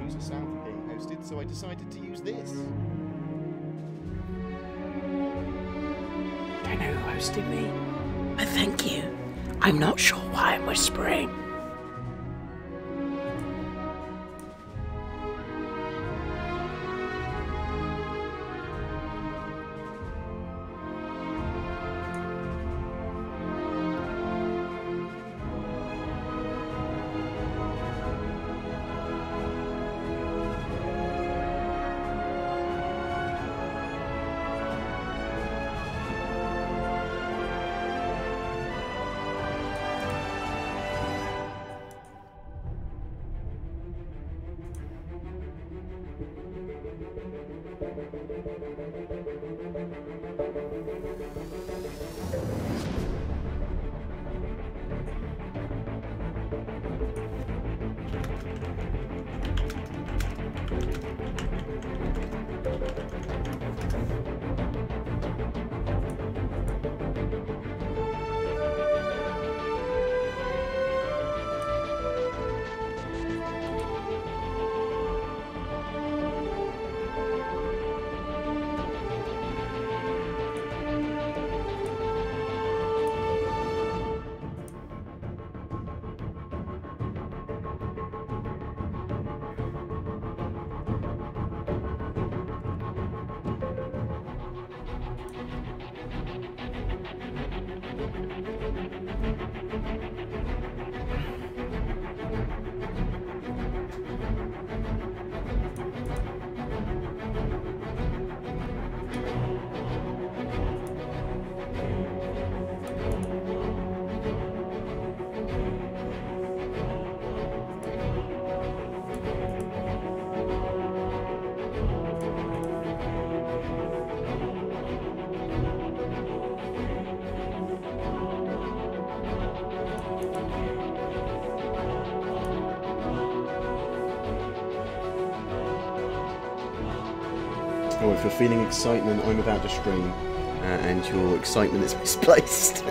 choose a sound for being hosted, so I decided to use this. Don't know who hosted me, but thank you. I'm not sure why I'm whispering. Oh, if you're feeling excitement, I'm about to stream, and your excitement is misplaced.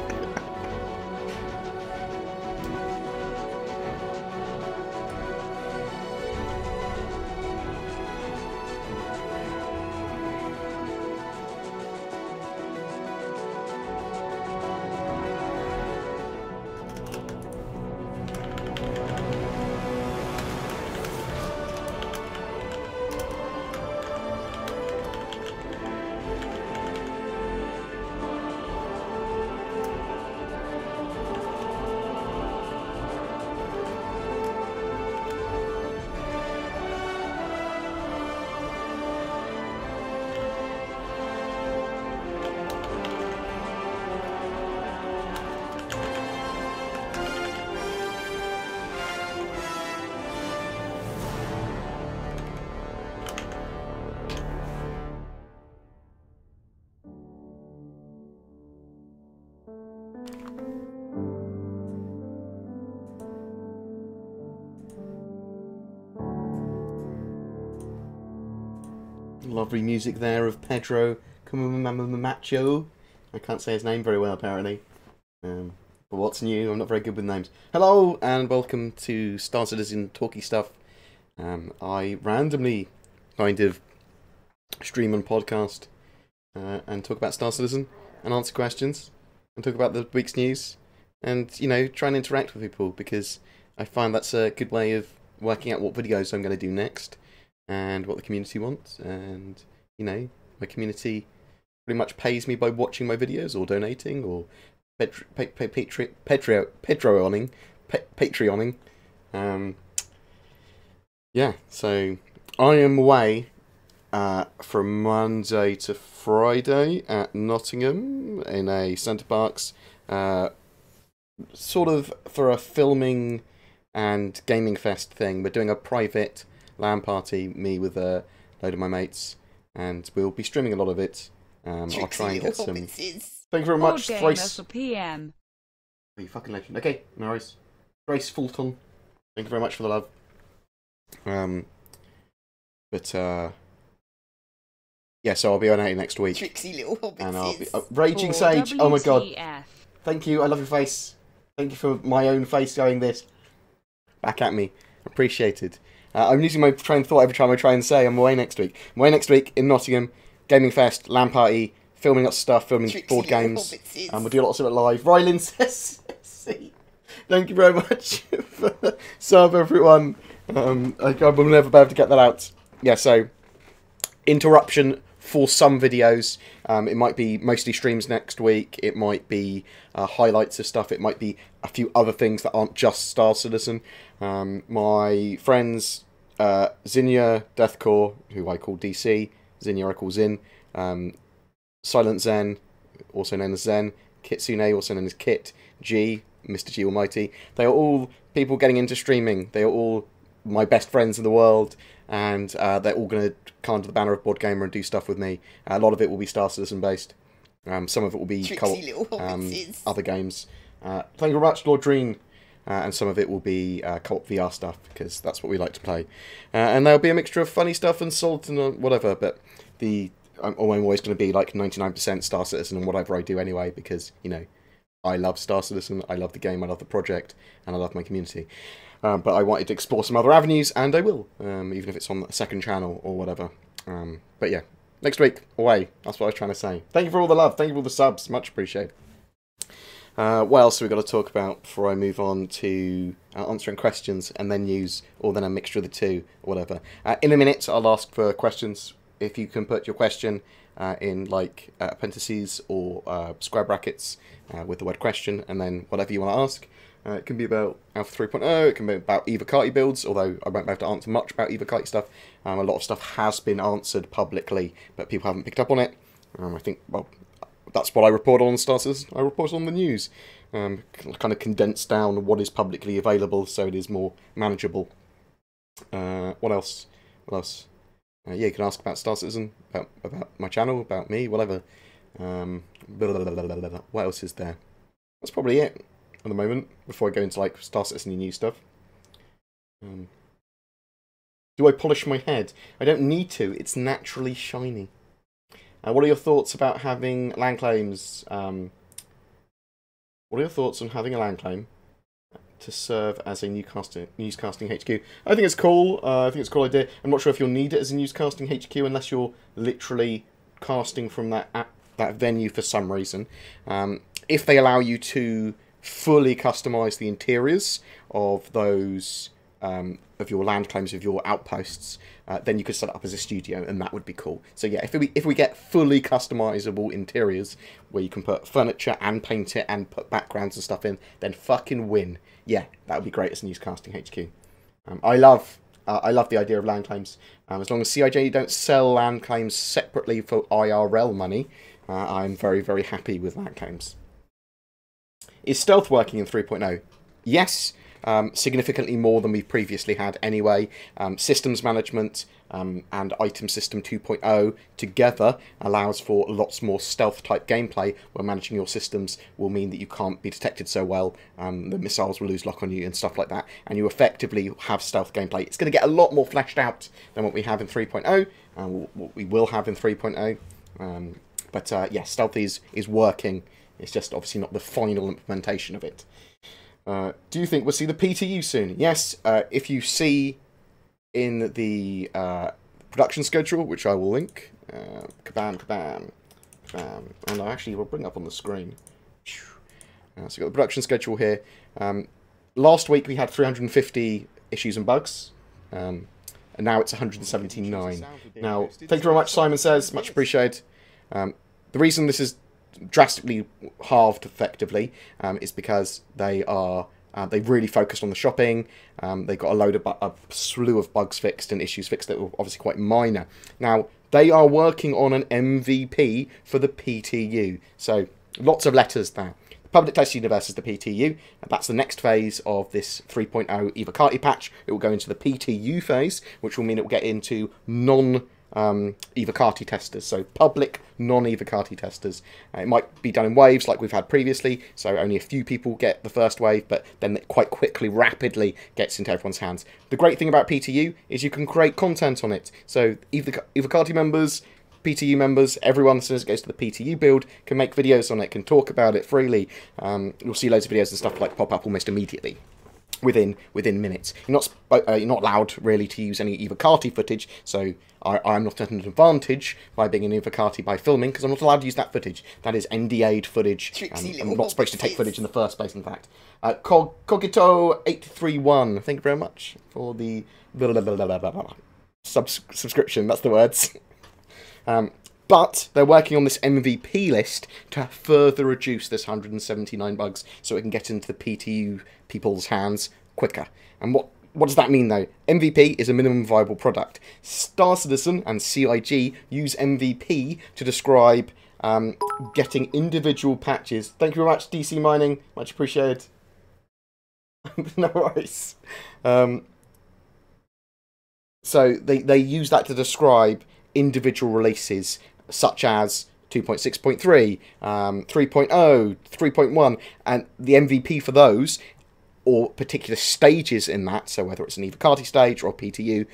Lovely music there of Pedro Macho. I can't say his name very well, apparently. But what's new? I'm not very good with names. Hello, and welcome to Star Citizen Talky Stuff. I randomly kind of stream and podcast and talk about Star Citizen and answer questions and talk about the week's news and, you know, try and interact with people because I find that's a good way of working out what videos I'm going to do next. And what the community wants, and you know, my community pretty much pays me by watching my videos or donating or Patreoning. Yeah, so I am away from Monday to Friday at Nottingham in a Centre Parks, sort of for a filming and gaming fest thing. We're doing a private LAN party, me with a load of my mates, and we'll be streaming a lot of it. I'll try and get some. Thank you very much, Thrace. PM. Oh, you fucking legend. Okay, no worries. Thrace Fulton, thank you very much for the love. Yeah, so I'll be on it next week. Tricksy little hobbitses. And I'll be Raging Sage. Oh my god. Thank you. I love your face. Thank you for my own face going this back at me. Appreciated. I'm losing my train of thought every time I try and say I'm away next week. I'm away next week in Nottingham, Gaming Fest, LAN party, filming lots of stuff, filming board games. We'll do lots of it live. Rylan says, thank you very much for the sub, everyone. I will never be able to get that out. Yeah, so interruption for some videos. It might be mostly streams next week. It might be highlights of stuff. It might be a few other things that aren't just Star Citizen. My friends Zinnia, Deathcore, who I call DC, Zinnia I call Zin, Silent Zen, also known as Zen, Kitsune, also known as Kit, G, Mr. G Almighty. They are all people getting into streaming. They are all my best friends in the world, and they're all going to come under the banner of BoredGamer and do stuff with me. A lot of it will be Star Citizen based. Some of it will be other games. Thank you very much, Lord Dreen. And some of it will be co-op VR stuff, because that's what we like to play. And there'll be a mixture of funny stuff and salt and whatever, but I'm always going to be like 99% Star Citizen and whatever I do anyway, because, you know, I love Star Citizen, I love the game, I love the project, and I love my community. But I wanted to explore some other avenues, and I will, even if it's on a second channel or whatever. But yeah, next week, away. That's what I was trying to say. Thank you for all the love. Thank you for all the subs. Much appreciated. What else have we got to talk about before I move on to answering questions and then news, or then a mixture of the two, or whatever. In a minute, I'll ask for questions. If you can put your question in like appendices or square brackets with the word question, and then whatever you want to ask. It can be about Alpha 3.0, it can be about Eva Carty builds, although I won't be able to answer much about Eva Carty stuff. A lot of stuff has been answered publicly, but people haven't picked up on it. I think, well, that's what I report on Starters. I report on the news. Kind of condense down what is publicly available so it is more manageable. What else? What else? Yeah, you can ask about Star Citizen, about my channel, about me, whatever. What else is there? That's probably it at the moment, before I go into like Star Citizen new stuff. Do I polish my head? I don't need to, it's naturally shiny. What are your thoughts about having land claims? What are your thoughts on having a land claim to serve as a newscasting HQ? I think it's cool. I think it's a cool idea. I'm not sure if you'll need it as a newscasting HQ unless you're literally casting from that venue for some reason. If they allow you to fully customize the interiors of those of your land claims, of your outposts, then you could set it up as a studio, and that would be cool. So yeah, if we get fully customizable interiors where you can put furniture and paint it and put backgrounds and stuff in, then fucking win. Yeah, that would be great as a newscasting HQ. I love the idea of land claims. As long as CIJ don't sell land claims separately for IRL money, I'm very, very happy with land claims. Is stealth working in 3.0? Yes, significantly more than we've previously had anyway. Systems management and item system 2.0 together allows for lots more stealth type gameplay, where managing your systems will mean that you can't be detected so well, the missiles will lose lock on you and stuff like that, and you effectively have stealth gameplay. It's going to get a lot more fleshed out than what we have in 3.0, and what we will have in 3.0. But yeah, stealth is working. It's just obviously not the final implementation of it. Do you think we'll see the PTU soon? Yes, if you see in the production schedule, which I will link, kabam, and I actually will bring up on the screen. So we've got the production schedule here. Last week we had 350 issues and bugs, and now it's 179. Now, thank you very much, Simon Says, much appreciated. The reason this is drastically halved effectively is because they've really focused on the shopping. They got a slew of bugs fixed and issues fixed that were obviously quite minor. Now they are working on an MVP for the PTU, so lots of letters there. The Public Test Universe is the PTU, and that's the next phase of this 3.0 Eva Carty patch. It will go into the PTU phase, which will mean it will get into Eva Carty testers, so public non-Eva Carty testers. It might be done in waves like we've had previously, so only a few people get the first wave, but then it quite quickly, rapidly gets into everyone's hands. The great thing about PTU is you can create content on it, so Eva Carty members, PTU members, everyone as soon as it goes to the PTU build can make videos on it, can talk about it freely. You'll see loads of videos and stuff like pop up almost immediately. within minutes. You're not allowed really to use any Evocati footage, so I'm not at an advantage by being in Evocati by filming, because I'm not allowed to use that footage. That is NDA'd footage. I'm not supposed to take footage in the first place, in fact. Cogito831, thank you very much for the subscription, that's the words. But they're working on this MVP list to further reduce this 179 bugs so it can get into the PTU people's hands quicker. And what does that mean, though? MVP is a minimum viable product. Star Citizen and CIG use MVP to describe getting individual patches. Thank you very much, DC Mining. Much appreciated. No worries. So they use that to describe individual releases, such as 2.6.3, 3.0, 3.1, and the MVP for those, or particular stages in that, so whether it's an Evocati stage or PTU,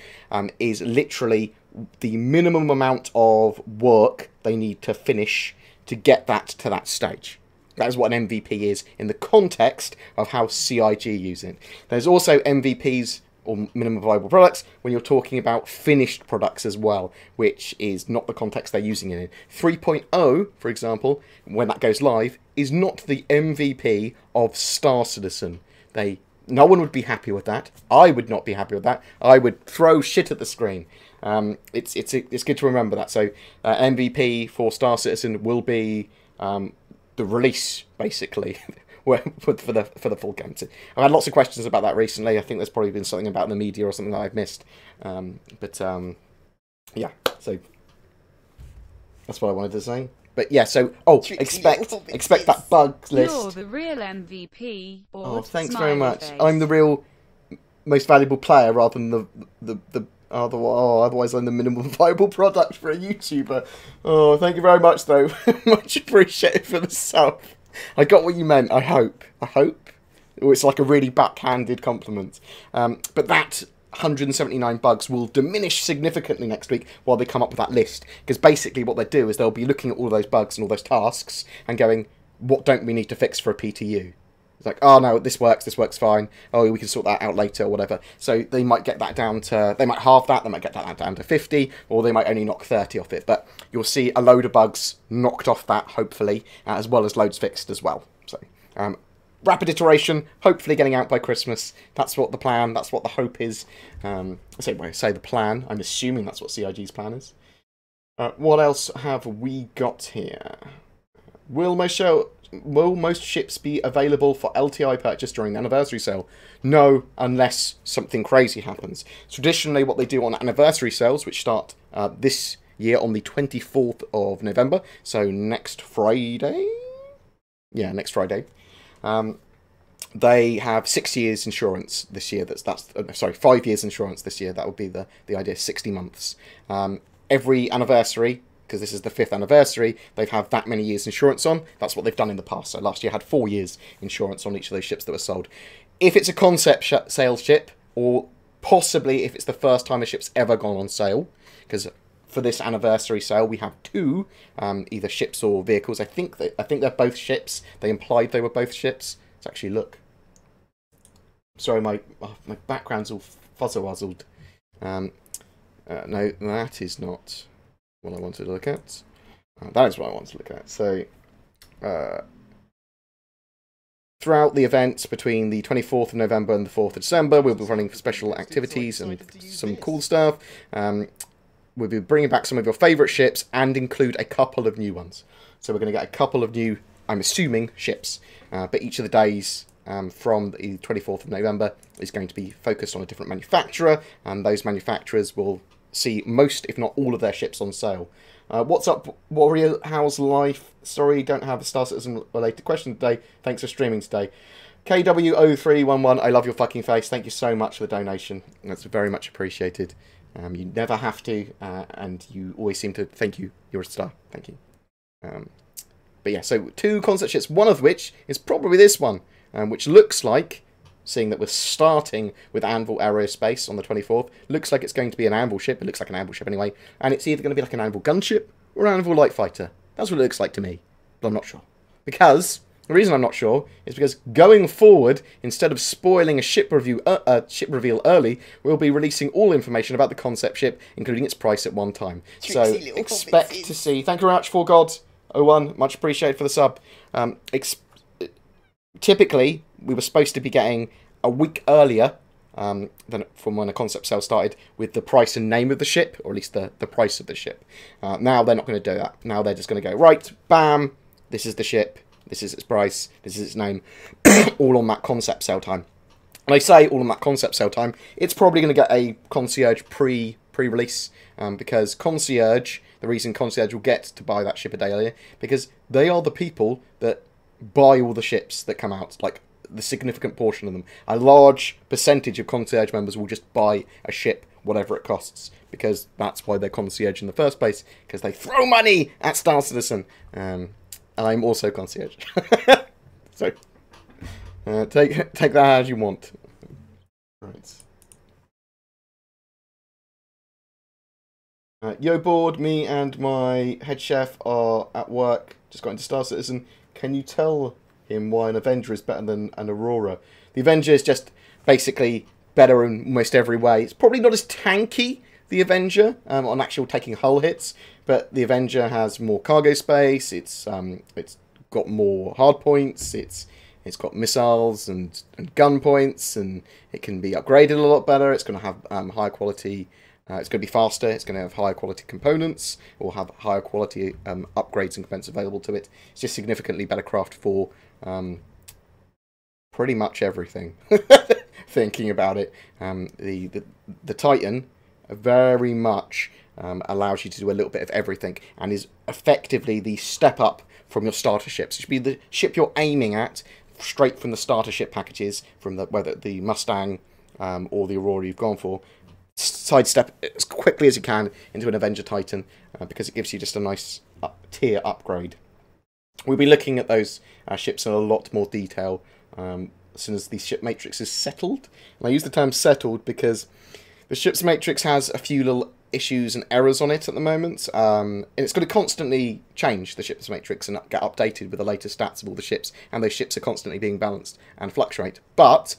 is literally the minimum amount of work they need to finish to get that to that stage. That is what an MVP is in the context of how CIG use it. There's also MVPs, or minimum viable products, when you're talking about finished products as well, which is not the context they're using it in. 3.0, for example, when that goes live, is not the MVP of Star Citizen. No one would be happy with that. I would not be happy with that. I would throw shit at the screen. It's good to remember that. So MVP for Star Citizen will be the release, basically. For the full game. I've had lots of questions about that recently. I think there's probably been something about in the media or something that I've missed. Yeah, so that's what I wanted to say. But yeah, so expect that bugs list. You're the real MVP. Oh, thanks very much. I'm the real most valuable player rather than the otherwise I'm the minimum viable product for a YouTuber. Oh, thank you very much though. Much appreciated for the sub. I got what you meant, I hope. It's like a really backhanded compliment. But that 179 bugs will diminish significantly next week while they come up with that list. Because basically what they do is they'll be looking at all those bugs and all those tasks and going, what don't we need to fix for a PTU? It's like, oh no, this works fine. Oh, we can sort that out later or whatever. So they might get that down to, they might halve that, they might get that down to 50, or they might only knock 30 off it. But you'll see a load of bugs knocked off that, hopefully, as well as loads fixed as well. So, rapid iteration, hopefully getting out by Christmas. That's what the plan, that's what the hope is. I say the plan, I'm assuming that's what CIG's plan is. What else have we got here? Will most ships be available for LTI purchase during the anniversary sale? No, unless something crazy happens. Traditionally, what they do on anniversary sales, which start this year on the 24th of November, so next Friday? Yeah, next Friday. They have 6 years insurance this year. Sorry, 5 years insurance this year. That would be the idea, 60 months. Every anniversary, because this is the 5th anniversary, they've had that many years insurance on. That's what they've done in the past. So last year had 4 years insurance on each of those ships that were sold. If it's a concept sales ship, or possibly if it's the first time a ship's ever gone on sale, because for this anniversary sale we have 2 either ships or vehicles. I think they're both ships. They implied they were both ships. Let's actually look. Sorry, my background's all fuzzle-wuzzled. No, that is not what I wanted to look at. That is what I want to look at. So, throughout the events between the 24th of November and the 4th of December, we'll be running special activities and some cool stuff. We'll be bringing back some of your favourite ships and include a couple of new ones. So we're going to get a couple of new, I'm assuming, ships. But each of the days from the 24th of November is going to be focused on a different manufacturer, and those manufacturers will see most, if not all, of their ships on sale. What's up, Warrior? How's life? Sorry, don't have a Star Citizen related question today. Thanks for streaming today. KW0311, I love your fucking face. Thank you so much for the donation. That's very much appreciated. You never have to, and you always seem to thank you. You're a star. Thank you. But yeah, so 2 concept ships, one of which is probably this one, which looks like, seeing that we're starting with Anvil Aerospace on the 24th, looks like it's going to be an Anvil ship. It looks like an Anvil ship anyway. And it's either going to be like an Anvil gunship or an Anvil light fighter. That's what it looks like to me. But I'm not sure. Because The reason I'm not sure is because going forward, instead of spoiling a ship reveal early, we'll be releasing all information about the concept ship, including its price at one time. So expect to see. Thank you very much, 4God01. Much appreciated for the sub. Typically, we were supposed to be getting a week earlier than from when a concept sale started with the price and name of the ship, or at least the price of the ship. Now they're not going to do that. Now they're just going to go, right, bam, this is the ship. This is its price, this is its name, all on that concept sale time. And I say all on that concept sale time, it's probably going to get a Concierge pre-release, because Concierge, the reason Concierge will get to buy that ship a day earlier, because they are the people that buy all the ships that come out, like the significant portion of them. A large percentage of Concierge members will just buy a ship, whatever it costs, because that's why they're Concierge in the first place, because they throw money at Star Citizen. I'm also Concierge. So, take that as you want. Right. Yo, Bored, me and my head chef are at work. Just got into Star Citizen. Can you tell him why an Avenger is better than an Aurora? The Avenger is just basically better in almost every way. It's probably not as tanky, the Avenger, on actual taking hull hits, but the Avenger has more cargo space. It's got more hard points. It's got missiles and gun points, and it can be upgraded a lot better. It's going to have higher quality. It's going to be faster. It's going to have higher quality components, or have higher quality upgrades and components available to it. It's just significantly better craft for pretty much everything. Thinking about it, the Titan very much allows you to do a little bit of everything, and is effectively the step up from your starter ships. It should be the ship you're aiming at straight from the starter ship packages, from whether the Mustang or the Aurora you've gone for. Sidestep as quickly as you can into an Avenger Titan, because it gives you just a nice tier upgrade. We'll be looking at those ships in a lot more detail as soon as the ship matrix is settled. And I use the term settled because the ship's matrix has a few little issues and errors on it at the moment, and it's going to constantly change, the ship's matrix, and get updated with the latest stats of all the ships, and those ships are constantly being balanced and fluctuate. But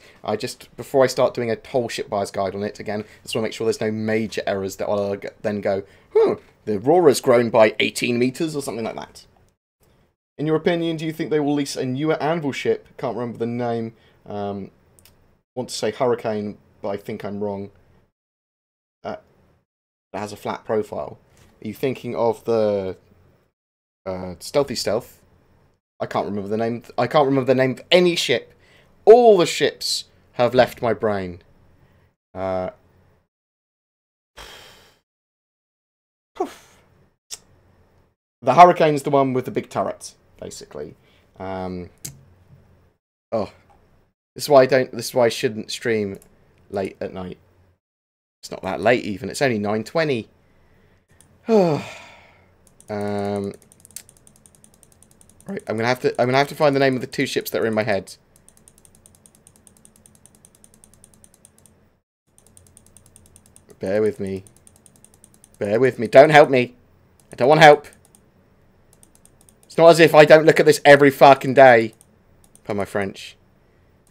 before I start doing a whole ship buyer's guide on it again, I just want to make sure there's no major errors that I'll then go, the Aurora's grown by 18 meters or something like that. In your opinion, do you think they will release a newer Anvil ship? Can't remember the name. Want to say Hurricane, but I think I'm wrong. That has a flat profile. Are you thinking of the Stealthy Stealth? I can't remember the name. I can't remember the name of any ship. All the ships have left my brain. The Hurricane's the one with the big turret, basically. Oh, this is why I shouldn't stream late at night. It's not that late even. It's only 9:20. Right, I'm gonna have to find the name of the two ships that are in my head. Bear with me. Bear with me. Don't help me. I don't want help. It's not as if I don't look at this every fucking day. Pardon my French.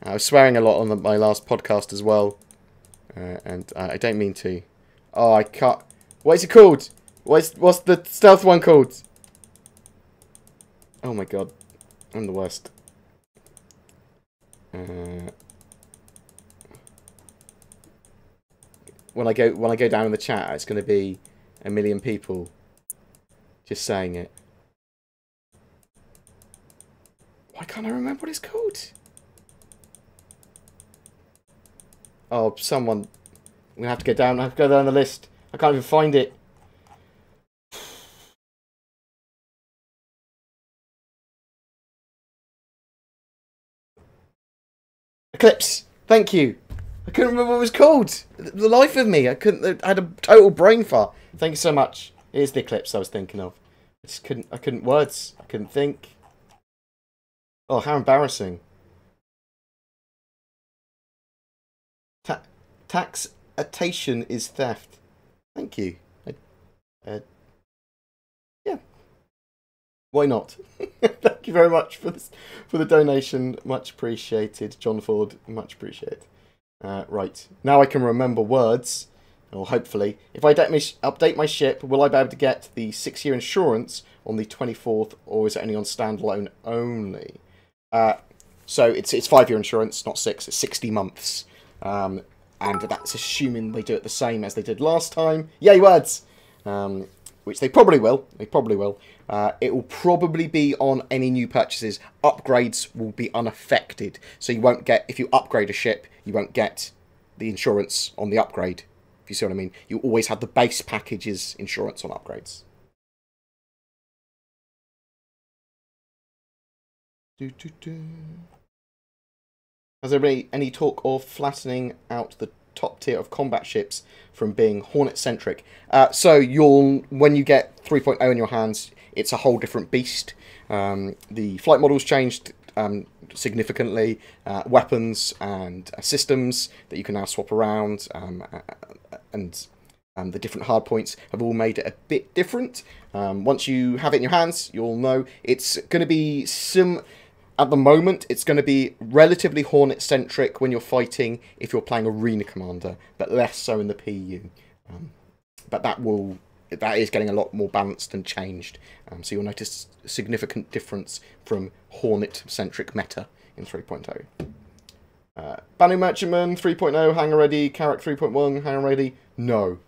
I was swearing a lot on my last podcast as well. And I don't mean to. Oh, I can't. What is it called? What's the stealth one called? Oh my god, I'm the worst. When I go down in the chat, it's going to be a million people just saying it. Why can't I remember what it's called? Oh, someone. I'm gonna have to go down. I have to go down the list. I can't even find it. Eclipse. Thank you. I couldn't remember what it was called. The life of me. I had a total brain fart. Thank you so much. It is the Eclipse I was thinking of. I just couldn't. I couldn't words. I couldn't think. Oh, how embarrassing. Taxation is theft. Thank you. Yeah. Why not? Thank you very much for this, for the donation. Much appreciated, John Ford. Much appreciated. Right, now I can remember words, or hopefully. If I update my ship, will I be able to get the 6-year insurance on the 24th, or is it only on standalone only? So it's 5-year insurance, not 6. It's 60 months. And that's assuming they do it the same as they did last time. Yay, words! Which they probably will. They probably will. It will probably be on any new purchases. Upgrades will be unaffected. So you won't get, if you upgrade a ship, you won't get the insurance on the upgrade. If you see what I mean. You always have the base package's insurance on upgrades. Has there been any talk of flattening out the top tier of combat ships from being Hornet-centric? So when you get 3.0 in your hands, it's a whole different beast. The flight models changed significantly. Weapons and systems that you can now swap around, and the different hard points have all made it a bit different. Once you have it in your hands, you'll know it's going to be at the moment, it's going to be relatively Hornet-centric when you're fighting if you're playing Arena Commander, but less so in the PU. But that is getting a lot more balanced and changed. So you'll notice a significant difference from Hornet-centric meta in 3.0. Banu Merchantman 3.0, hangar ready. Carrack 3.1, hangar ready. No.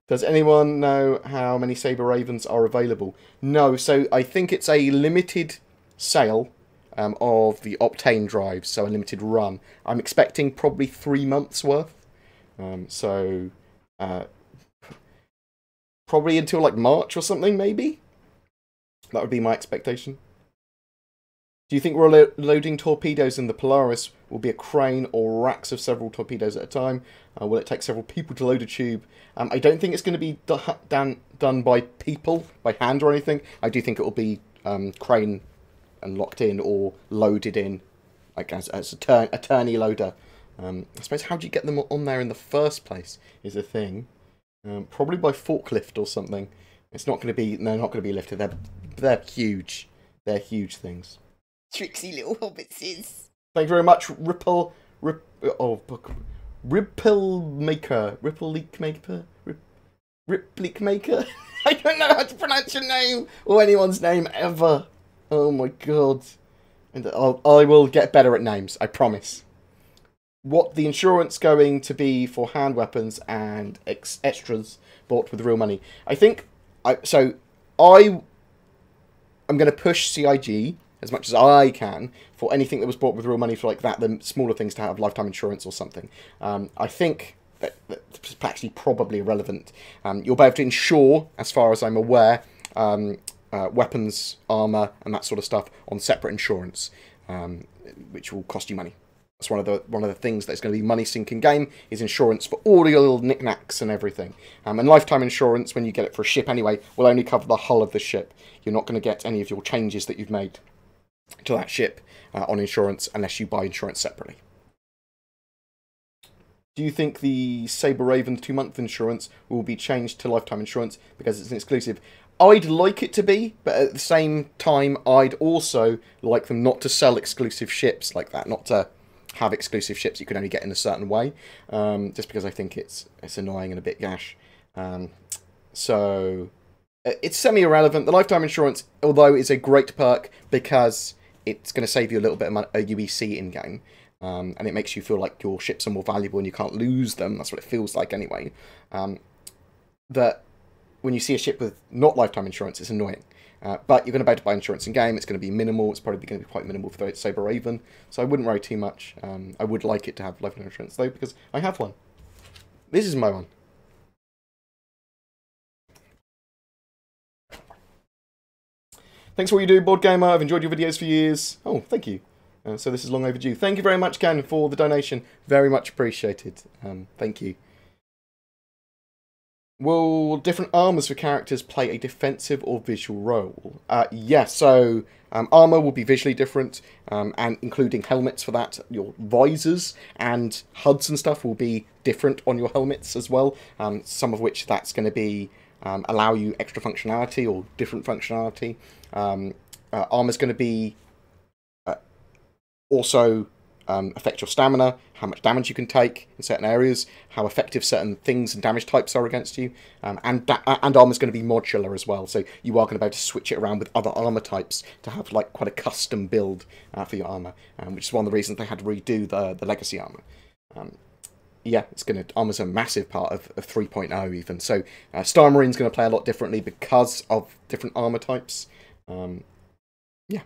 Does anyone know how many Saber Ravens are available? No, so I think it's a limited sale of the Octane drives, so a limited run. I'm expecting probably 3 months worth. Probably until like March or something, maybe? That would be my expectation. Do you think we're loading torpedoes in the Polaris will be a crane or racks of several torpedoes at a time? Will it take several people to load a tube? I don't think it's going to be done by people, by hand or anything. I do think it will be crane and locked in or loaded in, like as a turny loader. I suppose how do you get them on there in the first place is the thing. Probably by forklift or something. It's not going to be, no, not going to be lifted. They're huge. They're huge things. Tricksy little hobbitses. Thank you very much, Ripple Maker. Ripple Leak Maker? Rip Leak Maker? I don't know how to pronounce your name or anyone's name ever. Oh my god. And I will get better at names, I promise. What the insurance going to be for hand weapons and extras bought with real money? I think I'm going to push CIG as much as I can for anything that was bought with real money for like that, the smaller things to have lifetime insurance or something. I think that's actually probably irrelevant. You'll be able to insure, as far as I'm aware, weapons, armour and that sort of stuff on separate insurance, which will cost you money. That's one of the things that's going to be money sink in game is insurance for all your little knickknacks and everything. And lifetime insurance, when you get it for a ship anyway, will only cover the hull of the ship. You're not going to get any of your changes that you've made to that ship on insurance unless you buy insurance separately. Do you think the Saber Raven 2-month insurance will be changed to lifetime insurance because it's an exclusive? I'd like it to be, but at the same time, I'd also like them not to sell exclusive ships like that, not to have exclusive ships you can only get in a certain way, just because I think it's annoying and a bit gash. So it's semi-irrelevant. The lifetime insurance, although, is a great perk because it's going to save you a little bit of UEC in-game, and it makes you feel like your ships are more valuable and you can't lose them. That's what it feels like anyway. That when you see a ship with not lifetime insurance, it's annoying. But you're going to be able to buy insurance in-game. It's going to be minimal. It's probably going to be quite minimal for the Saber Raven. So I wouldn't worry too much. I would like it to have lifetime insurance, though, because I have one. This is my one. Thanks for what you do, BoredGamer. I've enjoyed your videos for years. Oh, thank you. So this is long overdue. Thank you very much, Ken, for the donation. Very much appreciated. Thank you. Will different armours for characters play a defensive or visual role? Yes, so armour will be visually different, and including helmets for that. Your visors and HUDs and stuff will be different on your helmets as well, some of which that's going to be allow you extra functionality or different functionality. Armor's going to be also affect your stamina, how much damage you can take in certain areas, how effective certain things and damage types are against you, and armor's going to be modular as well, so you are going to be able to switch it around with other armor types to have like quite a custom build for your armor, which is one of the reasons they had to redo the legacy armor. Yeah, armor's a massive part of 3.0 even, so Star Marine's going to play a lot differently because of different armor types. Yeah.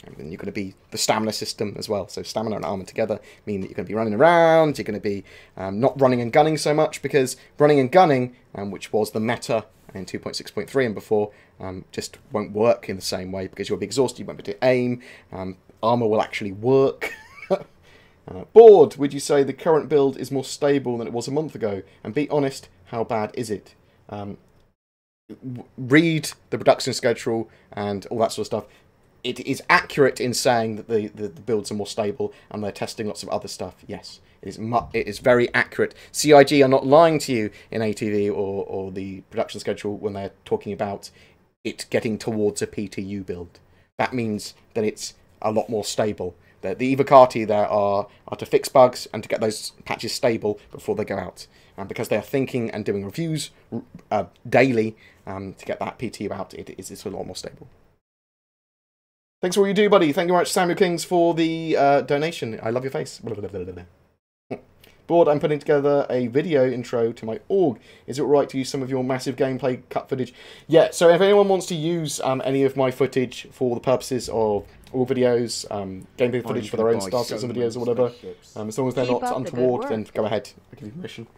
And then you're going to be the stamina system as well. So stamina and armor together mean that you're going to be running around. You're going to be not running and gunning so much, because running and gunning, which was the meta in 2.6.3 and before, just won't work in the same way, because you'll be exhausted. You won't be able to aim. Armor will actually work. Bored, would you say the current build is more stable than it was a month ago? And be honest, how bad is it? Read the production schedule and all that sort of stuff. It is accurate in saying that the builds are more stable and they're testing lots of other stuff. Yes, it is very accurate. CIG are not lying to you in ATV or the production schedule when they're talking about it getting towards a PTU build. That means that it's a lot more stable. The Evocati there are to fix bugs and to get those patches stable before they go out. And because they are thinking and doing reviews daily to get that PTU out, it's a lot more stable. Thanks for all you do, buddy. Thank you very much, Samuel Kings, for the donation. I love your face. Bored, I'm putting together a video intro to my org. Is it right to use some of your massive gameplay cut footage? Yeah, so if anyone wants to use any of my footage for the purposes of all videos, gameplay footage for their own Star Citizen videos or whatever, as long as they're not untoward, then go ahead. I'll give you permission.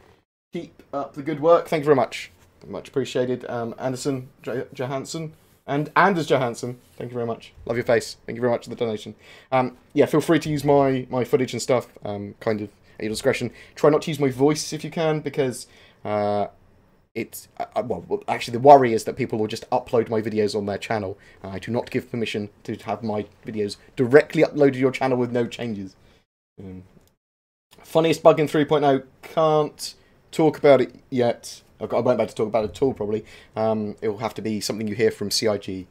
Keep up the good work. Thank you very much. Much appreciated. Anderson Johansson. And Anders Johansson, thank you very much. Love your face. Thank you very much for the donation. Yeah, feel free to use my footage and stuff, kind of at your discretion. Try not to use my voice if you can, because it's... well, actually, the worry is that people will just upload my videos on their channel. I do not give permission to have my videos directly uploaded to your channel with no changes. Funniest bug in 3.0, can't talk about it yet. I won't be able to talk about it at all, probably. It will have to be something you hear from CIG.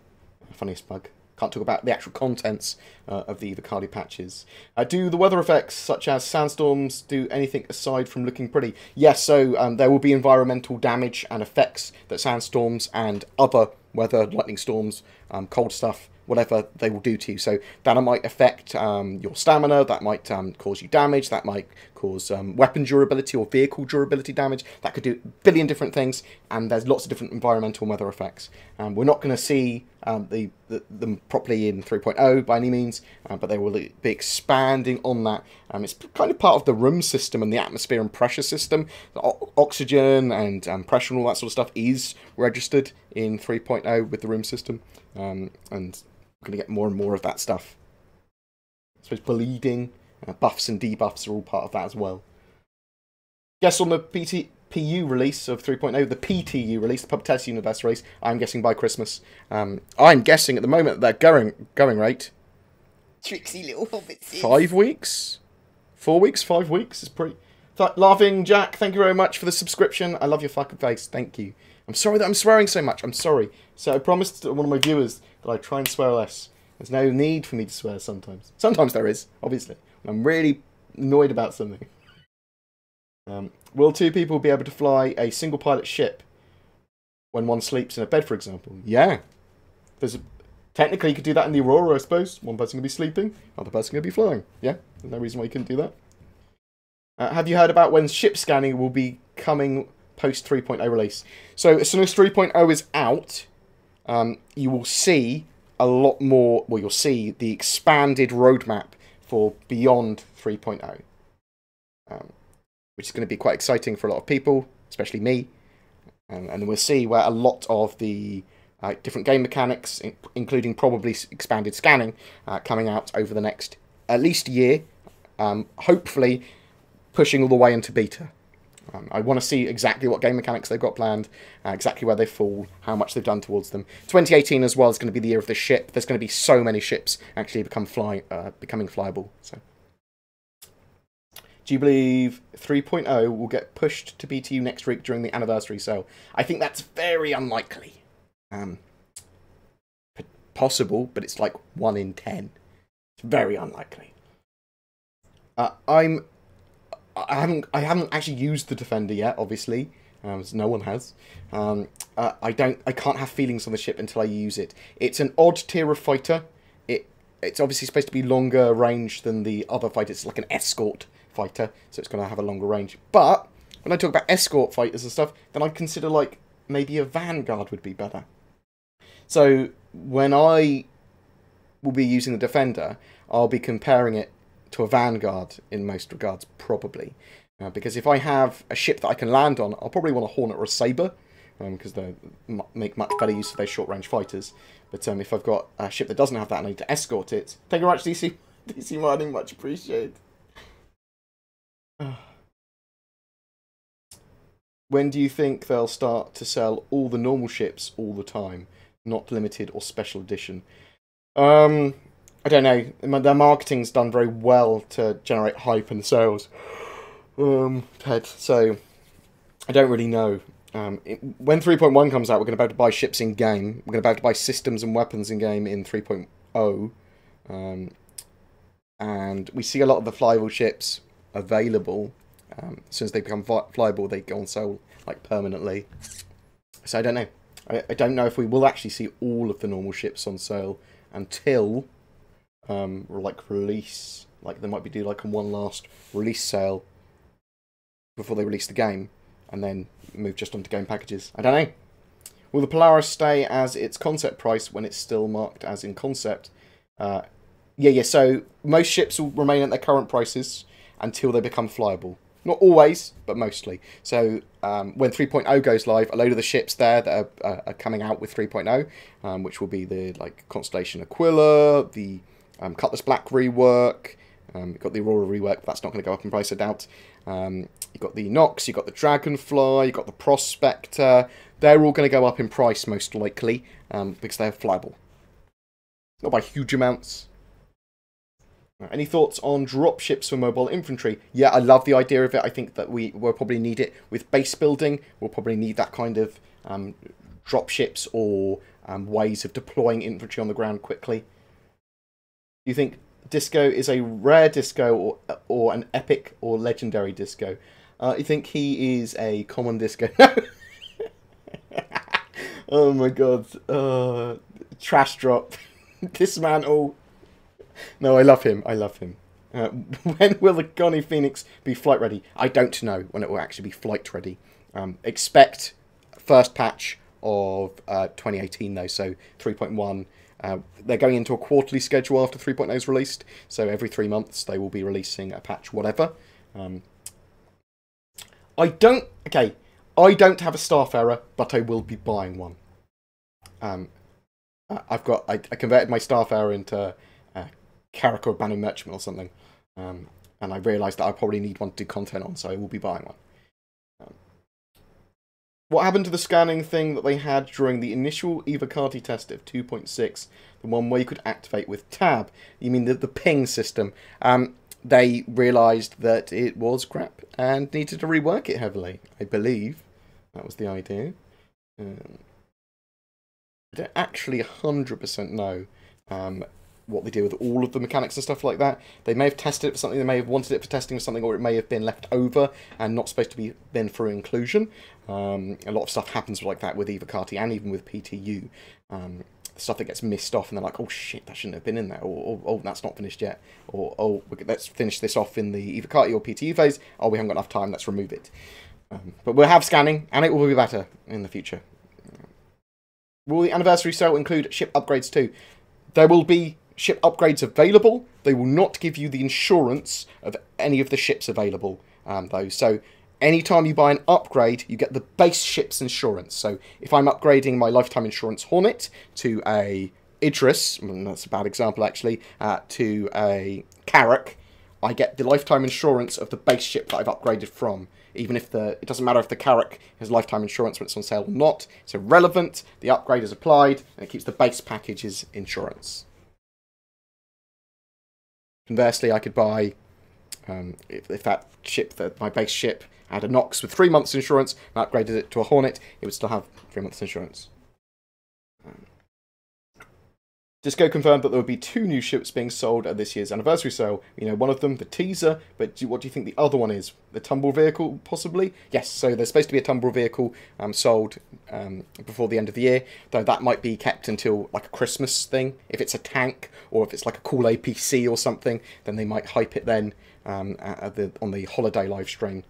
Funniest bug. Can't talk about the actual contents of the Evocati patches. Do the weather effects, such as sandstorms, do anything aside from looking pretty? Yes, so there will be environmental damage and effects that sandstorms and other weather, lightning storms, cold stuff, whatever they will do to you. So that might affect your stamina, that might cause you damage, that might cause weapon durability or vehicle durability damage. That could do a billion different things, and there's lots of different environmental weather effects. We're not going to see them properly in 3.0 by any means, but they will be expanding on that. It's kind of part of the room system and the atmosphere and pressure system. The oxygen and pressure and all that sort of stuff is registered in 3.0 with the room system, and we're going to get more and more of that stuff. I suppose bleeding, buffs and debuffs are all part of that as well. Guess on the PU release of 3.0, the PTU release, the Public Test Universe release, I'm guessing by Christmas. I'm guessing at the moment that their going rate... Tricksy little hobbit. 5 weeks? 4 weeks? 5 weeks? It's pretty... Laughing Jack, thank you very much for the subscription. I love your fucking face. Thank you. I'm sorry that I'm swearing so much. I'm sorry. So I promised one of my viewers that I'd try and swear less. There's no need for me to swear sometimes. Sometimes there is, obviously. I'm really annoyed about something. Will two people be able to fly a single pilot ship when one sleeps in a bed, for example? Yeah. Technically, you could do that in the Aurora, I suppose. One person could be sleeping, other person could be flying. Yeah, there's no reason why you couldn't do that. Have you heard about when ship scanning will be coming post 3.0 release? So as soon as 3.0 is out, you will see a lot more, well, you'll see the expanded roadmap for beyond 3.0, which is going to be quite exciting for a lot of people, especially me. And we'll see where a lot of the different game mechanics, including probably expanded scanning, coming out over the next at least year, hopefully pushing all the way into beta. I want to see exactly what game mechanics they've got planned, exactly where they fall, how much they've done towards them. 2018 as well is going to be the year of the ship. There's going to be so many ships actually becoming flyable. So Do you believe 3.0 will get pushed to BTU next week during the anniversary sale? I think that's very unlikely. Possible, but it's like 1 in 10. It's very unlikely. I haven't actually used the Defender yet, obviously. No one has. I can't have feelings on the ship until I use it. It's an odd tier of fighter. It's obviously supposed to be longer range than the other fighters. It's like an escort fighter, so it's going to have a longer range. But when I talk about escort fighters and stuff, then I'd consider like maybe a Vanguard would be better. So when I will be using the Defender, I'll be comparing it to a Vanguard in most regards, probably. Because if I have a ship that I can land on, I'll probably want a Hornet or a Saber, because they make much better use of those short-range fighters. But if I've got a ship that doesn't have that and I need to escort it... Thank you very much, DC Mining, much appreciated. When do you think they'll start to sell all the normal ships all the time, not limited or special edition? I don't know. Their marketing's done very well to generate hype and sales. Ted, so I don't really know. When 3.1 comes out, we're going to be able to buy ships in game. We're going to be able to buy systems and weapons in game in 3.0. And we see a lot of the flyable ships available. As soon as they become flyable, they go on sale like permanently. So I don't know. I don't know if we will actually see all of the normal ships on sale until like release. Like they might be do like one last release sale before they release the game, and then move just onto game packages. I don't know. Will the Polaris stay as its concept price when it's still marked as in concept? Yeah. So most ships will remain at their current prices until they become flyable. Not always, but mostly. So when 3.0 goes live, a load of the ships there that are coming out with 3.0, which will be the like Constellation Aquila, the Cutlass Black rework, you've got the Aurora rework, but that's not going to go up in price, I doubt. You've got the Nox, you've got the Dragonfly, you've got the Prospector. They're all going to go up in price, most likely, because they're flyable. Not by huge amounts. Any thoughts on dropships for mobile infantry? Yeah, I love the idea of it. I think that we'll probably need it with base building. We'll probably need that kind of dropships or ways of deploying infantry on the ground quickly. Do you think Disco is a rare Disco or an epic or legendary Disco? You think he is a common Disco? Oh my god. Trash drop. Dismantle. No, I love him. I love him. When will the Connie Phoenix be flight ready? I don't know when it will actually be flight ready. Expect first patch of 2018 though, so 3.1. They're going into a quarterly schedule after 3.0 is released, so every 3 months they will be releasing a patch, whatever. I don't have a Starfarer, but I will be buying one. I converted my Starfarer into Carrack or Banner Merchant or something, and I realised that I probably need one to do content on, so I will be buying one. What happened to the scanning thing that they had during the initial Evocati test of 2.6? The one where you could activate with tab. You mean the ping system? They realised that it was crap and needed to rework it heavily. I believe that was the idea. I don't actually 100% know what they do with all of the mechanics and stuff like that. They may have tested it for something, they may have wanted it for testing for something, or it may have been left over and not supposed to be been for inclusion. A lot of stuff happens like that with Evocati and even with PTU. Stuff that gets missed off and they're like, oh shit, that shouldn't have been in there, or oh, that's not finished yet, or oh, let's finish this off in the Evocati or PTU phase, oh, we haven't got enough time, let's remove it. But we'll have scanning, and it will be better in the future. Will the anniversary sale include ship upgrades too? There will be ship upgrades available. They will not give you the insurance of any of the ships available, though. So anytime you buy an upgrade, you get the base ship's insurance. So if I'm upgrading my lifetime insurance Hornet to a Idris, that's a bad example actually, to a Carrack, I get the lifetime insurance of the base ship that I've upgraded from. Even if it doesn't matter if the Carrack has lifetime insurance when it's on sale or not, it's irrelevant. The upgrade is applied, and it keeps the base package's insurance. Conversely, I could buy If that ship, my base ship, had a Nox with 3 months insurance, and upgraded it to a Hornet, it would still have 3 months insurance. Disco confirmed that there would be 2 new ships being sold at this year's anniversary sale. You know, one of them, the teaser, but what do you think the other one is? The tumble vehicle, possibly? Yes, so there's supposed to be a tumble vehicle sold before the end of the year, though that might be kept until, like, a Christmas thing. If it's a tank, or if it's, like, a cool APC or something, then they might hype it then on the holiday live stream.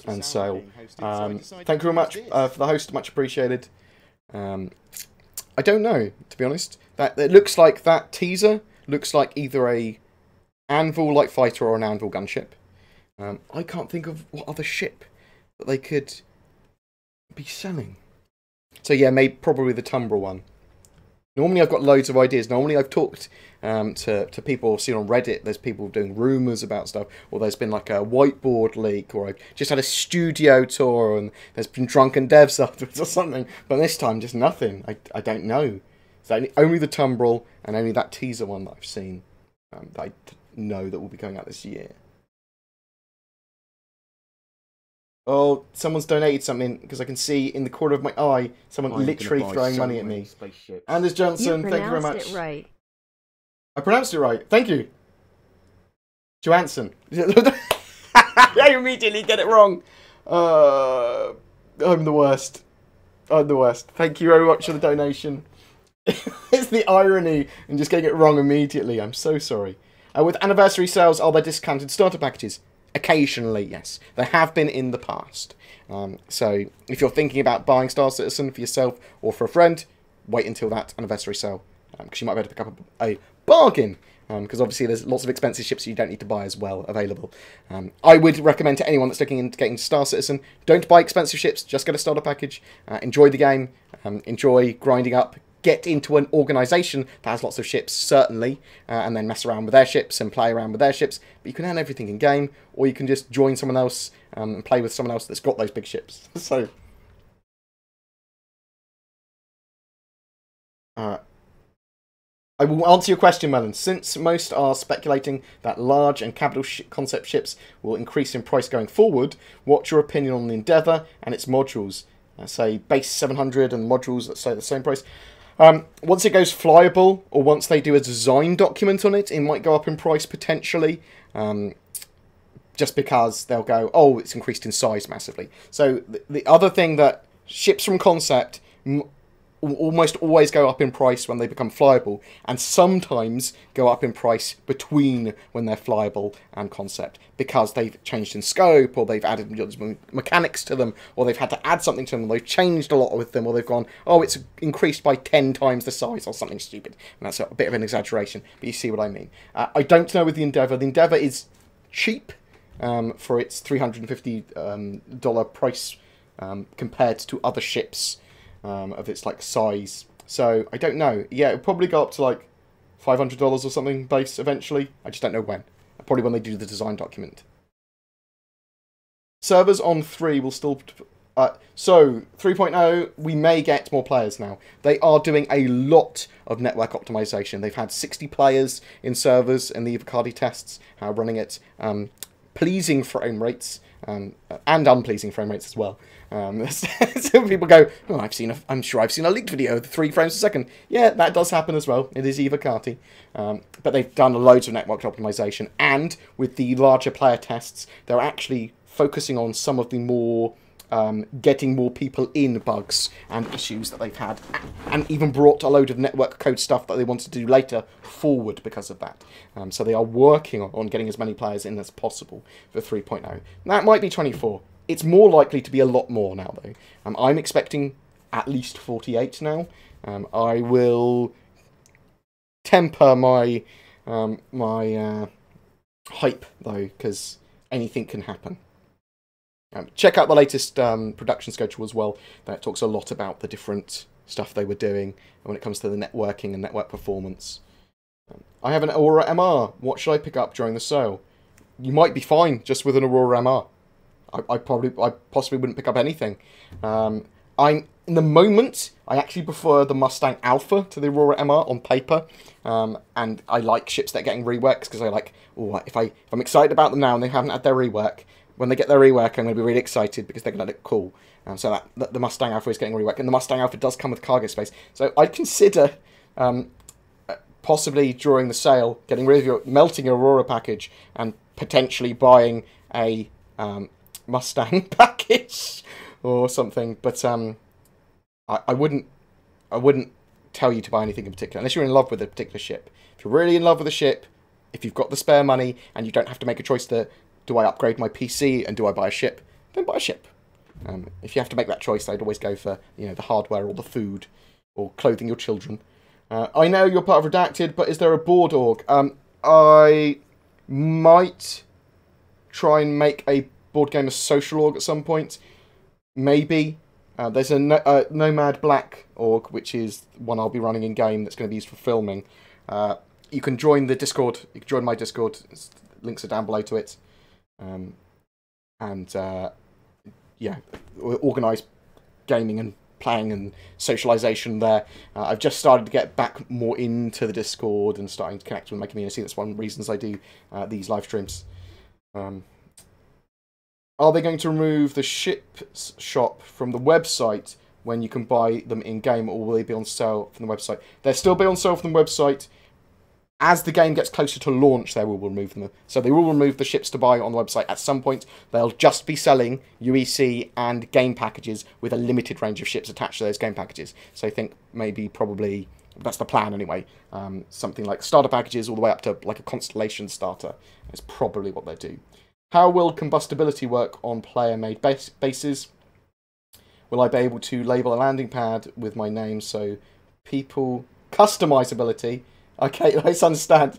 And so, thank you very much for the host, much appreciated. I don't know, to be honest. It looks like that teaser looks like either a Anvil-like fighter or an Anvil gunship. I can't think of what other ship that they could be selling. So yeah, probably the Tumbrel one. Normally I've got loads of ideas. Normally I've talked to people I've seen on Reddit. There's people doing rumours about stuff, or there's been like a whiteboard leak, or I've just had a studio tour and there's been drunken devs afterwards or something. But this time, just nothing. I don't know. So only the Tumbrel and only that teaser one that I've seen that I know that will be going out this year. Oh, someone's donated something, because I can see in the corner of my eye someone literally throwing money at me. Anders Johnson, thank you very much. You pronounced it right. I pronounced it right. Thank you. Johansson. I immediately get it wrong. I'm the worst. I'm the worst. Thank you very much for the donation. It's the irony in just getting it wrong immediately. I'm so sorry. With anniversary sales, are there discounted starter packages? Occasionally, yes. There have been in the past. So, if you're thinking about buying Star Citizen for yourself or for a friend, wait until that anniversary sale. Because you might be able to pick up a bargain. Because obviously there's lots of expensive ships you don't need to buy as well available. I would recommend to anyone that's looking into getting Star Citizen, don't buy expensive ships, just get a starter package. Enjoy the game, enjoy grinding up. Get into an organisation that has lots of ships, certainly, and then mess around with their ships and play around with their ships. But you can earn everything in game, or you can just join someone else and play with someone else that's got those big ships. So, I will answer your question, Melon. Since most are speculating that large and capital concept ships will increase in price going forward, what's your opinion on the Endeavour and its modules? Say base 700 and modules that stay the same price. Once it goes flyable, or once they do a design document on it, it might go up in price potentially, just because they'll go, oh, it's increased in size massively. So the other thing that ships from concept almost always go up in price when they become flyable, and sometimes go up in price between when they're flyable and concept, because they've changed in scope, or they've added mechanics to them, or they've had to add something to them, they've changed a lot with them, or they've gone, oh, it's increased by 10 times the size, or something stupid. And that's a bit of an exaggeration, but you see what I mean. I don't know with the Endeavour. The Endeavour is cheap for its $350 price compared to other ships of its like size. So I don't know. Yeah, it'll probably go up to like $500 or something base eventually. I just don't know when. Probably when they do the design document. Servers on 3 will still... so, 3.0, we may get more players now. They are doing a lot of network optimization. They've had 60 players in servers in the Ivacati tests, running at pleasing frame rates, and unpleasing frame rates as well. Some people go, oh, I'm sure I've seen a leaked video of 3 frames a second. Yeah, that does happen as well. It is Ivacati. But they've done loads of network optimization, and with the larger player tests, they're actually focusing on some of the more getting more people in bugs and issues that they've had, and even brought a load of network code stuff that they want to do later forward because of that. So they are working on getting as many players in as possible for 3.0. That might be 24. It's more likely to be a lot more now, though. I'm expecting at least 48 now. I will temper my hype, though, because anything can happen. Check out the latest production schedule as well. That talks a lot about the different stuff they were doing when it comes to the networking and network performance. I have an Aurora MR. What should I pick up during the sale? You might be fine just with an Aurora MR. I possibly wouldn't pick up anything. in the moment, I actually prefer the Mustang Alpha to the Aurora MR on paper, and I like ships that are getting reworks because I like, if I'm excited about them now and they haven't had their rework, when they get their rework, I'm going to be really excited because they're going to look cool. So that the Mustang Alpha is getting rework, and the Mustang Alpha does come with cargo space. So I'd consider possibly during the sale getting rid of your melting Aurora package and potentially buying a Mustang package or something. But I wouldn't tell you to buy anything in particular unless you're in love with a particular ship. If you're really in love with a ship, if you've got the spare money and you don't have to make a choice to, do I upgrade my PC and do I buy a ship, then buy a ship. If you have to make that choice, I'd always go for the hardware or the food or clothing your children. I know you're part of Redacted, but is there a board org? I might try and make a BoredGamer social org at some point. Maybe. There's a Nomad Black org, which is one I'll be running in game that's going to be used for filming. You can join the Discord. You can join my Discord. Links are down below to it. Yeah, organise gaming and playing and socialisation there. I've just started to get back more into the Discord and starting to connect with my community. That's one of the reasons I do these live streams. Are they going to remove the ships shop from the website when you can buy them in-game, or will they be on sale from the website? They'll still be on sale from the website. As the game gets closer to launch, they will remove them. So they will remove the ships to buy on the website at some point. They'll just be selling UEC and game packages with a limited range of ships attached to those game packages. So I think probably, that's the plan anyway. Something like starter packages all the way up to like a Constellation starter is probably what they do. How will combustibility work on player-made bases? Will I be able to label a landing pad with my name so people... Customizability... Okay, let's understand.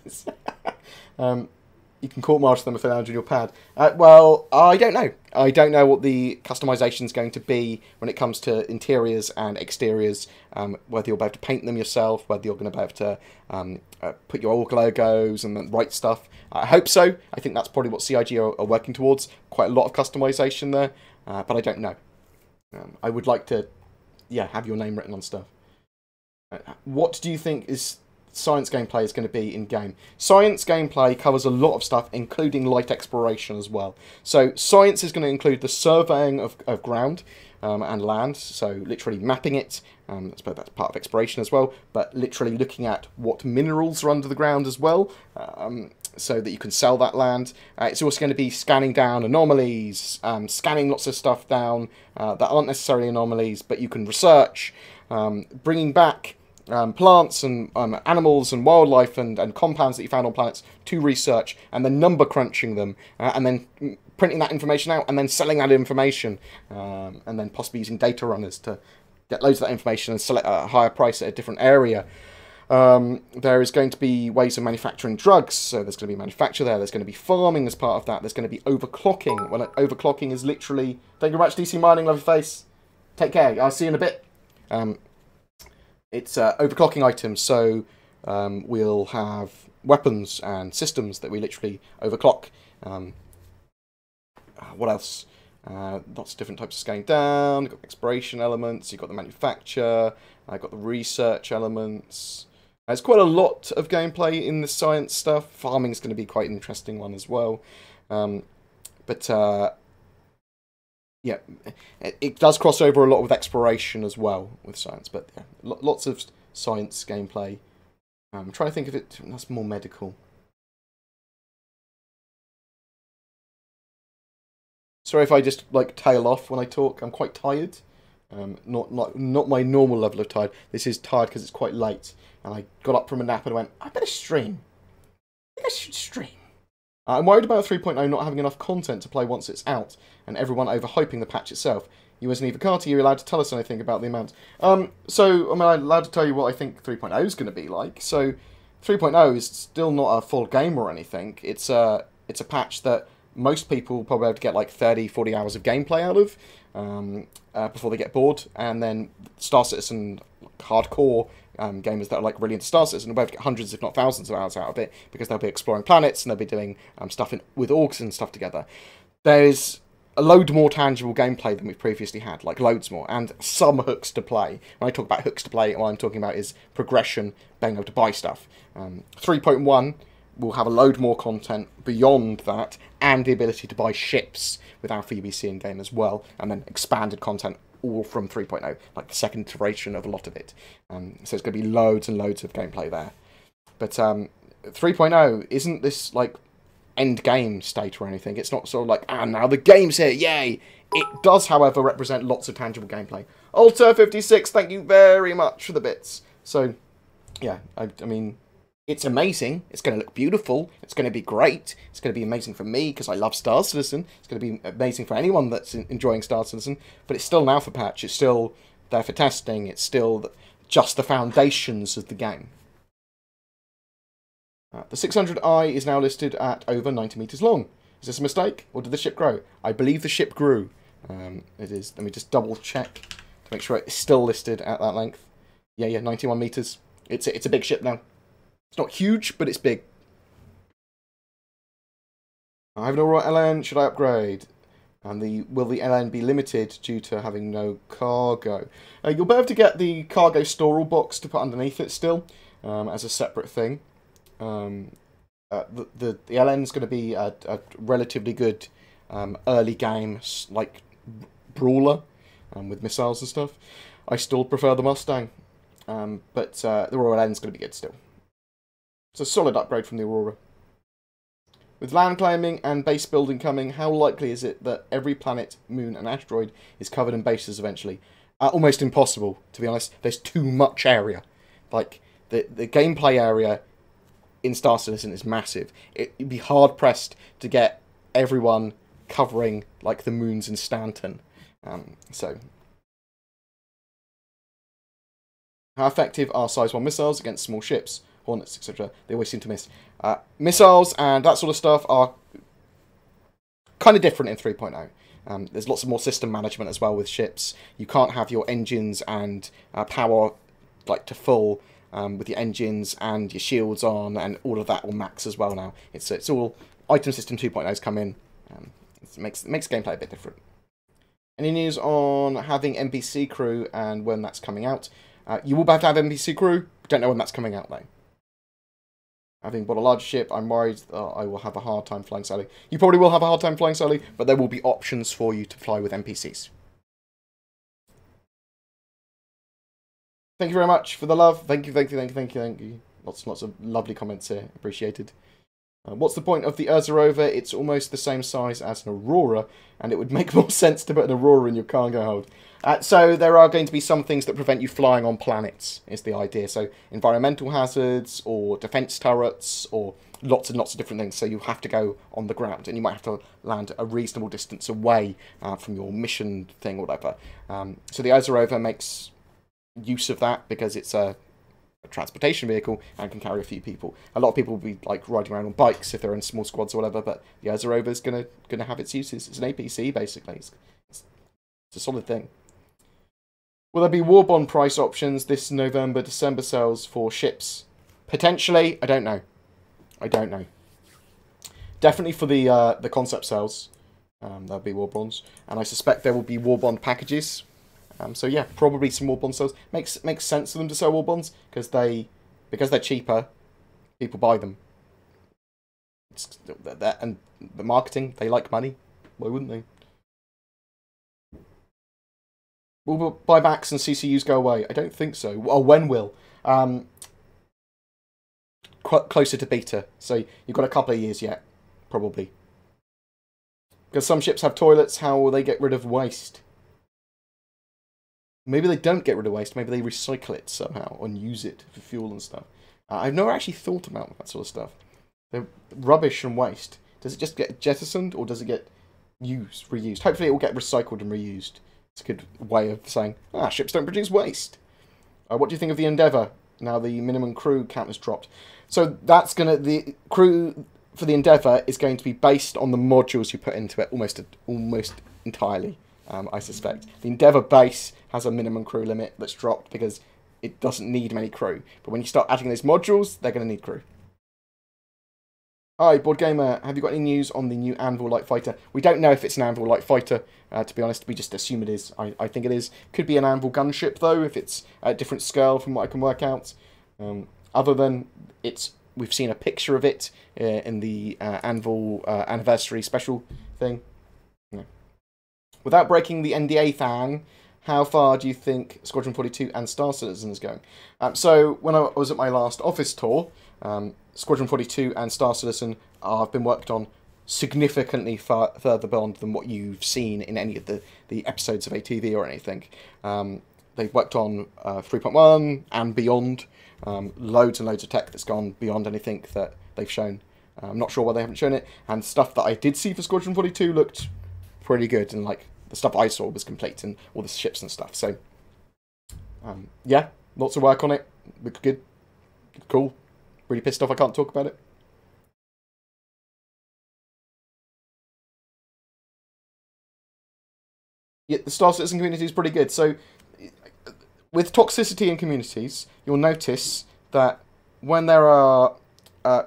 You can court-martial them if they land on your pad. Well, I don't know. I don't know what the customization is going to be when it comes to interiors and exteriors, whether you'll be able to paint them yourself, whether you're going to be able to put your org logos and write stuff. I hope so. I think that's probably what CIG are working towards. Quite a lot of customization there, but I don't know. I would like to, have your name written on stuff. What do you think is... Science gameplay is going to be in-game? Science gameplay covers a lot of stuff, including light exploration as well. So science is going to include the surveying of ground and land, so literally mapping it. That's part of exploration as well, but literally looking at what minerals are under the ground as well, so that you can sell that land. It's also going to be scanning down anomalies, scanning lots of stuff down that aren't necessarily anomalies, but you can research, bringing back plants and animals and wildlife and compounds that you found on planets to research, and then number crunching them, and then printing that information out, and then selling that information, and then possibly using data runners to get loads of that information and sell it at a higher price at a different area. There is going to be ways of manufacturing drugs, so there's going to be manufacture there, there's going to be farming as part of that, there's going to be overclocking. Well, overclocking is literally... Thank you very much, DC Mining, love your face. Take care, I'll see you in a bit. It's overclocking items, so we'll have weapons and systems that we literally overclock. What else? Lots of different types of scaling down. You've got the exploration elements, you've got the manufacture, I've got the research elements. There's quite a lot of gameplay in the science stuff. Farming is going to be quite an interesting one as well. Yeah, it does cross over a lot with exploration as well with science, but yeah, lots of science gameplay. I'm trying to think of it that's more medical. Sorry if I just like tail off when I talk. I'm quite tired. Not my normal level of tired. This is tired because it's quite late, and I got up from a nap and I went, I better stream. I think I should stream. I'm worried about 3.0 not having enough content to play once it's out, and everyone overhyping the patch itself. You as an Evacati, are you allowed to tell us anything about the amount? So, I'm allowed to tell you what I think 3.0 is going to be like. So, 3.0 is still not a full game or anything. It's a patch that most people will probably have to get like 30, 40 hours of gameplay out of before they get bored, and then Star Citizen hardcore gamers that are like really into Star Citizen will be able to get hundreds, if not thousands of hours out of it, because they'll be exploring planets and they'll be doing stuff with orgs and stuff together. There's a load more tangible gameplay than we've previously had, like loads more, and some hooks to play. When I talk about hooks to play, what I'm talking about is progression, being able to buy stuff. 3.1 will have a load more content beyond that, and the ability to buy ships with Alpha UBC in-game as well, and then expanded content all from 3.0, like the second iteration of a lot of it. So it's going to be loads and loads of gameplay there. But 3.0 isn't this, like, end game state or anything. It's not sort of like, now the game's here, yay! It does, however, represent lots of tangible gameplay. Alter56, thank you very much for the bits. So, yeah, I mean, it's amazing. It's going to look beautiful. It's going to be great. It's going to be amazing for me because I love Star Citizen. It's going to be amazing for anyone that's enjoying Star Citizen. But it's still an alpha patch. It's still there for testing. It's still just the foundations of the game. The 600i is now listed at over 90 meters long. Is this a mistake, or did the ship grow? I believe the ship grew. It is. Let me just double check to make sure it's still listed at that length. Yeah, 91 meters. It's a big ship now. It's not huge, but it's big. I have an Aurora LN. Should I upgrade? And will the LN be limited due to having no cargo? You'll be able to get the cargo storable box to put underneath it still, as a separate thing. The LN is going to be a relatively good early game, like, brawler with missiles and stuff. I still prefer the Mustang, but the Aurora LN is going to be good still. It's a solid upgrade from the Aurora. With land claiming and base building coming, how likely is it that every planet, moon and asteroid is covered in bases eventually? Almost impossible, to be honest. There's too much area. Like, the gameplay area in Star Citizen is massive. It'd be hard-pressed to get everyone covering, like, the moons in Stanton. So, how effective are Size 1 missiles against small ships? Hornets, etc. They always seem to miss. Missiles and that sort of stuff are kind of different in 3.0. There's lots of more system management as well with ships. You can't have your engines and power like to full with your engines and your shields on, and all of that will max as well now. It's all item system 2.0's come in. It makes gameplay a bit different. Any news on having NPC crew and when that's coming out? You will have to have NPC crew. Don't know when that's coming out though. Having bought a large ship, I'm worried I will have a hard time flying solo. You probably will have a hard time flying solo, but there will be options for you to fly with NPCs. Thank you very much for the love. Thank you. Lots of lovely comments here. Appreciated. What's the point of the Urza Rover? It's almost the same size as an Aurora, and it would make more sense to put an Aurora in your cargo hold. So there are going to be some things that prevent you flying on planets, is the idea. So environmental hazards, or defense turrets, or lots and lots of different things. So you have to go on the ground, and you might have to land a reasonable distance away from your mission thing or whatever. So the Urza Rover makes use of that because it's a transportation vehicle and can carry a few people. A lot of people will be like riding around on bikes if they're in small squads or whatever, but the Urza Rover is gonna have its uses. It's an APC basically. It's a solid thing. Will there be war bond price options this November, December sales for ships? Potentially, I don't know. Definitely for the concept sales, there'll be war bonds, and I suspect there will be war bond packages. So yeah, probably some war bond sales. Makes sense for them to sell war bonds because they're cheaper. People buy them. And the marketing, they like money. Why wouldn't they? Will buybacks and CCUs go away? I don't think so. Well, when will? Closer to beta, so you've got a couple of years yet, probably. Because some ships have toilets. How will they get rid of waste? Maybe they don't get rid of waste. Maybe they recycle it somehow and use it for fuel and stuff. I've never actually thought about that sort of stuff. The rubbish and waste. Does it just get jettisoned or does it get reused? Hopefully it will get recycled and reused. It's a good way of saying, ships don't produce waste. What do you think of the Endeavour? Now the minimum crew count has dropped. So that's the crew for the Endeavour is going to be based on the modules you put into it almost entirely. I suspect. The Endeavour base has a minimum crew limit that's dropped because it doesn't need many crew. But when you start adding those modules, they're going to need crew. Hi, BoredGamer. Have you got any news on the new Anvil Light Fighter? We don't know if it's an Anvil Light Fighter, to be honest. We just assume it is. I think it is. Could be an Anvil gunship, though, if it's at a different scale from what I can work out. Other than we've seen a picture of it in the Anvil anniversary special thing. Yeah. Without breaking the NDA thing, how far do you think Squadron 42 and Star Citizen is going? So, when I was at my last office tour, Squadron 42 and Star Citizen have been worked on significantly further beyond than what you've seen in any of the episodes of ATV or anything. They've worked on 3.1 and beyond. Loads and loads of tech that's gone beyond anything that they've shown. I'm not sure why they haven't shown it. And stuff that I did see for Squadron 42 looked pretty good. And like the stuff I saw was complete and all the ships and stuff. So, yeah, lots of work on it. Looks good. Cool. Really pissed off I can't talk about it. Yeah, the Star Citizen community is pretty good. So, with toxicity in communities, you'll notice that when there are,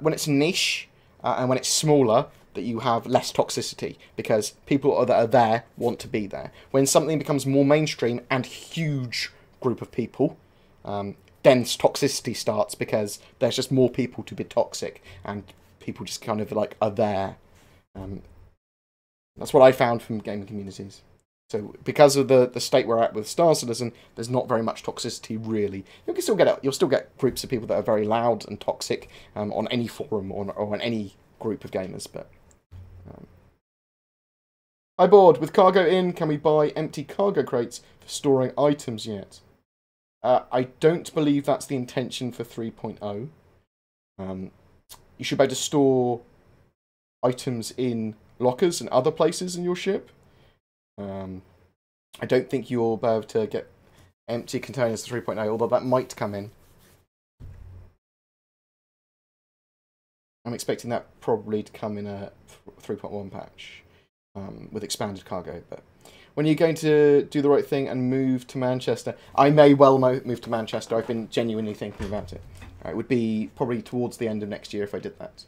when it's niche and when it's smaller, that you have less toxicity because people that are there want to be there. When something becomes more mainstream and huge group of people, dense toxicity starts because there's just more people to be toxic and people just kind of like are there. That's what I found from gaming communities. So because of the state we're at with Star Citizen, there's not very much toxicity really. You can still get it. You'll still get groups of people that are very loud and toxic on any forum or on any group of gamers. But hi Bored, with cargo in, can we buy empty cargo crates for storing items yet? I don't believe that's the intention for 3.0. You should be able to store items in lockers and other places in your ship. I don't think you'll be able to get empty containers to 3.0, although that might come in. I'm expecting that probably to come in a 3.1 patch with expanded cargo, but when are you going to do the right thing and move to Manchester? I may well move to Manchester. I've been genuinely thinking about it. It would be probably towards the end of next year if I did that.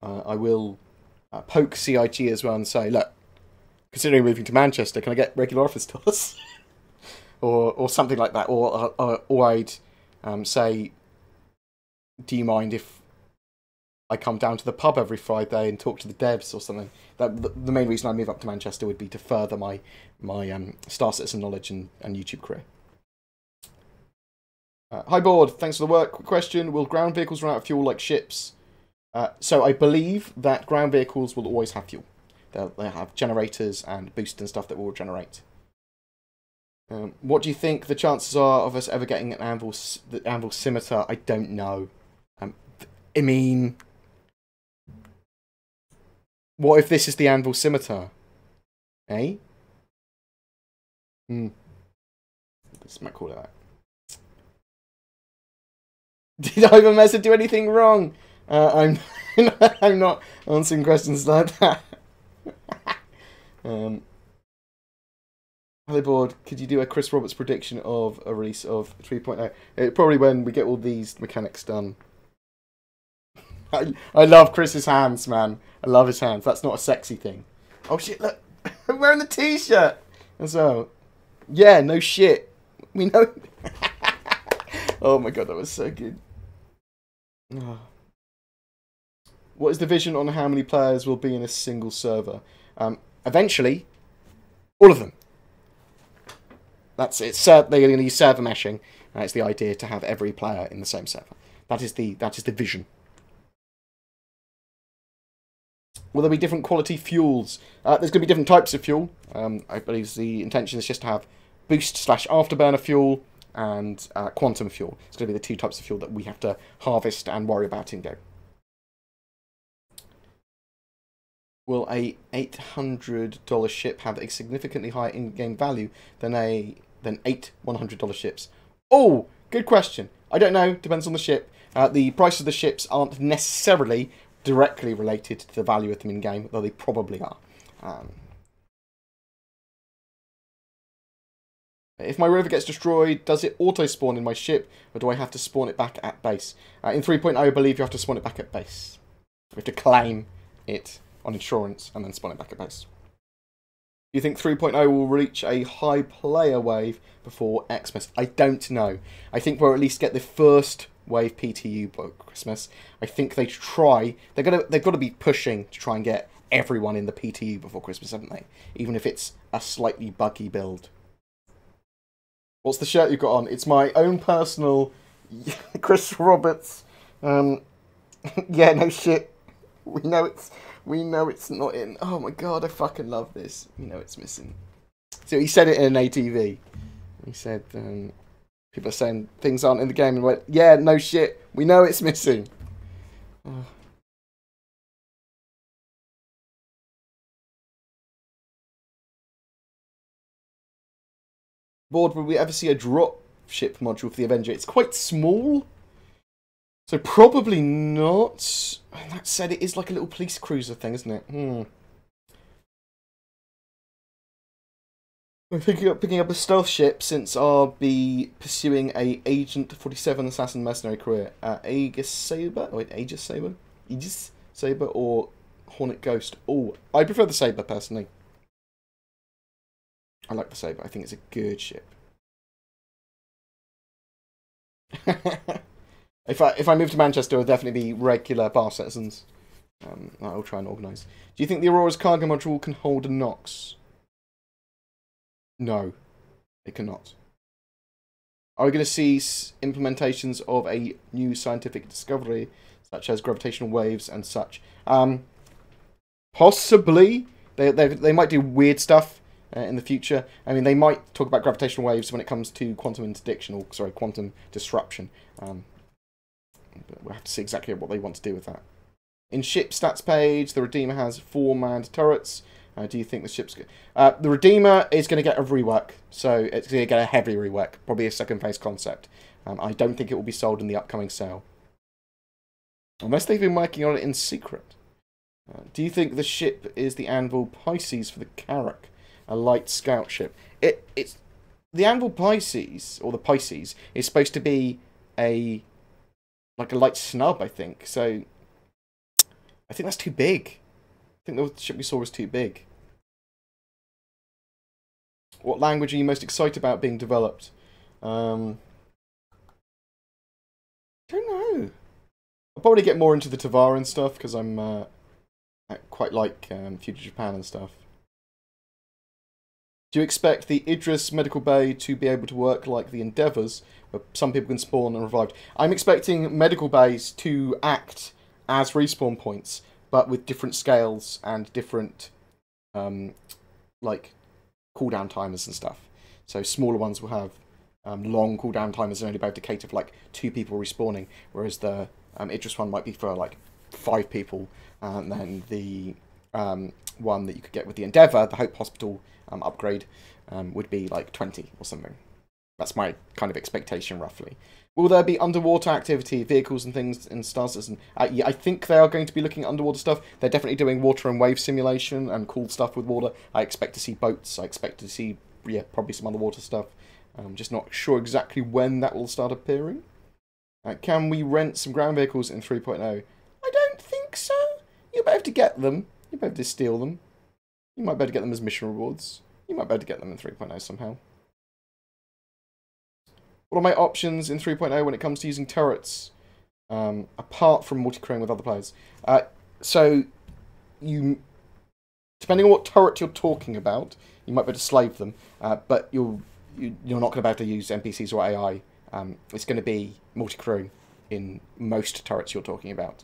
I will poke CIG as well and say, look, considering moving to Manchester, can I get regular office tours? or something like that. Or I'd say, do you mind if I come down to the pub every Friday and talk to the devs or something? The main reason I move up to Manchester would be to further my Star Citizen knowledge and YouTube career. Hi Bored, thanks for the work. Quick question, will ground vehicles run out of fuel like ships? So I believe that ground vehicles will always have fuel. They'll have generators and boost and stuff that will generate. What do you think the chances are of us ever getting an Anvil Scimitar? I don't know. I mean, what if this is the Anvil Scimitar? Eh? This might call it that. Did Ivan Messer do anything wrong? I'm not answering questions like that. Hello Bored, could you do a Chris Roberts prediction of a release of 3.0? Probably when we get all these mechanics done. I love Chris's hands, man. I love his hands. That's not a sexy thing. Oh shit, look. I'm wearing the t-shirt. And so, yeah, no shit. We know. Oh my god, that was so good. Oh. What is the vision on how many players will be in a single server? Eventually, all of them. That's it. They're going to use server meshing. It's the idea to have every player in the same server. That is the vision. Will there be different quality fuels? There's going to be different types of fuel. I believe the intention is just to have boost/afterburner fuel and quantum fuel. It's going to be the two types of fuel that we have to harvest and worry about in Go. Will a $800 ship have a significantly higher in-game value than 8 $100 ships? Oh, good question. I don't know. Depends on the ship. The price of the ships aren't necessarily directly related to the value of them in-game, though they probably are. If my rover gets destroyed, does it auto-spawn in my ship, or do I have to spawn it back at base? In 3.0, I believe you have to spawn it back at base. You have to claim it on insurance and then spawn it back at base. Do you think 3.0 will reach a high player wave before Xmas? I don't know. I think we'll at least get the first wave PTU by Christmas. I think they try. They've got to be pushing to try and get everyone in the PTU before Christmas, haven't they? Even if it's a slightly buggy build. What's the shirt you've got on? It's my own personal Chris Roberts. Yeah, no shit. We know it's not in. Oh my god, I fucking love this. We know it's missing. So he said it in an ATV. He said, people are saying things aren't in the game, and went, yeah, no shit. We know it's missing. Oh. Bored, will we ever see a drop ship module for the Avenger? It's quite small, so probably not. That said, it is like a little police cruiser thing, isn't it? I'm thinking of picking up a stealth ship since I'll be pursuing a Agent 47 assassin mercenary career. Aegis Saber? Oh, wait, Aegis Saber? Aegis Saber or Hornet Ghost? Oh, I prefer the Saber personally. I like the Saber. I think it's a good ship. If I move to Manchester, it'll definitely be regular bar citizens. I'll try and organise. Do you think the Aurora's cargo module can hold a Nox? No, it cannot. Are we going to see implementations of a new scientific discovery, such as gravitational waves and such? Possibly. They might do weird stuff in the future. I mean, they might talk about gravitational waves when it comes to quantum interdiction, or sorry, quantum disruption. But we'll have to see exactly what they want to do with that. In ship stats page, the Redeemer has 4 manned turrets. Do you think the ship's good? The Redeemer is going to get a rework, so it's going to get a heavy rework, probably a second phase concept. I don't think it will be sold in the upcoming sale, unless they've been working on it in secret. Do you think the ship is the Anvil Pisces for the Carrack, a light scout ship? It's the Anvil Pisces, or the Pisces, is supposed to be like a light snub, I think. So I think that's too big. I think the ship we saw was too big. What language are you most excited about being developed? I don't know. I'll probably get more into the Tavaran stuff because I quite like Future Japan and stuff. Do you expect the Idris Medical Bay to be able to work like the Endeavours, where some people can spawn and revived? I'm expecting medical bays to act as respawn points, but with different scales and different like cooldown timers and stuff. So smaller ones will have long cooldown timers and only be able to cater for like 2 people respawning, whereas the Idris one might be for like 5 people, and then the one that you could get with the Endeavour, the Hope Hospital upgrade, would be like 20 or something. That's my kind of expectation, roughly. Will there be underwater activity, vehicles and things in Star Citizen? Yeah, I think they are going to be looking at underwater stuff. They're definitely doing water and wave simulation and cool stuff with water. I expect to see boats. I expect to see, yeah, probably some underwater stuff. I'm just not sure exactly when that will start appearing. Can we rent some ground vehicles in 3.0? I don't think so. You'll be able to get them. You'll be able to steal them. You might be able to get them as mission rewards. You might be able to get them in 3.0 somehow. What are my options in 3.0 when it comes to using turrets, apart from multi-crewing with other players? So, depending on what turret you're talking about, you might be able to slave them, but you're not going to be able to use NPCs or AI. It's going to be multi-crewing in most turrets you're talking about.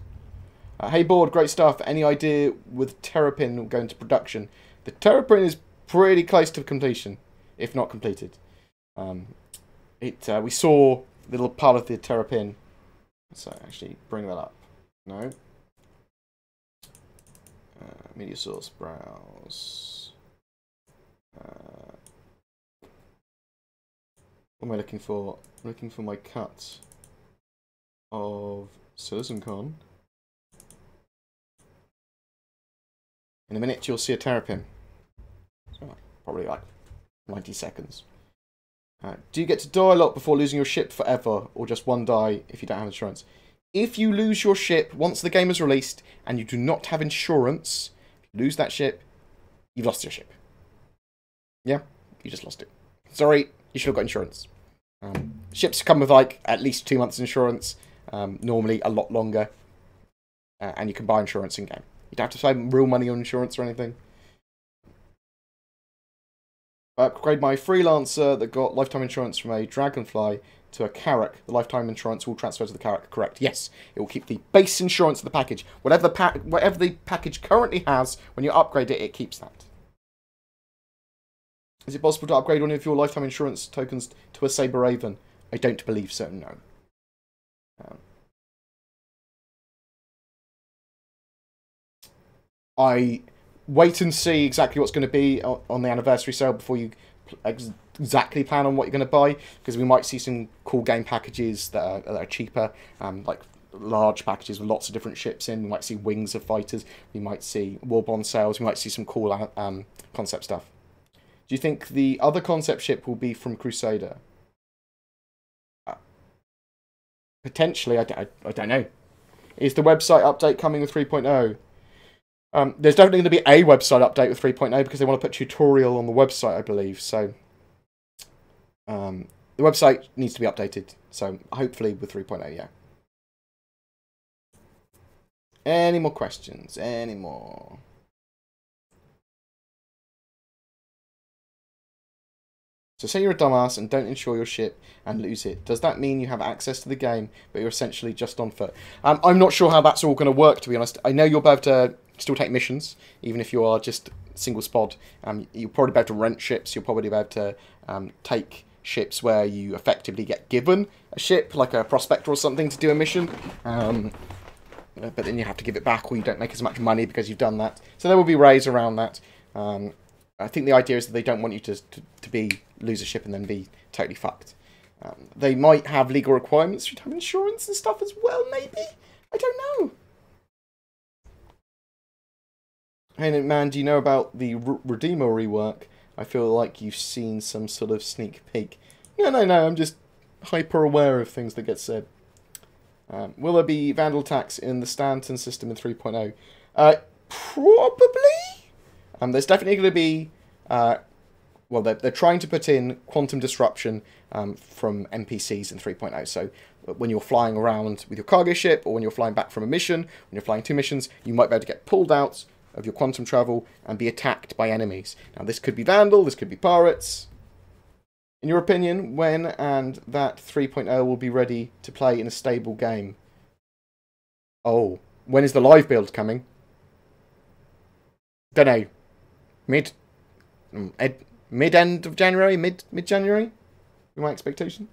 Hey Bored, great stuff. Any idea with Terrapin going to production? The Terrapin is pretty close to completion, if not completed. We saw a little part of the Terrapin. Let's actually bring that up. No. Media source, browse. What am I looking for? I'm looking for my cut of CitizenCon. In a minute, you'll see a Terrapin. So, probably like 90 seconds. Do you get to die a lot before losing your ship forever, or just one die if you don't have insurance? If you lose your ship once the game is released and you do not have insurance, if you lose that ship, you've lost your ship. Yeah, you just lost it. Sorry, you should have got insurance. Ships come with like at least 2 months insurance, normally a lot longer, and you can buy insurance in game. You don't have to spend real money on insurance or anything. I upgrade my freelancer that got lifetime insurance from a dragonfly to a carrack. The lifetime insurance will transfer to the carrack. Correct. Yes, it will keep the base insurance of the package. Whatever the package currently has, when you upgrade it, it keeps that. Is it possible to upgrade one of your lifetime insurance tokens to a Saber Raven? I don't believe so, no. I wait and see exactly what's going to be on the anniversary sale before you exactly plan on what you're going to buy, because we might see some cool game packages that are cheaper, like large packages with lots of different ships in. We might see wings of fighters, we might see warbond sails, we might see some cool concept stuff. Do you think the other concept ship will be from Crusader? Potentially, I don't know. Is the website update coming with 3.0? There's definitely going to be a website update with 3.0 because they want to put tutorial on the website, I believe. So the website needs to be updated. So hopefully with 3.0, yeah. Any more questions? Any more? So say you're a dumbass and don't insure your ship and lose it. Does that mean you have access to the game, but you're essentially just on foot? I'm not sure how that's all going to work, to be honest. I know you'll be able to still take missions, even if you are just single spod. You'll probably be able to rent ships. You'll probably be able to take ships where you effectively get given a ship, like a prospector or something, to do a mission. But then you have to give it back, or you don't make as much money because you've done that. So there will be ways around that. I think the idea is that they don't want you to lose a ship and then be totally fucked. They might have legal requirements for insurance and stuff as well, maybe? I don't know. Hey man, do you know about the Redeemer rework? I feel like you've seen some sort of sneak peek. No, I'm just hyper aware of things that get said. Will there be Vandal attacks in the Stanton system in 3.0? Probably. There's definitely going to be... well, they're trying to put in quantum disruption from NPCs in 3.0. So when you're flying around with your cargo ship, or when you're flying back from a mission, when you're flying 2 missions, you might be able to get pulled out of your quantum travel and be attacked by enemies. Now, this could be Vandal, this could be pirates. In your opinion, when and that 3.0 will be ready to play in a stable game? Oh, when is the live build coming? Don't know. Mid-end of January? Mid-January? My expectation.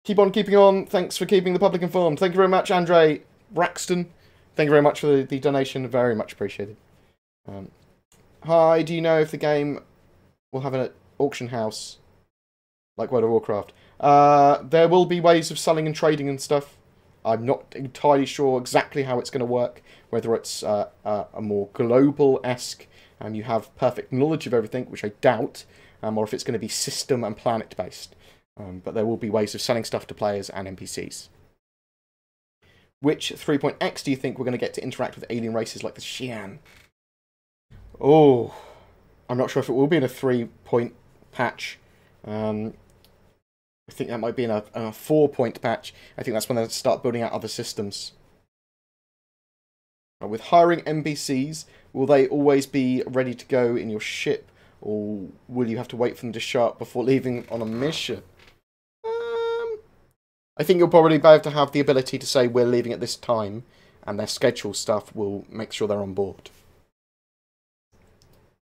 Keep on keeping on. Thanks for keeping the public informed. Thank you very much, Andre Braxton. Thank you very much for the donation. Very much appreciated. Hi, do you know if the game will have an auction house like World of Warcraft? There will be ways of selling and trading and stuff. I'm not entirely sure exactly how it's going to work. Whether it's a more global-esque, you have perfect knowledge of everything, which I doubt, or if it's going to be system and planet-based. But there will be ways of selling stuff to players and NPCs. Which 3.x do you think we're going to get to interact with alien races like the Xi'an? Oh, I'm not sure if it will be in a 3-point patch. I think that might be in a 4-point patch. I think that's when they start building out other systems. With hiring NPCs, will they always be ready to go in your ship, or will you have to wait for them to show up before leaving on a mission? I think you'll probably be able to have the ability to say we're leaving at this time, and their schedule stuff will make sure they're on board.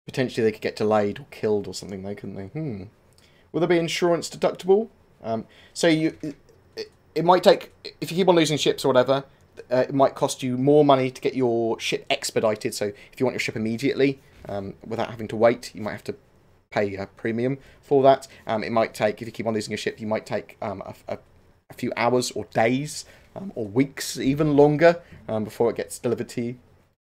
Potentially they could get delayed or killed or something, though, couldn't they? Will there be insurance deductible? So it might take, if you keep on losing ships or whatever, it might cost you more money to get your ship expedited. So if you want your ship immediately, without having to wait, you might have to pay a premium for that. It might take, if you keep on losing your ship, you might take a few hours or days, or weeks, even longer, before it gets delivered to you.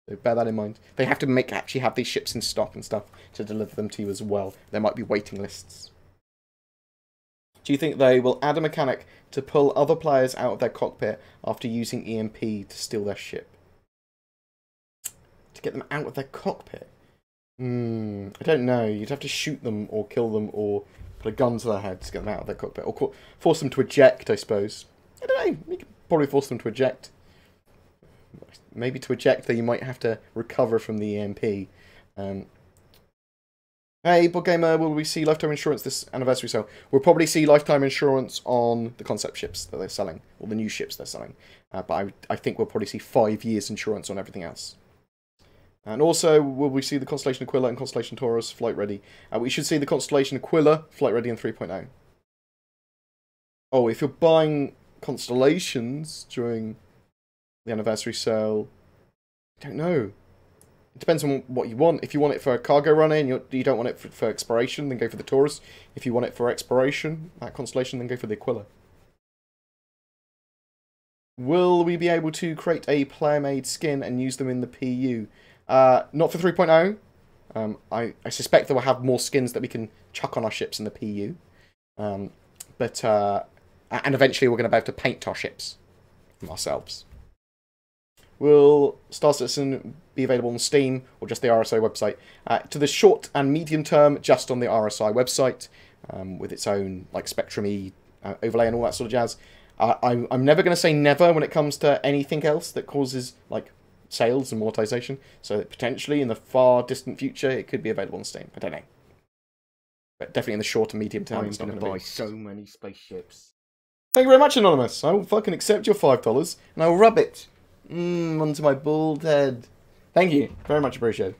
So bear that in mind. They have to actually have these ships in stock and stuff to deliver them to you as well. There might be waiting lists. Do you think they will add a mechanic to pull other players out of their cockpit after using EMP to steal their ship? To get them out of their cockpit? I don't know. You'd have to shoot them or kill them or put a gun to their head to get them out of their cockpit. Or force them to eject, I suppose. I don't know. You could probably force them to eject. Maybe to eject, though, you might have to recover from the EMP. Hey, BoredGamer, will we see lifetime insurance this anniversary sale? We'll probably see lifetime insurance on the concept ships that they're selling, or the new ships they're selling. But I think we'll probably see 5 years insurance on everything else. And also, will we see the Constellation Aquila and Constellation Taurus flight ready? We should see the Constellation Aquila flight ready in 3.0. Oh, if you're buying Constellations during the anniversary sale, I don't know. It depends on what you want. If you want it for a cargo run in, you don't want it for exploration, then go for the Taurus. If you want it for exploration, that Constellation, then go for the Aquila. Will we be able to create a player-made skin and use them in the PU? Not for 3.0. I suspect that we'll have more skins that we can chuck on our ships in the PU. And eventually we're going to be able to paint our ships ourselves. Will Star Citizen be available on Steam or just the RSI website? To the short and medium term, just on the RSI website, with its own like Spectrum-y overlay and all that sort of jazz. I'm never going to say never when it comes to anything else that causes like sales and monetization. So that potentially in the far distant future, it could be available on Steam. I don't know, but definitely in the short and medium term, it's not going to buy so many spaceships. Thank you very much, Anonymous. I will fucking accept your $5 and I will rub it onto my bald head. Thank you. Very much appreciated.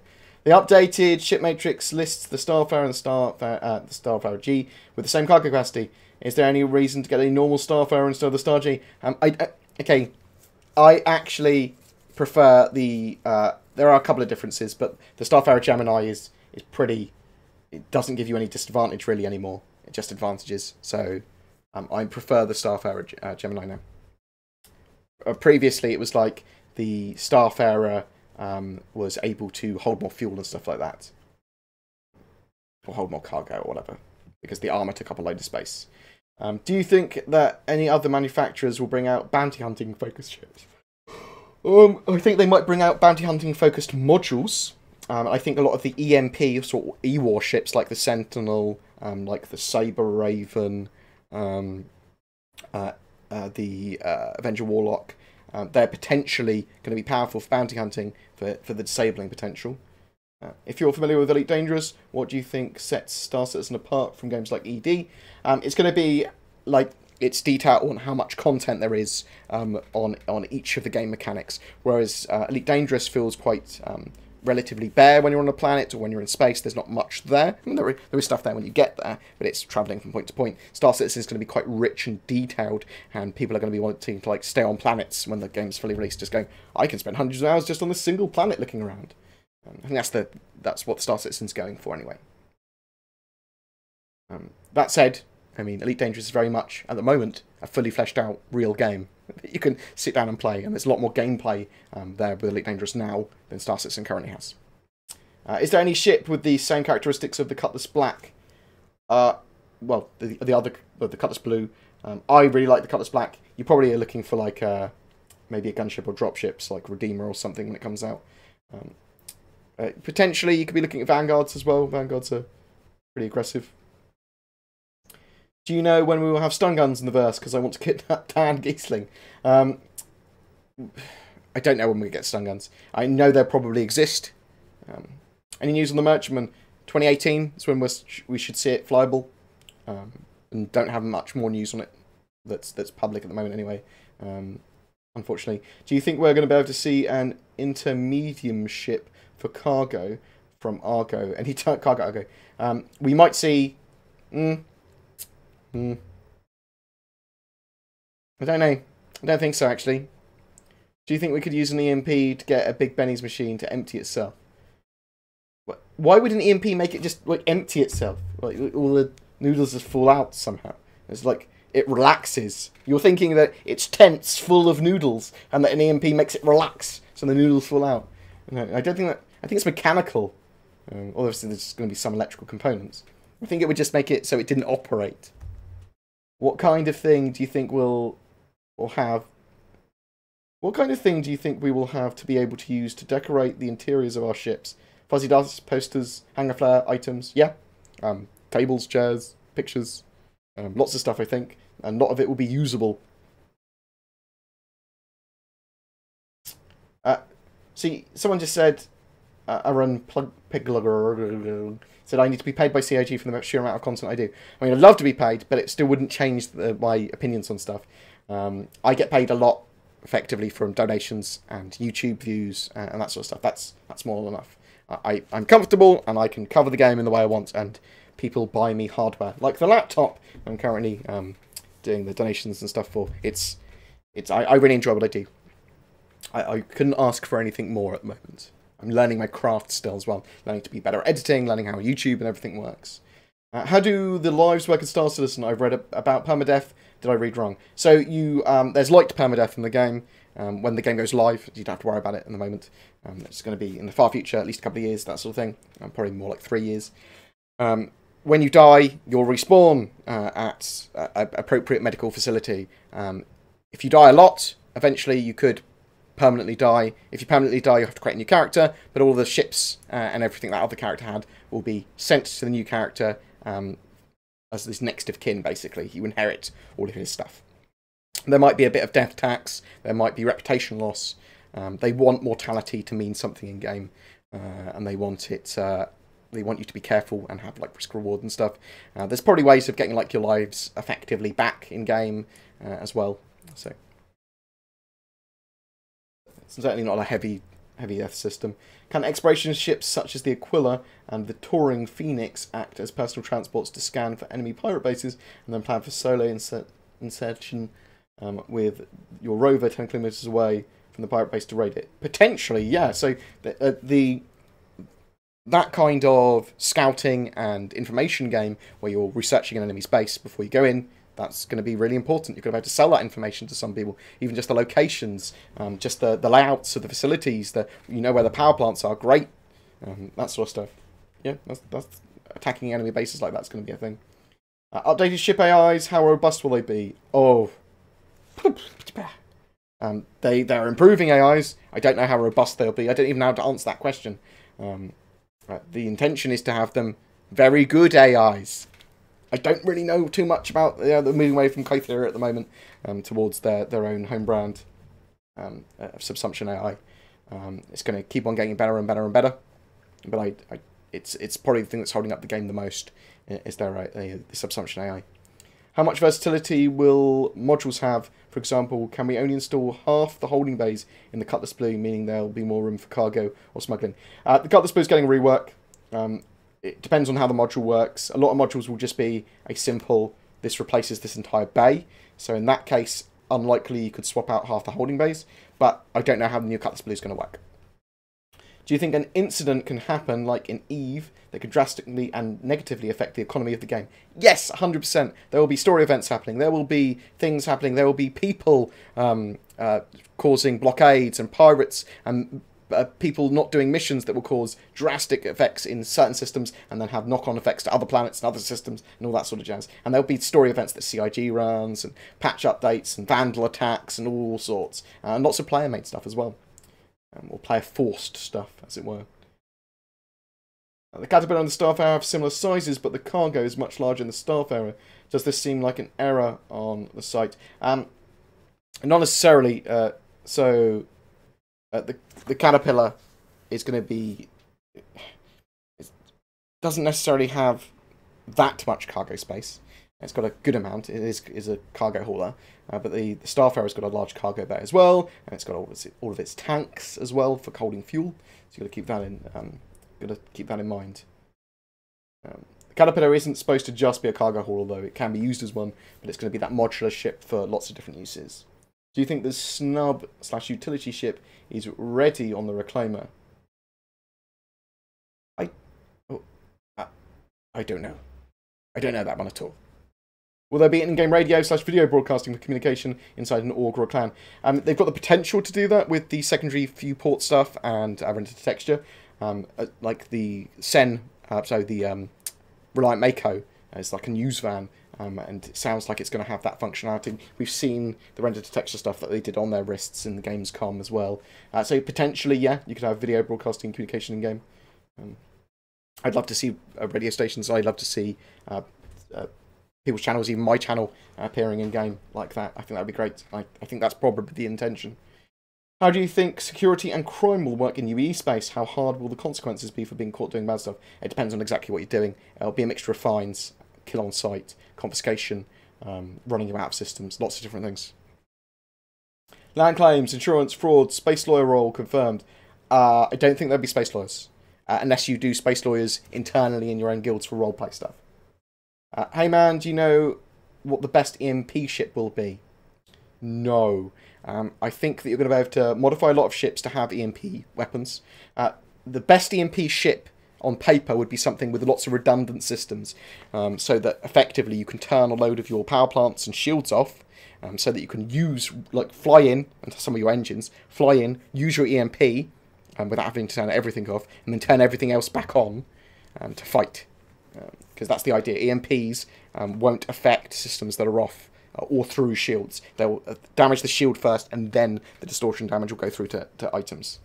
The updated ship matrix lists the Starfarer and the Starfarer G with the same cargo capacity. Is there any reason to get a normal Starfarer instead of the Star G? Okay, I actually prefer the... there are a couple of differences, but the Starfarer Gemini is pretty... It doesn't give you any disadvantage really anymore. It just advantages. So I prefer the Starfarer Gemini now. Previously, it was like the Starfarer was able to hold more fuel and stuff like that. Or hold more cargo or whatever. Because the armour took up a load of space. Do you think that any other manufacturers will bring out bounty hunting focused ships? I think they might bring out bounty hunting focused modules. I think a lot of the EMP sort of E-war ships like the Sentinel, like the Saber Raven, the Avenger Warlock, they're potentially going to be powerful for bounty hunting for the disabling potential. If you're familiar with Elite Dangerous, what do you think sets Star Citizen apart from games like ED? It's going to be like its detail on how much content there is on each of the game mechanics, whereas Elite Dangerous feels quite relatively bare when you're on a planet or when you're in space. There's not much there. I mean, there is stuff there when you get there, but it's travelling from point to point. Star Citizen is going to be quite rich and detailed, and people are going to be wanting to like stay on planets when the game's fully released, just going, I can spend hundreds of hours just on this single planet looking around. I think that's what Star Citizen's going for anyway. That said, I mean, Elite Dangerous is very much, at the moment, a fully fleshed out real game that you can sit down and play, and there's a lot more gameplay there with Elite Dangerous now than Star Citizen currently has. Is there any ship with the same characteristics of the Cutlass Black? Well, the Cutlass Blue. I really like the Cutlass Black. You probably are looking for like maybe a gunship or dropships like Redeemer or something when it comes out. Potentially, you could be looking at Vanguards as well. Vanguards are pretty aggressive. Do you know when we will have stun guns in the verse? Because I want to get that Dan Giesling. I don't know when we get stun guns. I know they probably exist. Any news on the Merchantman? 2018 is when we should see it flyable. And don't have much more news on it that's public at the moment anyway. Unfortunately. Do you think we're going to be able to see an intermedium ship for cargo from Argo? Any cargo Argo? We might see... I don't know. I don't think so, actually. Do you think we could use an EMP to get a Big Benny's machine to empty itself? Why would an EMP make it just like empty itself? Like all the noodles just fall out somehow. It's like it relaxes. You're thinking that it's tense, full of noodles, and that an EMP makes it relax, so the noodles fall out. No, I don't think that. I think it's mechanical. Obviously, there's going to be some electrical components. I think it would just make it so it didn't operate. What kind of thing do you think we'll have? What kind of thing do you think we will have to be able to use to decorate the interiors of our ships? Fuzzy dust, posters, hanger flare, items. Yeah. Tables, chairs, pictures. Lots of stuff, I think. And a lot of it will be usable. See, someone just said, I run Piglugger, said I need to be paid by CIG for the sheer amount of content I do. I mean, I'd love to be paid, but it still wouldn't change my opinions on stuff. I get paid a lot, effectively, from donations and YouTube views and that sort of stuff. That's more than enough. I'm comfortable, and I can cover the game in the way I want, and people buy me hardware. Like the laptop I'm currently doing the donations and stuff for. I really enjoy what I do. I couldn't ask for anything more at the moment. I'm learning my craft still as well. Learning to be better at editing, learning how YouTube and everything works. How do the lives work in Star Citizen? I've read about permadeath. Did I read wrong? So you there's light permadeath in the game. When the game goes live, you don't have to worry about it in the moment. It's going to be in the far future, at least a couple of years, that sort of thing. Probably more like 3 years. When you die, you'll respawn at an appropriate medical facility. If you die a lot, eventually you could permanently die. If you permanently die, you have to create a new character, but all the ships and everything that other character had will be sent to the new character as this next of kin, basically. You inherit all of his stuff. There might be a bit of death tax, there might be reputation loss. They want mortality to mean something in game, and they want it. They want you to be careful and have like risk reward and stuff. There's probably ways of getting like your lives effectively back in game as well. So it's certainly not a heavy death system. Can exploration ships such as the Aquila and the Touring Phoenix act as personal transports to scan for enemy pirate bases and then plan for solo insertion with your rover 10 kilometers away from the pirate base to raid it? Potentially, yeah. So that kind of scouting and information game where you're researching an enemy's base before you go in, that's going to be really important. You're going to be able to sell that information to some people, even just the locations, just the layouts of the facilities, you know where the power plants are, great, that sort of stuff. Yeah, that's attacking enemy bases like that's going to be a thing. Updated ship AIs, how robust will they be? Oh, they're improving AIs. I don't know how robust they'll be. I don't even know how to answer that question. The intention is to have them very good AIs. I don't really know too much about they're moving away from Kythera at the moment towards their own home brand subsumption AI. It's going to keep on getting better and better and better, but it's probably the thing that's holding up the game the most is the subsumption AI. How much versatility will modules have? For example, can we only install half the holding bays in the Cutlass Blue, meaning there'll be more room for cargo or smuggling? The Cutlass Blue is getting a rework. It depends on how the module works. A lot of modules will just be a simple, this replaces this entire bay. So in that case, unlikely you could swap out half the holding bays. But I don't know how the new Cutlass Blue is going to work. Do you think an incident can happen, like in EVE, that could drastically and negatively affect the economy of the game? Yes, 100%. There will be story events happening. There will be things happening. There will be people causing blockades and pirates and people not doing missions that will cause drastic effects in certain systems and then have knock-on effects to other planets and other systems and all that sort of jazz. And there'll be story events that CIG runs and patch updates and vandal attacks and all sorts. And lots of player-made stuff as well. Or player-forced stuff, as it were. The Caterpillar and the Starfarer have similar sizes, but the cargo is much larger in the Starfarer. Does this seem like an error on the site? Not necessarily. The Caterpillar is going to be... It doesn't necessarily have that much cargo space. It's got a good amount. It is a cargo hauler. But the Starfarer's got a large cargo bay as well. And it's got all of its tanks as well for holding fuel. So you've got to keep that in mind. The Caterpillar isn't supposed to just be a cargo hauler, though. It can be used as one. But it's going to be that modular ship for lots of different uses. Do you think the snub/utility ship is ready on the Reclaimer? I don't know. I don't know that one at all. Will there be an in-game radio/video broadcasting for communication inside an org or a clan? They've got the potential to do that with the secondary viewport stuff and Avenger texture. Like the Sen, the Reliant Mako is like a news van, and it sounds like it's going to have that functionality. We've seen the render to texture stuff that they did on their wrists in the Gamescom as well. So potentially, yeah, you could have video broadcasting communication in-game. I'd love to see radio stations. I'd love to see people's channels, even my channel, appearing in-game like that. I think that would be great. I think that's probably the intention. How do you think security and crime will work in UE space? How hard will the consequences be for being caught doing bad stuff? It depends on exactly what you're doing. It'll be a mixture of fines, kill on sight, confiscation, running you out of systems, lots of different things. Land claims, insurance, fraud, space lawyer role confirmed. I don't think there'll be space lawyers, unless you do space lawyers internally in your own guilds for roleplay stuff. Hey man, do you know what the best EMP ship will be? No. I think that you're going to be able to modify a lot of ships to have EMP weapons. The best EMP ship on paper would be something with lots of redundant systems, so that effectively you can turn a load of your power plants and shields off, so that you can use, like, fly in into some of your engines, fly in, use your EMP, without having to turn everything off, and then turn everything else back on to fight. Because that's the idea. EMPs won't affect systems that are off or through shields. They'll damage the shield first, and then the distortion damage will go through to items.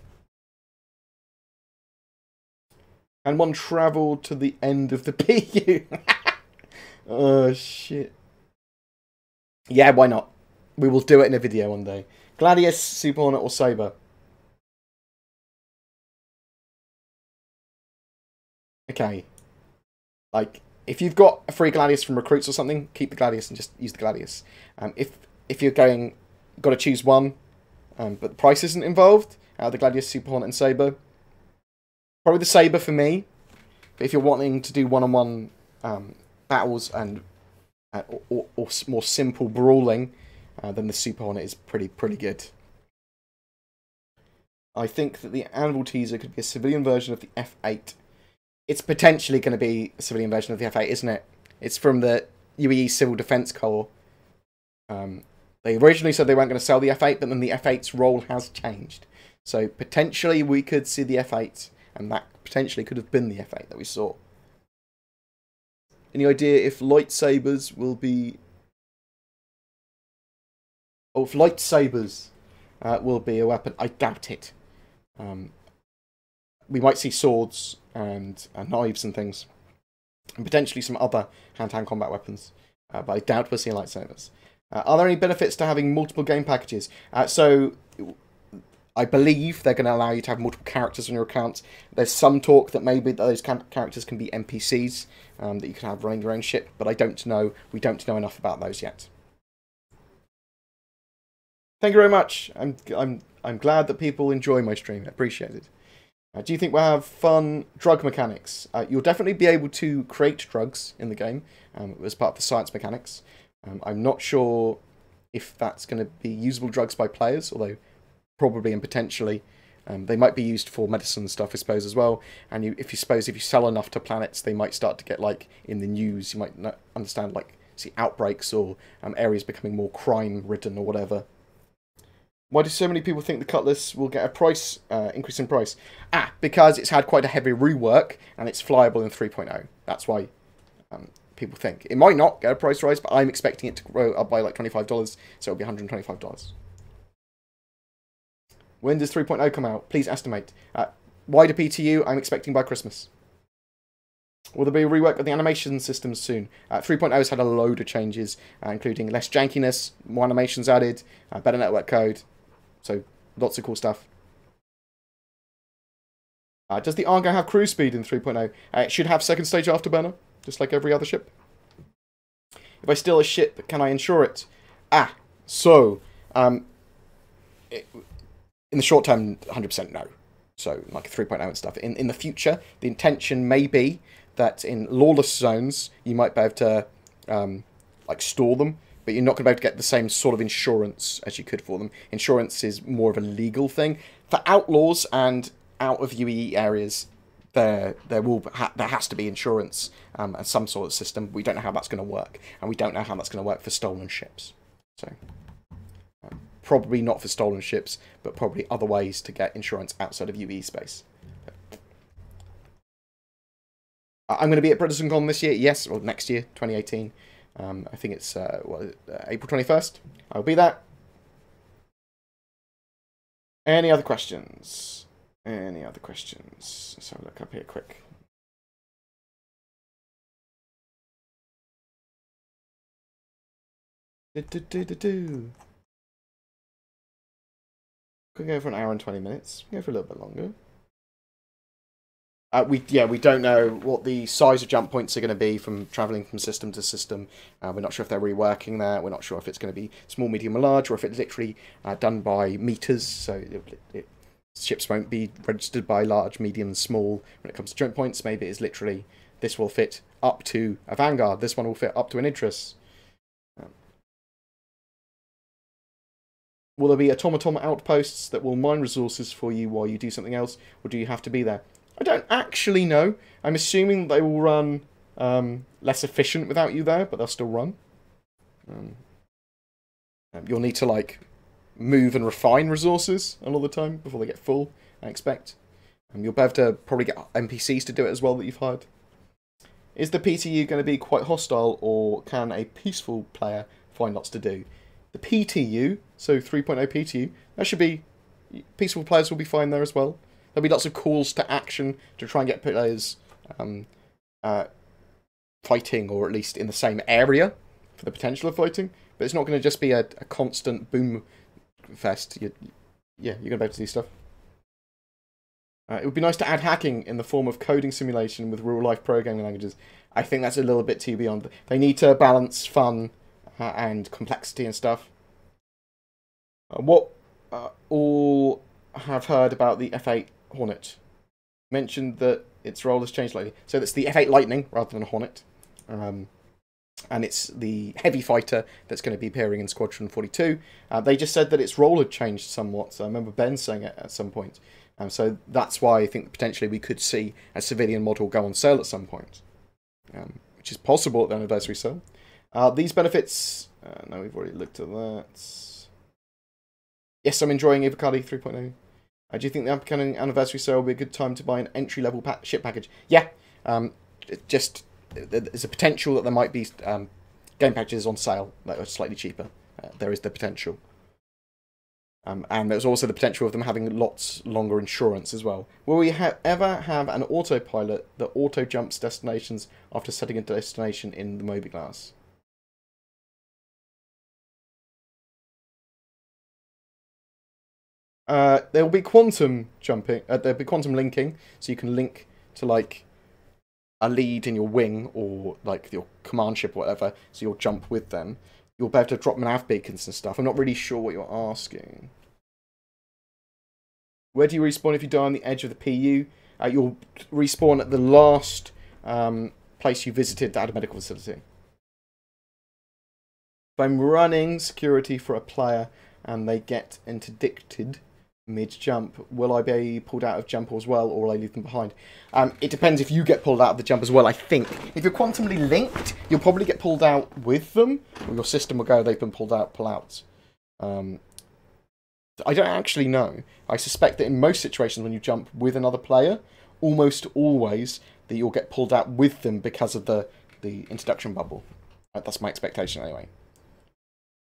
And one travelled to the end of the PU. Oh, shit. Yeah, why not? We will do it in a video one day. Gladius, Super Hornet, or Saber? Okay. Like, if you've got a free Gladius from recruits or something, keep the Gladius and just use the Gladius. If you're got to choose one, but the price isn't involved, out of the Gladius, Super Hornet, and Saber, probably the Saber for me. But if you're wanting to do one-on-one battles and or more simple brawling, then the Super Hornet is pretty good. I think that the Anvil teaser could be a civilian version of the F8. It's potentially going to be a civilian version of the F8, isn't it? It's from the UEE Civil Defence Corps. They originally said they weren't going to sell the F8, but then the F8's role has changed. So potentially we could see the F8, and that potentially could have been the F8 that we saw. Any idea if lightsabers will be... Oh, if lightsabers will be a weapon? I doubt it. We might see swords and knives and things, and potentially some other hand-to-hand combat weapons, but I doubt we'll see lightsabers. Are there any benefits to having multiple game packages? So I believe they're going to allow you to have multiple characters on your account. There's some talk that maybe those characters can be NPCs that you can have running your own ship, but I don't know. We don't know enough about those yet. Thank you very much. I'm glad that people enjoy my stream. I appreciate it. Do you think we'll have fun drug mechanics? You'll definitely be able to create drugs in the game as part of the science mechanics. I'm not sure if that's going to be usable drugs by players, although probably and potentially they might be used for medicine stuff, I suppose, as well. And if you sell enough to planets, they might start to get, like, in the news. You might not understand, like, see outbreaks or areas becoming more crime-ridden or whatever. Why do so many people think the Cutlass will get a price increase in price? Because it's had quite a heavy rework and it's flyable in 3.0. That's why people think. It might not get a price rise, but I'm expecting it to grow up by like $25, so it'll be $125. When does 3.0 come out? Please estimate. Wider PTU, I'm expecting by Christmas. Will there be a rework of the animation systems soon? 3.0 has had a load of changes, including less jankiness, more animations added, better network code. So, lots of cool stuff. Does the Argo have cruise speed in 3.0? It should have second stage afterburner, just like every other ship. If I steal a ship, can I insure it? In the short term, 100% no. So, like 3.0 and stuff. In the future, the intention may be that in lawless zones, you might be able to like store them, but you're not going to be able to get the same sort of insurance as you could for them. Insurance is more of a legal thing. For outlaws and out of UEE areas, there has to be insurance and some sort of system. We don't know how that's going to work, and we don't know how that's going to work for stolen ships. So probably not for stolen ships, but probably other ways to get insurance outside of UEE space. I'm going to be at BritisonCon this year, yes, or next year, 2018. I think it's April 21st. I'll be there. Any other questions? Any other questions? Let's have a look up here quick. Could go for an hour and 20 minutes. Go for a little bit longer. We don't know what the size of jump points are going to be from travelling from system to system. We're not sure if they're reworking that. We're not sure if it's going to be small, medium, or large, or if it's literally done by meters. So ships won't be registered by large, medium, and small when it comes to jump points. Maybe it's literally this will fit up to a Vanguard. This one will fit up to an Idris. Will there be automaton outposts that will mine resources for you while you do something else, or do you have to be there? I don't actually know. I'm assuming they will run less efficient without you there, but they'll still run. You'll need to, like, move and refine resources a lot of the time before they get full, I expect. You'll be able to probably get NPCs to do it as well that you've hired. Is the PTU going to be quite hostile, or can a peaceful player find lots to do? The PTU, so 3.0 PTU, that should be... Peaceful players will be fine there as well. There'll be lots of calls to action to try and get players fighting, or at least in the same area for the potential of fighting. But it's not going to just be a constant boom fest. You're going to be able to do stuff. It would be nice to add hacking in the form of coding simulation with real-life programming languages. I think that's a little bit too beyond. They need to balance fun and complexity and stuff. What all have heard about the F8 Hornet? Mentioned that its role has changed lately. So that's the F8 Lightning rather than a Hornet. And it's the heavy fighter that's going to be appearing in Squadron 42. They just said that its role had changed somewhat. So I remember Ben saying it at some point. So that's why I think potentially we could see a civilian model go on sale at some point. Which is possible at the anniversary sale. These benefits... no, we've already looked at that. Yes, I'm enjoying Avocado 3.0. Do you think the upcoming anniversary sale will be a good time to buy an entry-level ship package? Yeah. There's a potential that there might be game packages on sale that are slightly cheaper. There is the potential. And there's also the potential of them having lots longer insurance as well. Will we ever have an autopilot that auto-jumps destinations after setting a destination in the mobiGlas? There will be quantum jumping. There'll be quantum linking, so you can link to like a lead in your wing or like your command ship or whatever. So you'll jump with them. You'll be able to drop nav beacons and stuff. I'm not really sure what you're asking. Where do you respawn if you die on the edge of the PU? You'll respawn at the last place you visited that had a medical facility. If I'm running security for a player and they get interdicted mid-jump, will I be pulled out of jump as well, or will I leave them behind? It depends if you get pulled out of the jump as well, I think. If you're quantumly linked, you'll probably get pulled out with them, or your system will go, they've been pulled out, pull out. I don't actually know. I suspect that in most situations when you jump with another player, almost always that you'll get pulled out with them because of the introduction bubble. That's my expectation anyway.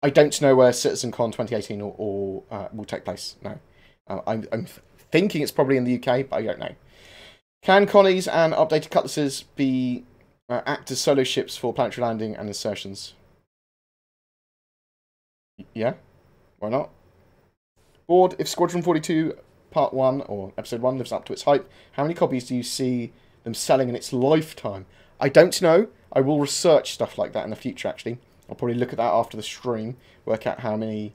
I don't know where CitizenCon 2018 or will take place. No, I'm thinking it's probably in the UK, but I don't know. Can Connies and updated cutlasses be act as solo ships for planetary landing and insertions? Yeah, why not? Bored, if Squadron 42 Part 1 or Episode 1 lives up to its hype, how many copies do you see them selling in its lifetime? I don't know. I will research stuff like that in the future, actually. I'll probably look at that after the stream, work out how many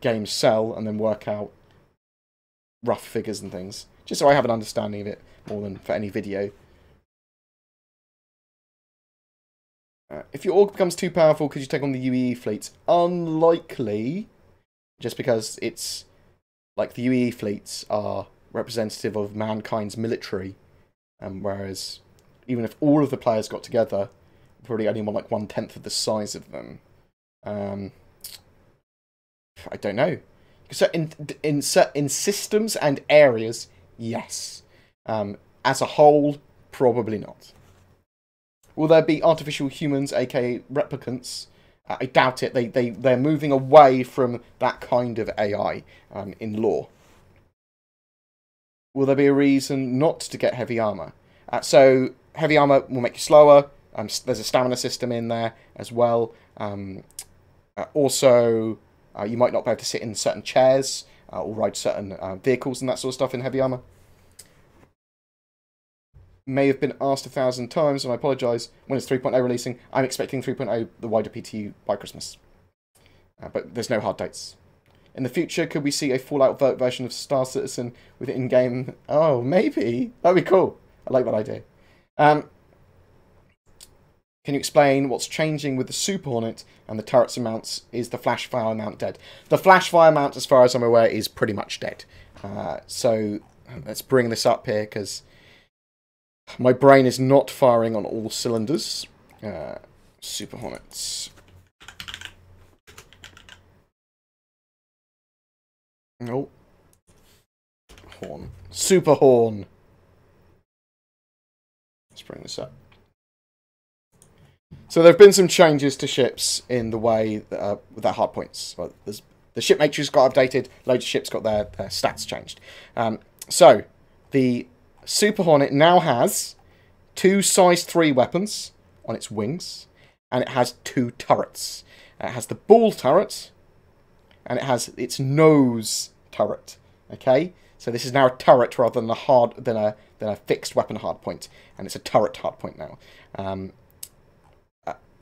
games sell, and then work out rough figures and things. Just so I have an understanding of it more than for any video. If your org becomes too powerful, could you take on the UEE fleets? Unlikely. Just because it's... like, the UEE fleets are representative of mankind's military. Whereas, even if all of the players got together... probably only want like 1/10 of the size of them. I don't know. So in systems and areas, yes. As a whole, probably not. Will there be artificial humans, aka replicants? I doubt it. They're moving away from that kind of AI in lore. Will there be a reason not to get heavy armor? So heavy armor will make you slower. There's a stamina system in there as well. Also, you might not be able to sit in certain chairs or ride certain vehicles and that sort of stuff in heavy armor. May have been asked 1,000 times, and I apologise. When is 3.0 releasing? I'm expecting 3.0, the wider PTU, by Christmas. But there's no hard dates. In the future, could we see a Fallout version of Star Citizen with in-game... Oh, maybe. That'd be cool. I like that idea. Can you explain what's changing with the Super Hornet and the turrets and mounts? Is the flash fire mount dead? The flash fire mount, as far as I'm aware, is pretty much dead. So let's bring this up here, because my brain is not firing on all cylinders. Super Hornets. Oh. Horn. Super Horn. Let's bring this up. So there have been some changes to ships in the way that, with their hard points. Well, the ship matrix got updated. Loads of ships got their stats changed. So the Super Hornet now has 2 size 3 weapons on its wings, and it has 2 turrets. It has the ball turret, and it has its nose turret. Okay, so this is now a turret rather than a fixed weapon hardpoint, and it's a turret hardpoint now.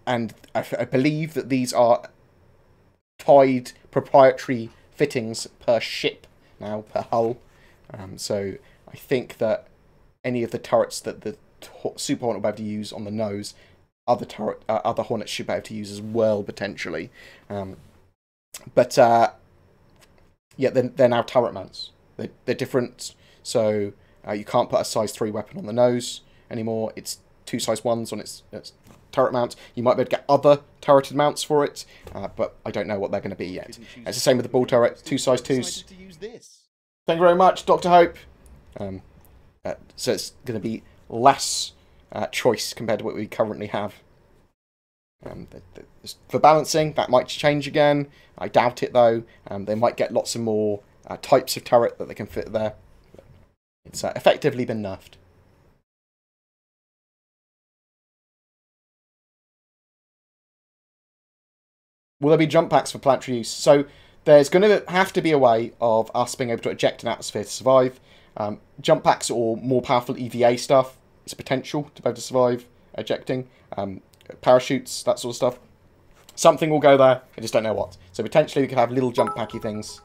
And I believe that these are tied proprietary fittings per ship now, per hull. So I think that any of the turrets that the Super Hornet will be able to use on the nose, other Hornets should be able to use as well, potentially. But yeah, they're now turret mounts. They're different, so you can't put a size 3 weapon on the nose anymore. It's 2 size 1s on its turret mount. You might be able to get other turreted mounts for it, but I don't know what they're going to be yet. It's the same with the ball turret, 2 size 2s. Thank you very much, Dr. Hope. So it's going to be less choice compared to what we currently have. For balancing, that might change again. I doubt it, though. They might get lots of more types of turret that they can fit there. It's effectively been nerfed. Will there be jump packs for planetary use? So there's going to have to be a way of us being able to eject an atmosphere to survive. Jump packs or more powerful EVA stuff is potential to be able to survive ejecting. Parachutes, that sort of stuff. Something will go there, I just don't know what. So potentially we could have little jump packy things.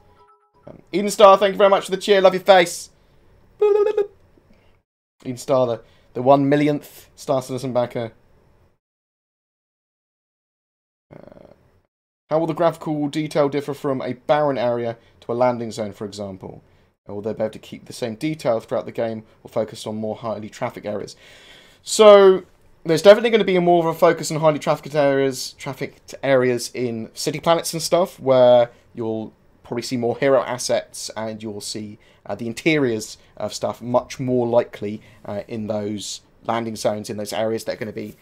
Eden Star, thank you very much for the cheer, love your face. Eden Star, the 1 millionth Star Citizen backer. How will the graphical detail differ from a barren area to a landing zone, for example? Or will they be able to keep the same detail throughout the game or focus on more highly trafficked areas? So there's definitely going to be more of a focus on highly trafficked areas in city planets and stuff, where you'll probably see more hero assets, and you'll see the interiors of stuff much more likely in those landing zones, in those areas that are going to be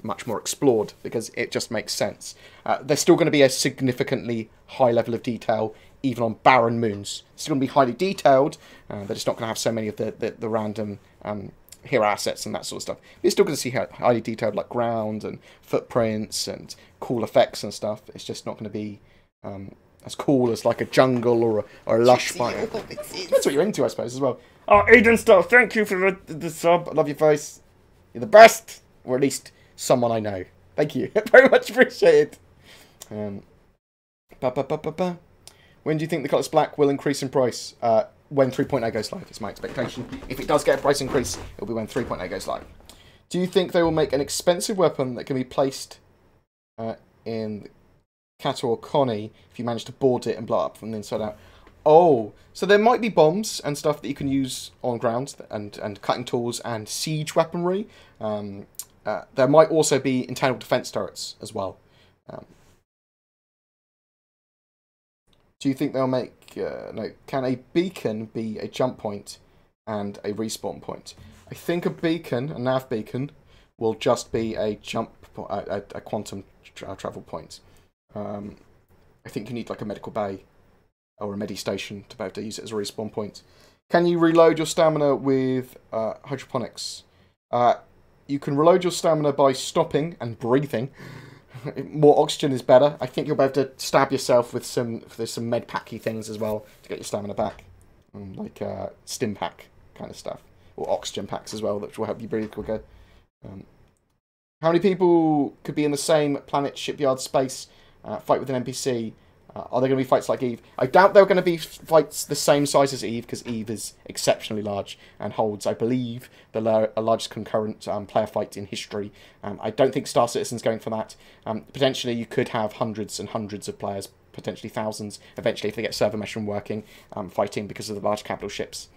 much more explored, because it just makes sense. There's still going to be a significantly high level of detail even on barren moons. It's still going to be highly detailed, but it's not going to have so many of the random hero assets and that sort of stuff. You're still going to see highly detailed like ground and footprints and cool effects and stuff. It's just not going to be as cool as like a jungle or a lush biome. That's what you're into, I suppose, as well. Oh, Eden Star, thank you for the sub. I love your voice. You're the best, or at least someone I know. Thank you. Very much appreciated. When do you think the Colourless Black will increase in price? When 3.0 goes live, is my expectation. If it does get a price increase, it'll be when 3.0 goes live. Do you think they will make an expensive weapon that can be placed in Kato or Connie if you manage to board it and blow it up from the inside out? Oh, so there might be bombs and stuff that you can use on ground, and cutting tools and siege weaponry. There might also be internal defense turrets as well. Do you think they'll make... no, can a beacon be a jump point and a respawn point? I think a beacon, a nav beacon, will just be a a quantum travel point. I think you need like a medical bay or a medi station to be able to use it as a respawn point. Can you reload your stamina with hydroponics? You can reload your stamina by stopping and breathing. More oxygen is better. I think you'll be able to stab yourself with there's some med packy things as well to get your stamina back, like stim pack kind of stuff, or oxygen packs as well, which will help you breathe quicker. How many people could be in the same planet shipyard space, fight with an NPC? Are there going to be fights like Eve? I doubt there are going to be fights the same size as Eve, because Eve is exceptionally large and holds, I believe, the largest concurrent player fight in history. I don't think Star Citizen's going for that. Potentially, you could have hundreds and hundreds of players, potentially thousands, eventually if they get server mesh working, fighting because of the large capital ships.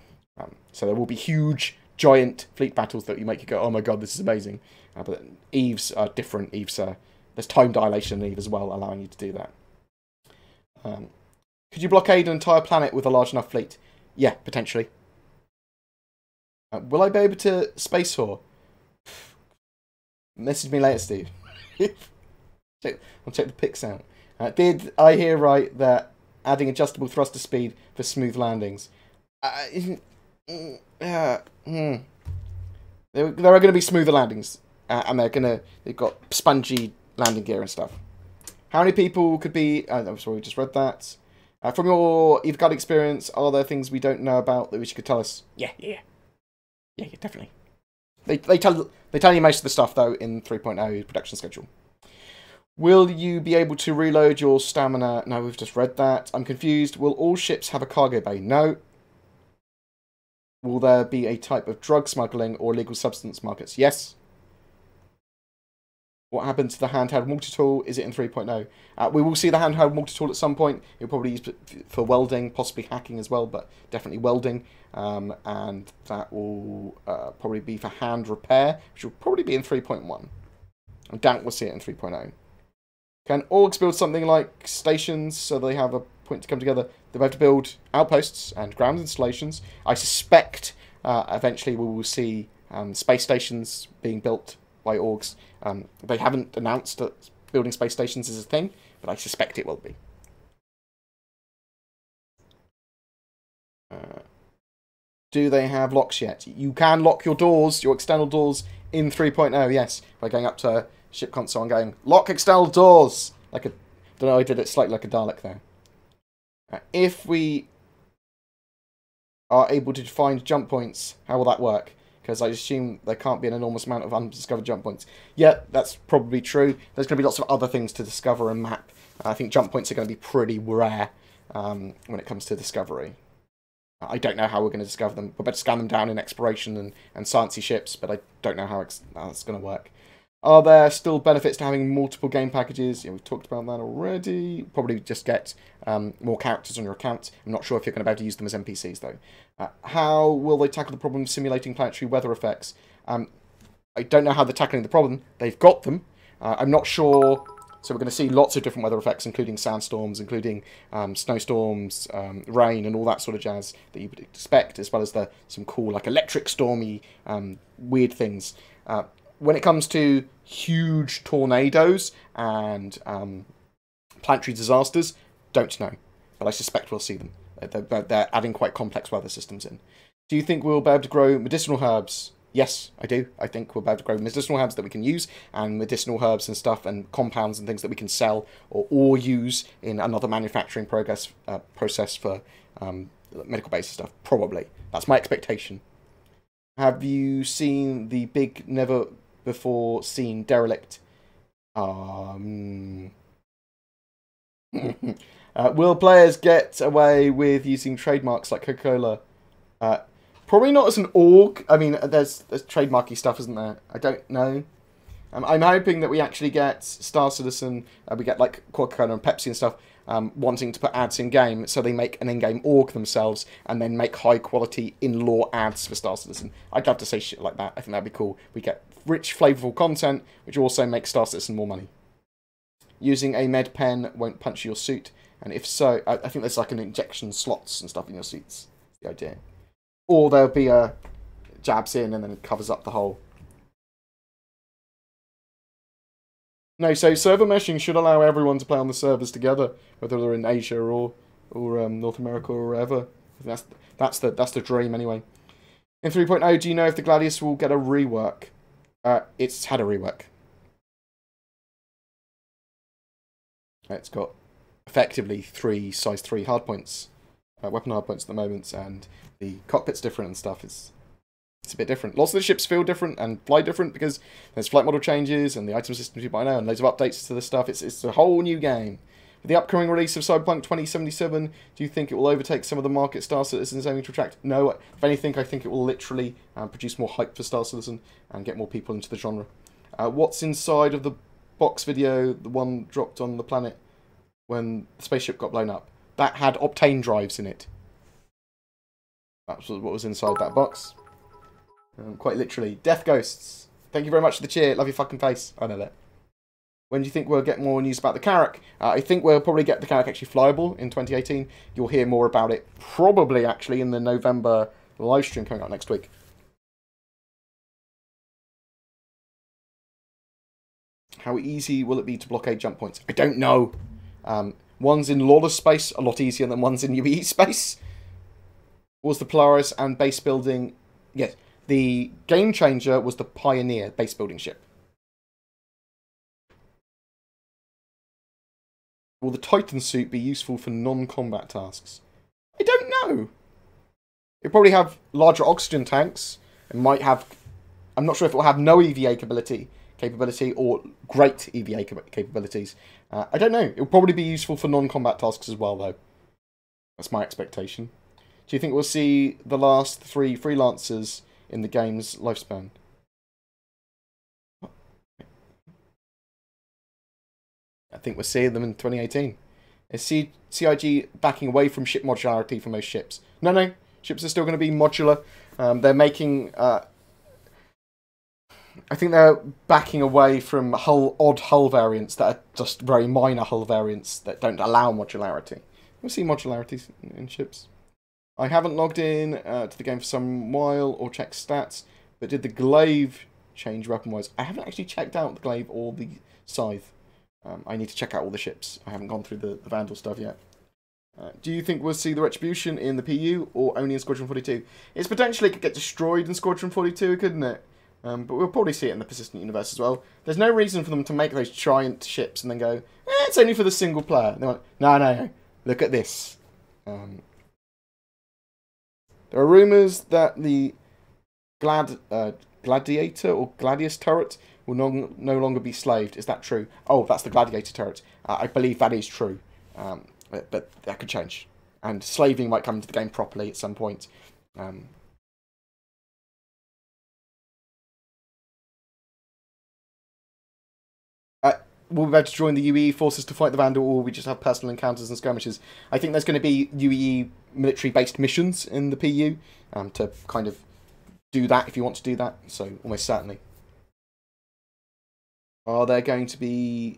So there will be huge, giant fleet battles that you make you go, oh my god, this is amazing. But Eve's are different. Eve's there's time dilation in Eve as well, allowing you to do that. Could you blockade an entire planet with a large enough fleet? Yeah, potentially. Will I be able to space whore? Message me later, Steve. I'll check the pics out. Did I hear right that adding adjustable thruster speed for smooth landings? There are going to be smoother landings, and they've got spongy landing gear and stuff. How many people could be... I'm sorry, we just read that. From your Eve Guide experience, are there things we don't know about that which you could tell us? Yeah, definitely. They tell you most of the stuff, though, in 3.0 production schedule. Will you be able to reload your stamina? No, we've just read that. I'm confused. Will all ships have a cargo bay? No. Will there be a type of drug smuggling or illegal substance markets? Yes. What happened to the handheld multi-tool? Is it in 3.0? We will see the handheld multi-tool at some point. It'll probably use for welding, possibly hacking as well, but definitely welding. And that will probably be for hand repair, which will probably be in 3.1. I doubt we'll see it in 3.0. Can orgs build something like stations so they have a point to come together? They'll have to build outposts and ground installations. I suspect eventually we will see space stations being built by orgs. They haven't announced that building space stations is a thing, but I suspect it will be. Do they have locks yet? You can lock your doors, your external doors, in 3.0, yes. By going up to ship console and going, lock external doors! Like a... don't know, I did it slightly like a Dalek there. If we are able to find jump points, how will that work? Because I assume there can't be an enormous amount of undiscovered jump points. Yeah, that's probably true. There's going to be lots of other things to discover and map. I think jump points are going to be pretty rare when it comes to discovery. I don't know how we're going to discover them. We're better scan them down in exploration and sciencey ships, but I don't know how it's going to work. Are there still benefits to having multiple game packages? Yeah, we've talked about that already. Probably just get more characters on your account. I'm not sure if you're going to be able to use them as NPCs, though. How will they tackle the problem of simulating planetary weather effects? I don't know how they're tackling the problem. They've got them. I'm not sure. So we're going to see lots of different weather effects, including sandstorms, including snowstorms, rain, and all that sort of jazz that you would expect, as well as some cool, like, electric stormy, weird things. When it comes to huge tornadoes and planetary disasters, don't know. But I suspect we'll see them. They're adding quite complex weather systems in. Do you think we'll be able to grow medicinal herbs? Yes, I do. I think we'll be able to grow medicinal herbs that we can use, and medicinal herbs and stuff, and compounds and things that we can sell or use in another manufacturing process for medical based stuff. Probably. That's my expectation. Have you seen the big never before seen derelict? Will players get away with using trademarks like Coca-Cola? Probably not as an org. I mean, there's trademarky stuff, isn't there? I don't know. I'm hoping that we actually get Star Citizen, we get like Coca-Cola and Pepsi and stuff, wanting to put ads in-game, so they make an in-game org themselves, and then make high-quality in-law ads for Star Citizen. I'd love to say shit like that. I think that'd be cool. We get rich, flavourful content, which also makes Star Citizen more money. Using a med pen won't puncture your suit, and if so, I think there's like an injection slots and stuff in your suits. The idea. Or there'll be a jabs in and then it covers up the hole. No, so server meshing should allow everyone to play on the servers together, whether they're in Asia or North America or wherever. That's the dream anyway. In 3.0, do you know if the Gladius will get a rework? It's had a rework. It's got effectively 3 size 3 hardpoints, weapon hardpoints at the moment, and the cockpit's different and stuff. It's a bit different. Lots of the ships feel different and fly different because there's flight model changes and the item system 2.0 and loads of updates to the stuff. It's a whole new game. With the upcoming release of Cyberpunk 2077, do you think it will overtake some of the market Star Citizens aiming to attract? No, if anything, I think it will literally produce more hype for Star Citizen and get more people into the genre. What's inside of the box video, the one dropped on the planet when the spaceship got blown up? That had octane drives in it. That's what was inside that box. Quite literally. Death Ghosts. Thank you very much for the cheer. Love your fucking face. I know that. When do you think we'll get more news about the Carrack? I think we'll probably get the Carrack actually flyable in 2018. You'll hear more about it probably actually in the November live stream coming out next week. How easy will it be to blockade jump points? I don't know. Ones in Lawless space a lot easier than ones in UE space. Was the Polaris and base building? Yes, the game changer was the Pioneer base building ship. Will the Titan suit be useful for non-combat tasks? I don't know. It'll probably have larger oxygen tanks. It might have... I'm not sure if it will have no EVA capability or great EVA capabilities. I don't know. It'll probably be useful for non-combat tasks as well, though. That's my expectation. Do you think we'll see the last 3 freelancers in the game's lifespan? I think we're seeing them in 2018. Is CIG backing away from ship modularity for most ships? No. Ships are still going to be modular. They're making... I think they're backing away from odd hull variants that are just very minor hull variants that don't allow modularity. We'll see modularity in ships. I haven't logged in to the game for some while or checked stats, but did the glaive change weapon-wise? I haven't actually checked out the glaive or the scythe. I need to check out all the ships. I haven't gone through the Vandal stuff yet. Do you think we'll see the Retribution in the PU or only in Squadron 42? It's potentially could get destroyed in Squadron 42, couldn't it? But we'll probably see it in the Persistent Universe as well. There's no reason for them to make those giant ships and then go, it's only for the single player. And they went, no, look at this. There are rumours that the Gladiator or Gladius turret will no longer be slaved. Is that true? Oh, that's the Gladiator turret. I believe that is true. But that could change. And slaving might come into the game properly at some point. Will we be able to join the UE forces to fight the Vandal, or will we just have personal encounters and skirmishes? I think there's going to be UE military-based missions in the PU to kind of do that if you want to do that. So, almost certainly. Are they going to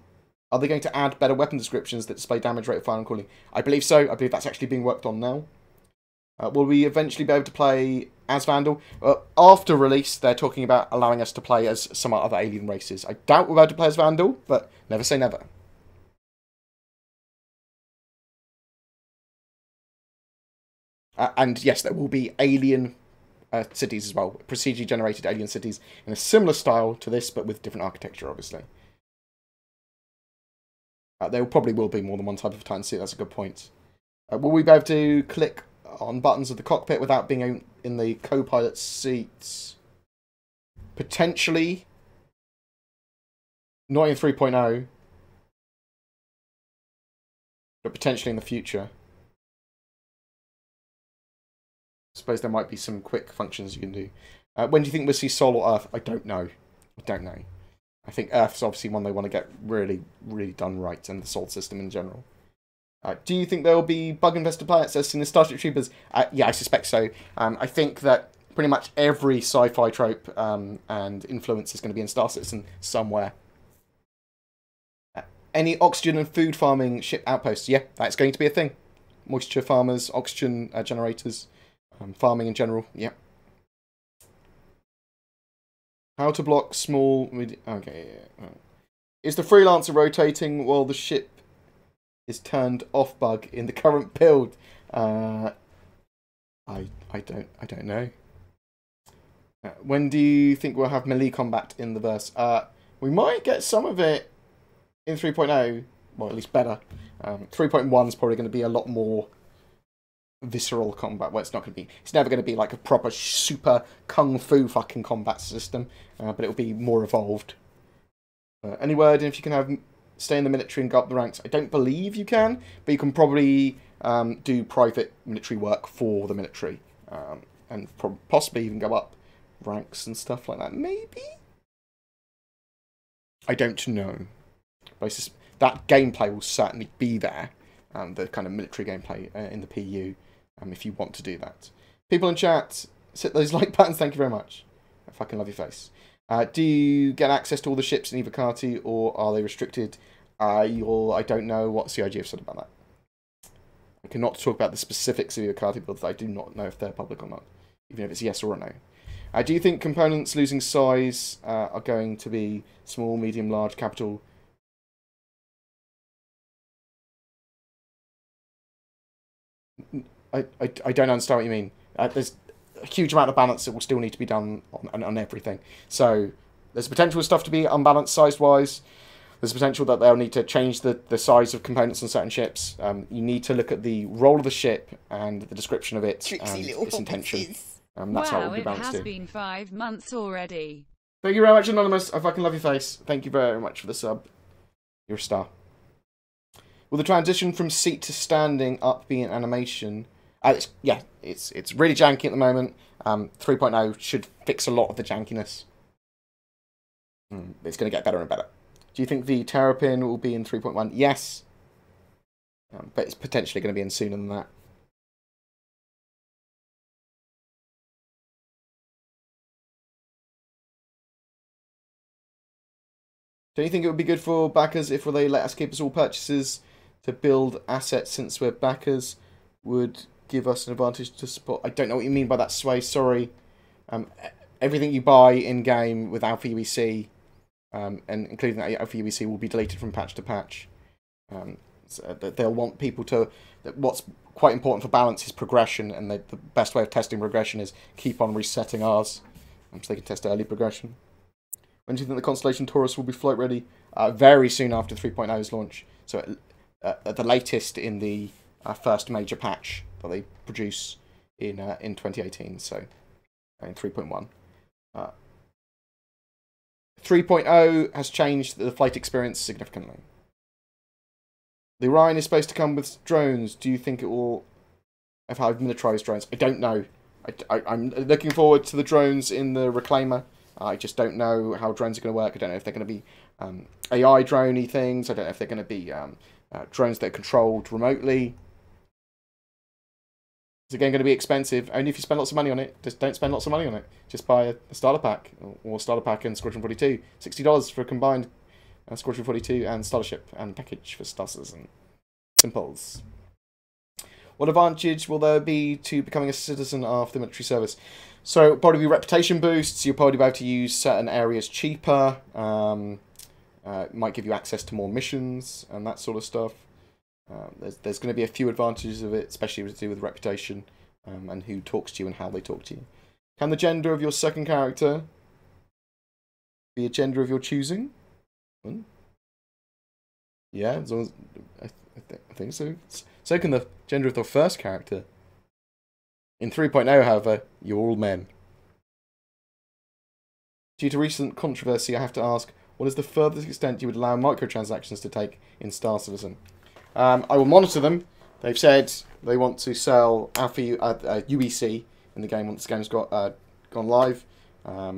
add better weapon descriptions that display damage rate of fire and cooling? I believe so. I believe that's actually being worked on now. Will we eventually be able to play as Vandal? After release, they're talking about allowing us to play as some other alien races. I doubt we'll be able to play as Vandal, but never say never. And yes, there will be alien cities as well. Procedurally generated alien cities in a similar style to this, but with different architecture, obviously. There probably will be more than one type of Titan suit. That's a good point. Will we be able to click on buttons of the cockpit without being in the co-pilot seats? Potentially. Not in 3.0. But potentially in the future. I suppose there might be some quick functions you can do. When do you think we'll see Sol or Earth? I don't know. I think Earth's obviously one they want to get really, really done right, and the Sol system in general. Do you think there will be bug-infested planets as in the Starship Troopers? Yeah, I suspect so. I think that pretty much every sci-fi trope and influence is going to be in Star Citizen somewhere. Any oxygen and food farming ship outposts? Yeah, that's going to be a thing. Moisture farmers, oxygen generators, farming in general. Yeah. How to block small... Okay, yeah. Is the freelancer rotating while the ship is turned off bug in the current build? I don't know. When do you think we'll have melee combat in the verse? We might get some of it in 3.0, well, at least better. 3.1 is probably going to be a lot more visceral combat. Well, it's never going to be like a proper super kung fu fucking combat system, but it'll be more evolved. Any word if you can stay in the military and go up the ranks? I don't believe you can, but you can probably do private military work for the military, and possibly even go up ranks and stuff like that. Maybe? I don't know. But that gameplay will certainly be there, the kind of military gameplay in the PU, if you want to do that. People in chat, hit those like buttons, thank you very much. I fucking love your face. Do you get access to all the ships in Ivocati, or are they restricted? I don't know what CIG have said about that. I cannot talk about the specifics of Ivocati builds. I do not know if they're public or not, even if it's yes or a no. Do you think components losing size are going to be small, medium, large, capital? I don't understand what you mean. There's a huge amount of balance that will still need to be done on everything. So there's potential stuff to be unbalanced size-wise. There's potential that they'll need to change the size of components on certain ships. You need to look at the role of the ship and the description of it and its intention. That's how it will be balanced. It has been 5 months already. Thank you very much, Anonymous. I fucking love your face. Thank you very much for the sub. You're a star. Will the transition from seat to standing up be an animation? Yeah, it's really janky at the moment. 3.0 should fix a lot of the jankiness. It's going to get better and better. Do you think the Terrapin will be in 3.1? Yes. But it's potentially going to be in sooner than that. Don't you think it would be good for backers if they let us keep us all purchases to build assets, since we're backers would give us an advantage to support? I don't know what you mean by that, Sway, sorry. Everything you buy in-game with Alpha UEC, and including that Alpha UEC, will be deleted from patch to patch. So they'll want people to... What's quite important for balance is progression, and the best way of testing progression is keep on resetting ours, so they can test early progression. When do you think the Constellation Taurus will be flight ready? Very soon after 3.0's launch. So at the latest in the first major patch that they produce in 2018. So in 3.1. 3.0 has changed the flight experience significantly. The Orion is supposed to come with drones. Do you think it will have militarized drones? I don't know. I'm looking forward to the drones in the Reclaimer. I just don't know how drones are going to work. I don't know if they're going to be AI drone-y things. I don't know if they're going to be drones that are controlled remotely. It's again going to be expensive. Only if you spend lots of money on it. Just don't spend lots of money on it. Just buy a starter pack, or starter pack and Squadron 42. $60 for a combined Squadron 42 and startership and package for Stussers and Simples. What advantage will there be to becoming a citizen after military service? So probably be reputation boosts. You'll probably be able to use certain areas cheaper. Might give you access to more missions and that sort of stuff. There's going to be a few advantages of it, especially to do with reputation and who talks to you and how they talk to you. Can the gender of your second character be a gender of your choosing? Yeah, as long as, I think so. So can the gender of the first character. In 3.0, however, you're all men. Due to recent controversy, I have to ask, what is the furthest extent you would allow microtransactions to take in Star Citizen? I will monitor them. They've said they want to sell Alpha UEC in the game once the game's gone live,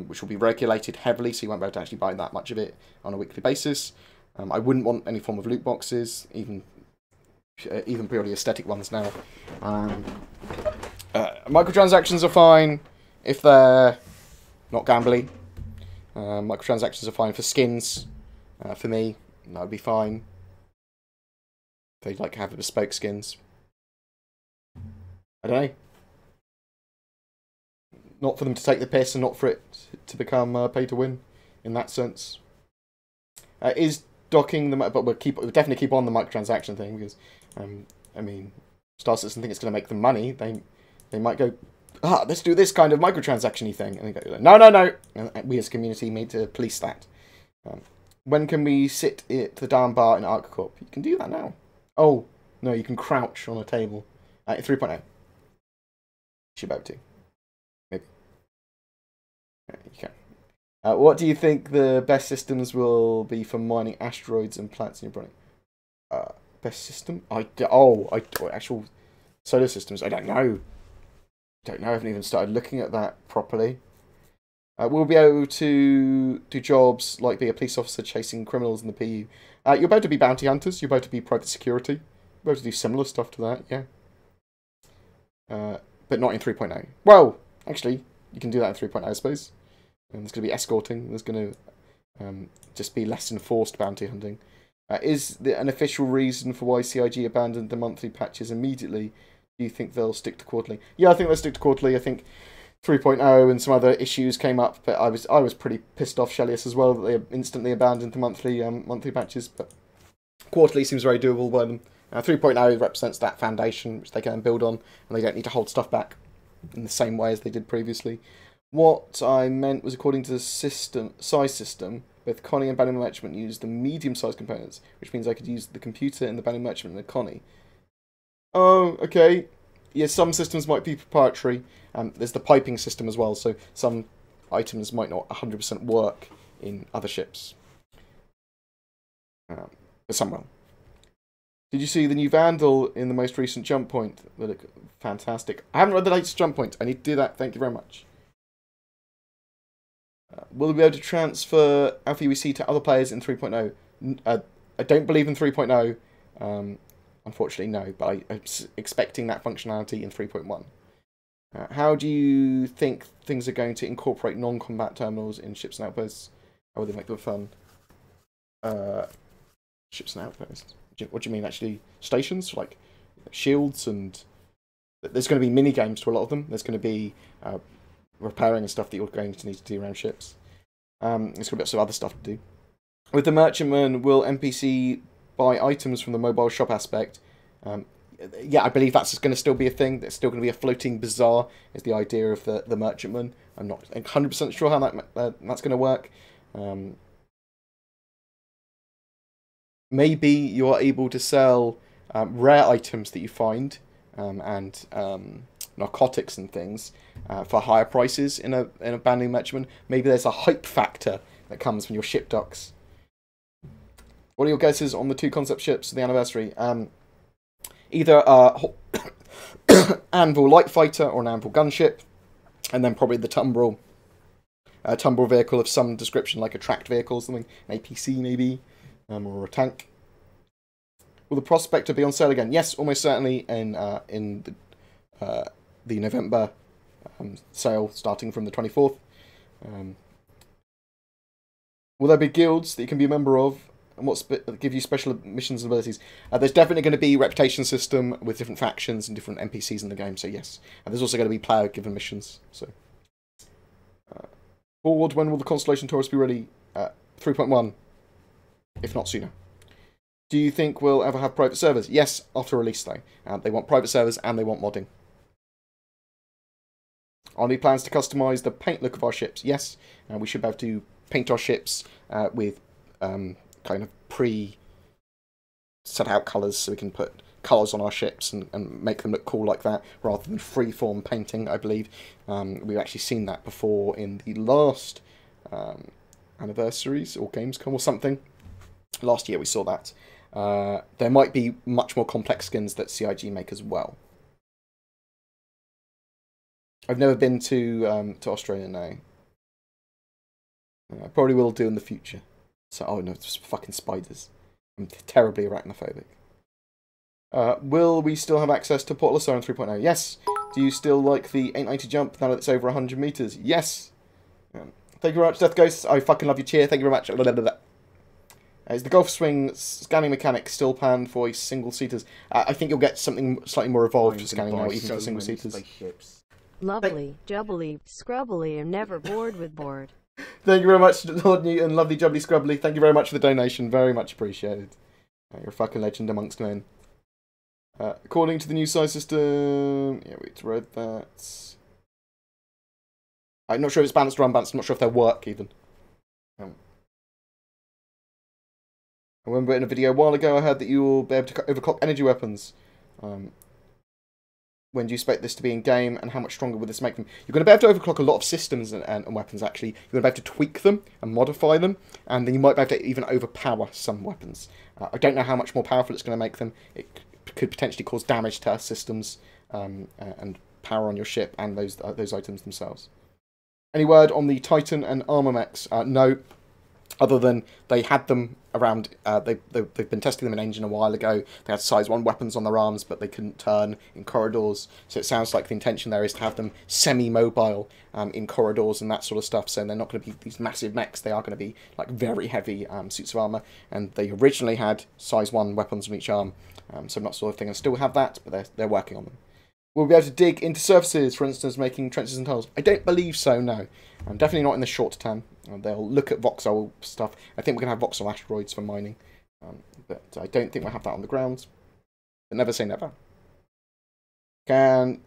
which will be regulated heavily, so you won't be able to actually buy that much of it on a weekly basis. I wouldn't want any form of loot boxes, even purely aesthetic ones now. Microtransactions are fine if they're not gambly. Microtransactions are fine for skins. For me, that would be fine. If they'd like to have bespoke skins. I don't know. Not for them to take the piss and not for it to become pay to win in that sense. Is docking the, but we'll definitely keep on the microtransaction thing because, I mean, Star Citizen think it's going to make them money. They might go, let's do this kind of microtransaction-y thing, and they go, no, no, no. And we as a community need to police that. When can we sit at the down bar in ArcCorp? You can do that now. Oh no, you can crouch on a table. 3.0. You should be able to. Maybe. You can. What do you think the best systems will be for mining asteroids and planets in your body? Best system? Actual solar systems. I don't know. I haven't even started looking at that properly. We'll be able to do jobs like be a police officer chasing criminals in the PU. You're about to be bounty hunters. You're about to be private security. You're about to do similar stuff to that, yeah. But not in 3.0. Well, actually, you can do that in 3.0, I suppose. And there's going to be escorting. There's going to just be less enforced bounty hunting. Is there an official reason for why CIG abandoned the monthly patches immediately? Do you think they'll stick to quarterly? Yeah, I think they'll stick to quarterly. I think 3.0 and some other issues came up, but I was pretty pissed off Shelius as well that they instantly abandoned the monthly patches. But quarterly seems very doable by them. 3.0 represents that foundation which they can build on, and they don't need to hold stuff back in the same way as they did previously. What I meant was, according to the size system, both Connie and Banner Merchant use the medium-sized components, which means I could use the computer in the Banner Merchant and the Connie. Oh, okay. Yeah, some systems might be proprietary. There's the piping system as well, so some items might not 100% work in other ships. But some will. Did you see the new Vandal in the most recent jump point? They look fantastic. I haven't read the latest jump point. I need to do that. Thank you very much. Will we be able to transfer Alpha UEC to other players in 3.0? I don't believe in 3.0. Unfortunately, no. But I'm expecting that functionality in 3.1. How do you think things are going to incorporate non-combat terminals in ships and outposts? How will they make them fun? Ships and outposts. What do you mean, actually? Stations? Like shields and... There's going to be mini-games to a lot of them. There's going to be repairing and stuff that you're going to need to do around ships. There's going to be lots of other stuff to do. With the Merchantman, will NPC buy items from the mobile shop aspect? Yeah, I believe that's going to still be a thing. There's still going to be a floating bazaar, is the idea of the Merchantman. I'm not 100% sure how that's going to work. Maybe you are able to sell rare items that you find and narcotics and things for higher prices in a brand new Merchantman. Maybe there's a hype factor that comes when your ship docks. What are your guesses on the two concept ships for the anniversary? Either Anvil light fighter or an Anvil gunship, and then probably the Tumbrel vehicle of some description, like a tracked vehicle or something, an APC maybe. Or a tank. Will the Prospector be on sale again? Yes, almost certainly in the November sale starting from the 24th. Will there be guilds that you can be a member of? And what give you special missions and abilities? There's definitely going to be a reputation system with different factions and different NPCs in the game, so yes. And there's also going to be player-given missions. So, Board, when will the Constellation Taurus be ready? 3.1. If not sooner. Do you think we'll ever have private servers? Yes, after release though. They want private servers and they want modding. Are there plans to customise the paint look of our ships? Yes, we should be able to paint our ships with kind of pre-set out colours, so we can put colours on our ships and make them look cool like that, rather than free-form painting, I believe. We've actually seen that before in the last anniversaries or Gamescom or something. Last year we saw that. There might be much more complex skins that CIG make as well. I've never been to Australia now. I probably will do in the future. So, oh no, it's fucking spiders. I'm terribly arachnophobic. Will we still have access to Portal Siren 3.0? Yes. Do you still like the 890 jump now that it's over 100 meters? Yes. Thank you very much, Death Ghost. I fucking love your cheer. Thank you very much. Is the Golf Swing scanning mechanic still planned for single-seaters? I think you'll get something slightly more evolved for scanning now, even for single-seaters. Lovely, jubbly, scrubbly, and never bored with bored. Thank you very much, Lord Newton, lovely jubbly scrubbly. Thank you very much for the donation. Very much appreciated. You're a fucking legend amongst men. According to the new size system... Yeah, we read that. I'm not sure if it's balanced or unbalanced. I'm not sure if they'll work, even. I remember in a video a while ago I heard that you will be able to overclock energy weapons. When do you expect this to be in game, and how much stronger will this make them? You're going to be able to overclock a lot of systems and weapons, actually. You're going to be able to tweak them and modify them, and then you might be able to even overpower some weapons. I don't know how much more powerful it's going to make them. It could potentially cause damage to systems and power on your ship and those items themselves. Any word on the Titan and armor mechs? No. Other than they had them around, they've been testing them in engine a while ago. They had size 1 weapons on their arms, but they couldn't turn in corridors. So it sounds like the intention there is to have them semi-mobile in corridors and that sort of stuff. So they're not going to be these massive mechs. They are going to be like very heavy suits of armor. And they originally had size 1 weapons on each arm. So I'm not sure if they're going to still have that, but they're working on them. We'll be able to dig into surfaces, for instance, making trenches and tunnels. I don't believe so, no. Definitely not in the short term. They'll look at voxel stuff. I think we're going to have voxel asteroids for mining. But I don't think we'll have that on the ground. But never say never. Can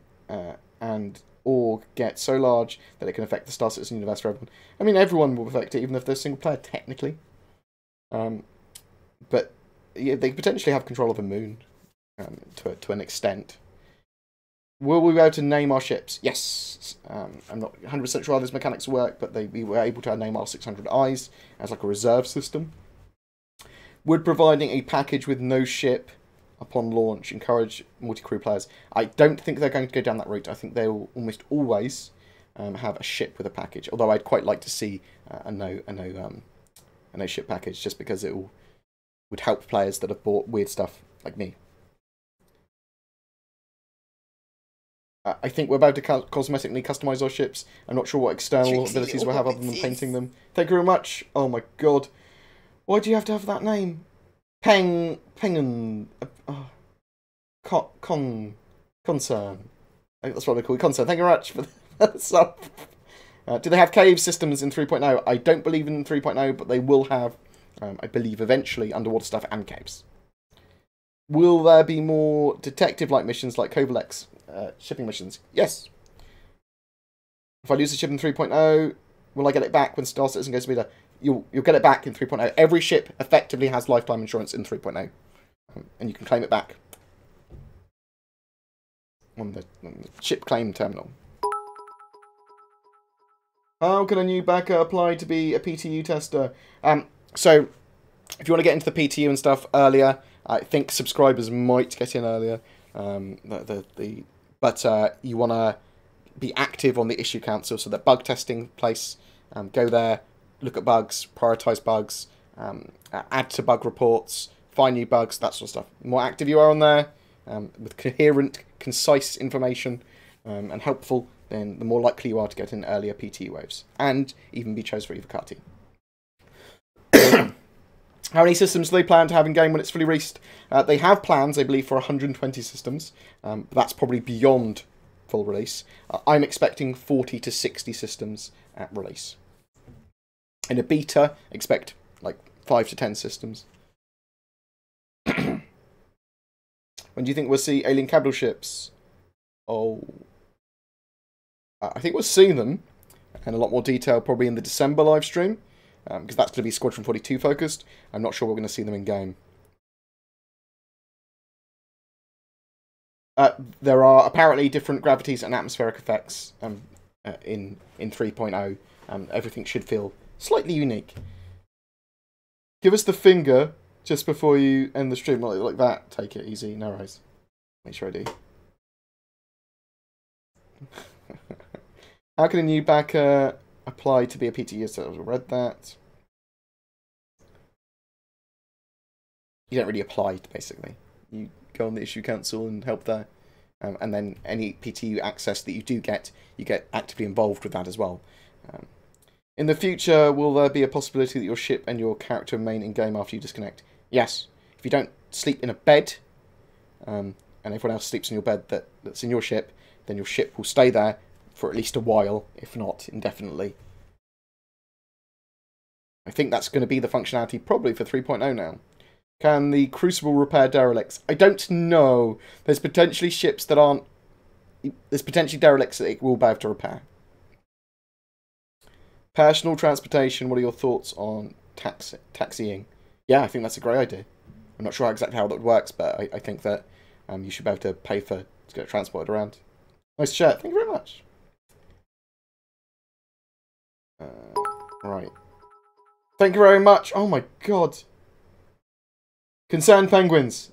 and or get so large that it can affect the Star Citizen universe for everyone. I mean, everyone will affect it, even if they're single player, technically. But yeah, they potentially have control of a moon to an extent. Will we be able to name our ships? Yes. I'm not 100% sure how those mechanics work, but we were able to name our 600 eyes as like a reserve system. Would providing a package with no ship upon launch encourage multi-crew players? I don't think they're going to go down that route. I think they will almost always have a ship with a package. Although I'd quite like to see a no ship package, just because it would help players that have bought weird stuff like me. I think we're about to cosmetically customize our ships. I'm not sure what external abilities we'll have other than painting them. Thank you very much. Oh my god. Why do you have to have that name? Pengen. Concern. I think that's what they call it. Concern. Thank you very much for that sub. Do they have cave systems in 3.0? I don't believe in 3.0, but they will have, I believe, eventually underwater stuff and caves. Will there be more detective-like missions like Kovalex? Shipping missions. Yes. If I lose a ship in 3.0, will I get it back when Star Citizen goes to beta? You'll get it back in 3.0. Every ship effectively has lifetime insurance in 3.0. And you can claim it back on the ship claim terminal. How can a new backer apply to be a PTU tester? So, if you want to get into the PTU and stuff earlier, I think subscribers might get in earlier. But you want to be active on the issue council, so that bug testing place. Go there, look at bugs, prioritize bugs, add to bug reports, find new bugs, that sort of stuff. The more active you are on there, with coherent, concise information and helpful, then the more likely you are to get in earlier PTU waves and even be chosen for Evocati. How many systems do they plan to have in game when it's fully released? They have plans, I believe, for 120 systems. But that's probably beyond full release. I'm expecting 40 to 60 systems at release. In a beta, expect like 5 to 10 systems. When do you think we'll see alien capital ships? Oh, I think we'll see them in a lot more detail probably in the December live stream. Because that's going to be Squadron 42 focused. I'm not sure we're going to see them in game. There are apparently different gravities and atmospheric effects in 3.0. Everything should feel slightly unique. Give us the finger just before you end the stream, like that. Take it easy, no worries. Make sure I do. How can a new backer apply to be a PTU? So I've read that. You don't really apply, basically. You go on the issue council and help there. And then any PTU access that you do get, you get actively involved with that as well. In the future, will there be a possibility that your ship and your character remain in-game after you disconnect? Yes. If you don't sleep in a bed, and everyone else sleeps in your bed that's in your ship, then your ship will stay there for at least a while, if not indefinitely. I think that's going to be the functionality probably for 3.0 now. Can the Crucible repair derelicts? I don't know. There's potentially ships that aren't... There's potentially derelicts that it will be able to repair. Personal transportation, what are your thoughts on taxiing? Yeah, I think that's a great idea. I'm not sure exactly how that works, but I think that you should be able to pay to get transported around. Nice shirt, thank you very much. Right. Thank you very much. Oh my god. Concerned Penguins.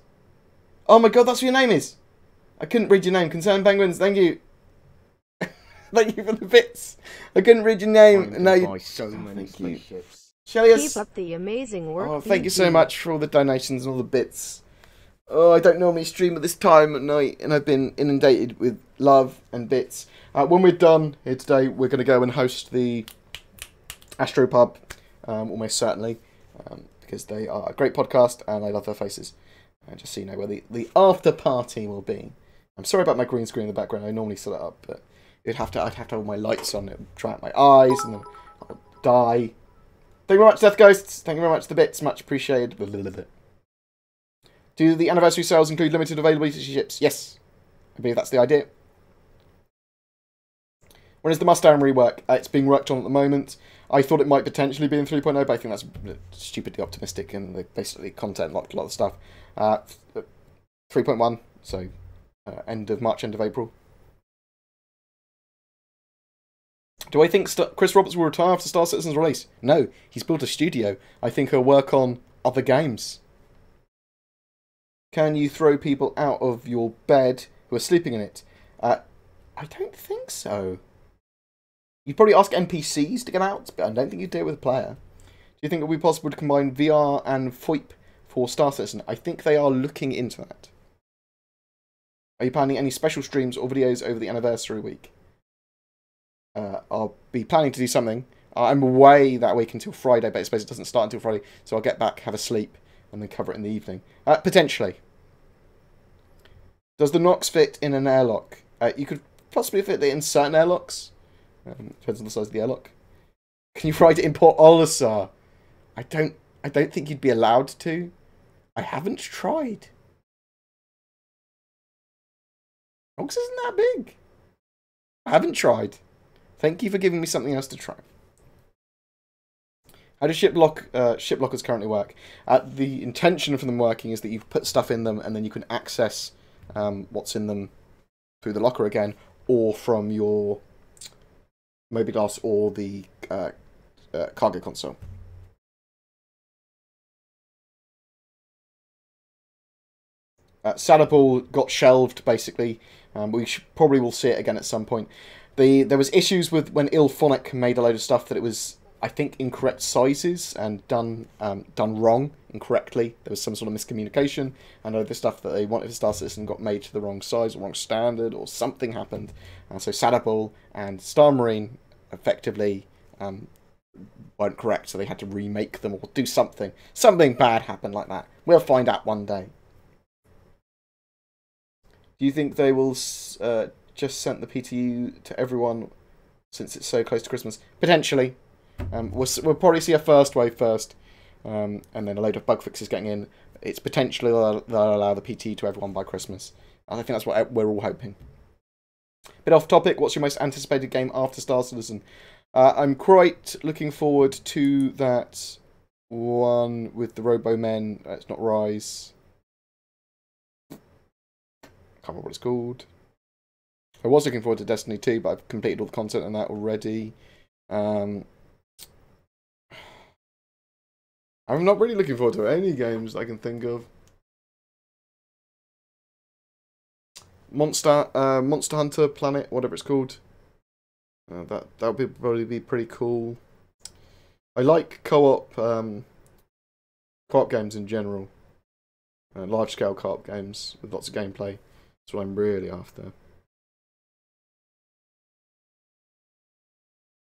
Oh my god, that's what your name is. I couldn't read your name. Concerned Penguins, thank you. Thank you for the bits. I couldn't read your name. And now you... so many spaceships. Shelius. Keep up the amazing work. Oh, thank you so much for all the donations and all the bits. Oh, I don't normally stream at this time at night, and I've been inundated with love and bits. When we're done here today, we're going to go and host the Astropub, almost certainly, because they are a great podcast, and I love their faces. Just so you know where the after party will be. I'm sorry about my green screen in the background. I normally set it up, but I'd have to have all my lights on. It would dry out my eyes, and then I'll die. Thank you very much, Death Ghosts. Thank you very much for the bits. Much appreciated. Do the anniversary sales include limited availability ships? Yes. I believe that's the idea. When is the Mustang rework? It's being worked on at the moment. I thought it might potentially be in 3.0, but I think that's stupidly optimistic, and they basically content locked a lot of stuff. 3.1, so end of March, end of April. Do I think Chris Roberts will retire after Star Citizen's release? No, he's built a studio. I think he'll work on other games. Can you throw people out of your bed who are sleeping in it? I don't think so. You'd probably ask NPCs to get out, but I don't think you'd do it with a player. Do you think it would be possible to combine VR and FOIP for Star Citizen? I think they are looking into that. Are you planning any special streams or videos over the anniversary week? I'll be planning to do something. I'm away that week until Friday, but I suppose it doesn't start until Friday, so I'll get back, have a sleep, and then cover it in the evening. Potentially. Does the Nox fit in an airlock? You could possibly fit it in certain airlocks. Depends on the size of the airlock. Can you ride it in Port Olisar? I don't think you'd be allowed to. I haven't tried. Nox isn't that big. I haven't tried. Thank you for giving me something else to try. How do ship lockers currently work? The intention for them working is that you put stuff in them and then you can access what's in them through the locker again, or from your mobiGlas or the cargo console. Sadaball got shelved, basically. We probably will see it again at some point. There was issues with when Ilphonic made a load of stuff that it was, I think, incorrect sizes and done wrong, incorrectly. There was some sort of miscommunication, and the stuff that they wanted to Star Citizen got made to the wrong size or wrong standard, or something happened. So Sadaball and Star Marine effectively weren't correct, so they had to remake them or do something. Something bad happened like that. We'll find out one day. Do you think they will just send the PTU to everyone since it's so close to Christmas? Potentially. We'll probably see a first wave first, and then a load of bug fixes getting in. It's potentially they'll allow the PT to everyone by Christmas. I think that's what we're all hoping. Bit off topic, what's your most anticipated game after Star Citizen? I'm quite looking forward to that one with the Robo-Men. It's not Rise. Can't remember what it's called. I was looking forward to Destiny 2, but I've completed all the content on that already. I'm not really looking forward to any games I can think of. Monster Hunter Planet, whatever it's called. That would probably be pretty cool. I like co-op games in general. Large scale co-op games with lots of gameplay. That's what I'm really after.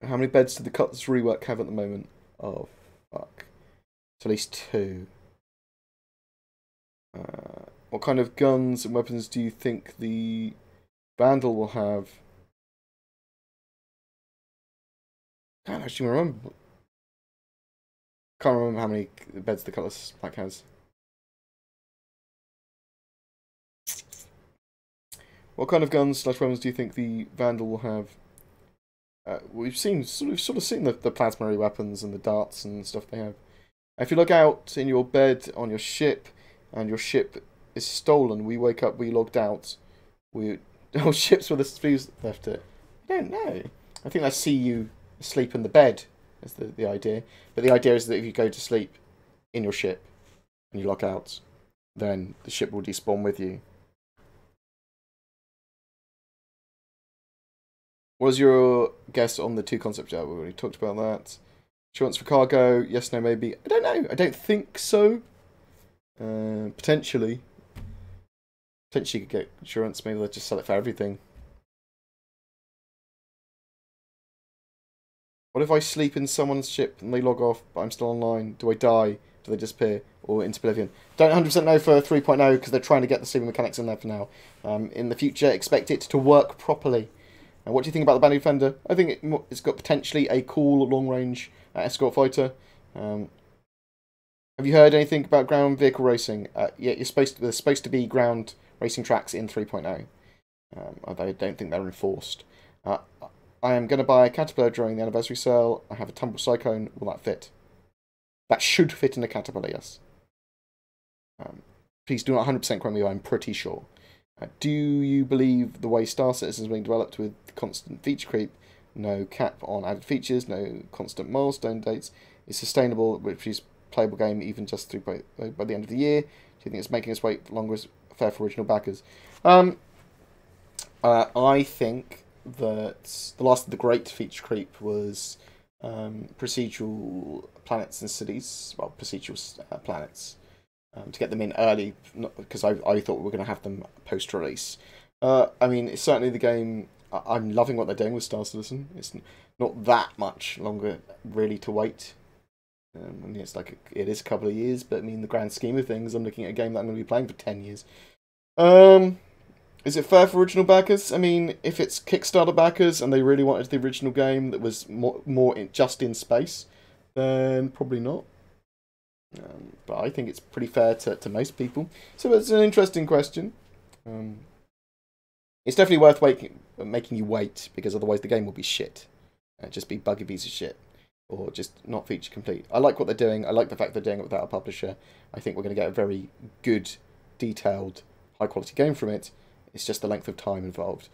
How many beds did the Cutlass rework have at the moment? Oh, fuck. It's at least 2. What kind of guns and weapons do you think the Vandal will have? I can't actually remember. Can't remember how many beds the colourless pack has. What kind of guns / weapons do you think the Vandal will have? We've sort of seen the plasma weapons and the darts and stuff they have. If you look out in your bed on your ship, and your ship is stolen, we wake up, we logged out. Our ships with the fuse left it. I don't know. I think I see you asleep in the bed. Is the idea. But the idea is that if you go to sleep in your ship and you log out, then the ship will despawn with you. What was your guess on the 2 concept art? We already talked about that. Insurance for cargo? Yes, no, maybe. I don't know. I don't think so. Potentially. Potentially you could get insurance. Maybe they'll just sell it for everything. What if I sleep in someone's ship and they log off, but I'm still online? Do I die? Do they disappear? Or into oblivion? Don't 100% know for 3.0 because they're trying to get the sleeping mechanics in there for now. In the future, expect it to work properly. And what do you think about the Boundary Defender? I think it's got potentially a cool long-range escort fighter. Have you heard anything about ground vehicle racing? Yeah, there's supposed to be ground racing tracks in 3.0. Although I don't think they're enforced. I am going to buy a Caterpillar during the anniversary sale. I have a Tumble Cyclone. Will that fit? That should fit in a Caterpillar, yes. Please do not 100% quote me, I'm pretty sure. Do you believe the way Star Citizen is being developed with constant feature creep, no cap on added features, no constant milestone dates, is sustainable, which is playable game even just through by the end of the year? Do you think it's making us wait longer as fair for original backers? I think that the last of the great feature creep was procedural planets and cities, well, procedural planets. To get them in early, because I thought we were going to have them post-release. I mean, it's certainly the game. I'm loving what they're doing with Star Citizen. It's not that much longer, really, to wait. I mean, it's like it is a couple of years, but I mean, the grand scheme of things, I'm looking at a game that I'm going to be playing for 10 years. Is it fair for original backers? I mean, if it's Kickstarter backers and they really wanted the original game that was more just in space, then probably not. But I think it's pretty fair to most people. So it's an interesting question. It's definitely worth making you wait, because otherwise the game will be shit. Just be buggy piece of shit. Or just not feature complete. I like what they're doing. I like the fact they're doing it without a publisher. I think we're going to get a very good, detailed, high quality game from it. It's just the length of time involved.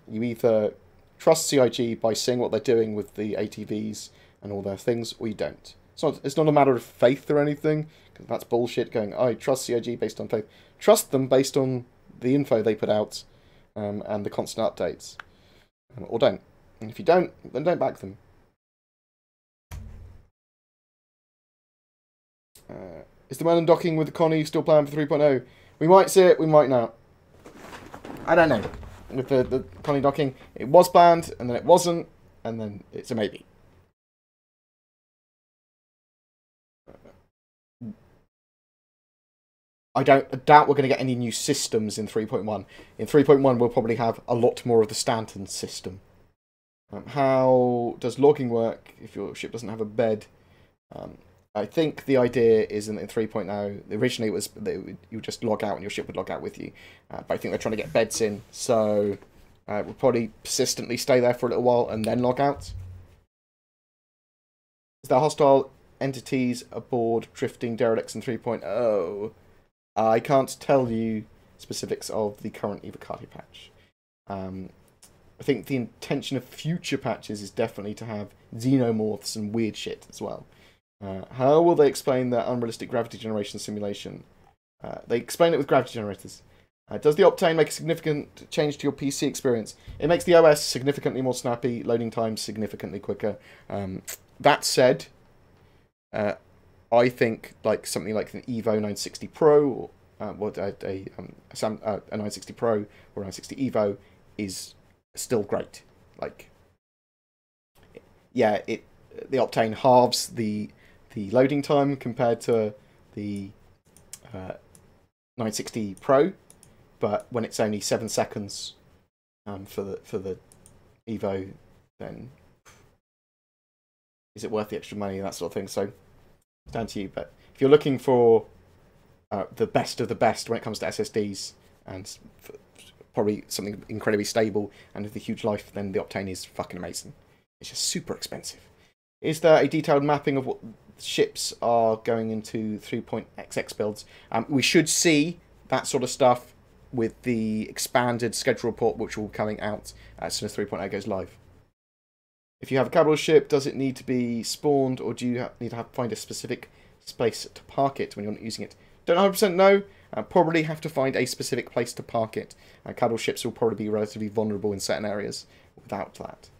You either trust CIG by seeing what they're doing with the ATVs and all their things, or you don't. It's not a matter of faith or anything, because that's bullshit going, I trust CIG based on faith. Trust them based on the info they put out and the constant updates. Or don't. And if you don't, then don't back them. Is the melon docking with the Connie still planned for 3.0? We might see it, we might not. I don't know. With the Connie docking, it was planned, and then it wasn't, and then it's a maybe. I doubt we're going to get any new systems in 3.1. In 3.1, we'll probably have a lot more of the Stanton system. How does logging work if your ship doesn't have a bed? I think the idea is in 3.0, originally it was that you would just log out and your ship would log out with you. But I think they're trying to get beds in, so we'll probably persistently stay there for a little while and then log out. Is there hostile entities aboard drifting derelicts in 3.0? I can't tell you specifics of the current Evocati patch. I think the intention of future patches is definitely to have xenomorphs and weird shit as well. How will they explain their unrealistic gravity generation simulation? They explain it with gravity generators. Does the Optane make a significant change to your PC experience? It makes the OS significantly more snappy, loading times significantly quicker. That said, I think like something like an Evo 960 Pro or a 960 Pro or 960 Evo is still great. Like, yeah, the Optane halves the loading time compared to the 960 Pro, but when it's only 7 seconds for the Evo, then is it worth the extra money and that sort of thing? So It's down to you. But if you're looking for the best of the best when it comes to SSDs and probably something incredibly stable and with a huge life, then the Optane is fucking amazing. It's just super expensive. Is there a detailed mapping of what ships are going into 3.xx builds? We should see that sort of stuff with the expanded schedule report, which will be coming out as soon as 3.0 goes live. If you have a capital ship, does it need to be spawned, or do you need to find a specific place to park it when you're not using it? Don't 100% know. Probably have to find a specific place to park it. Capital ships will probably be relatively vulnerable in certain areas without that.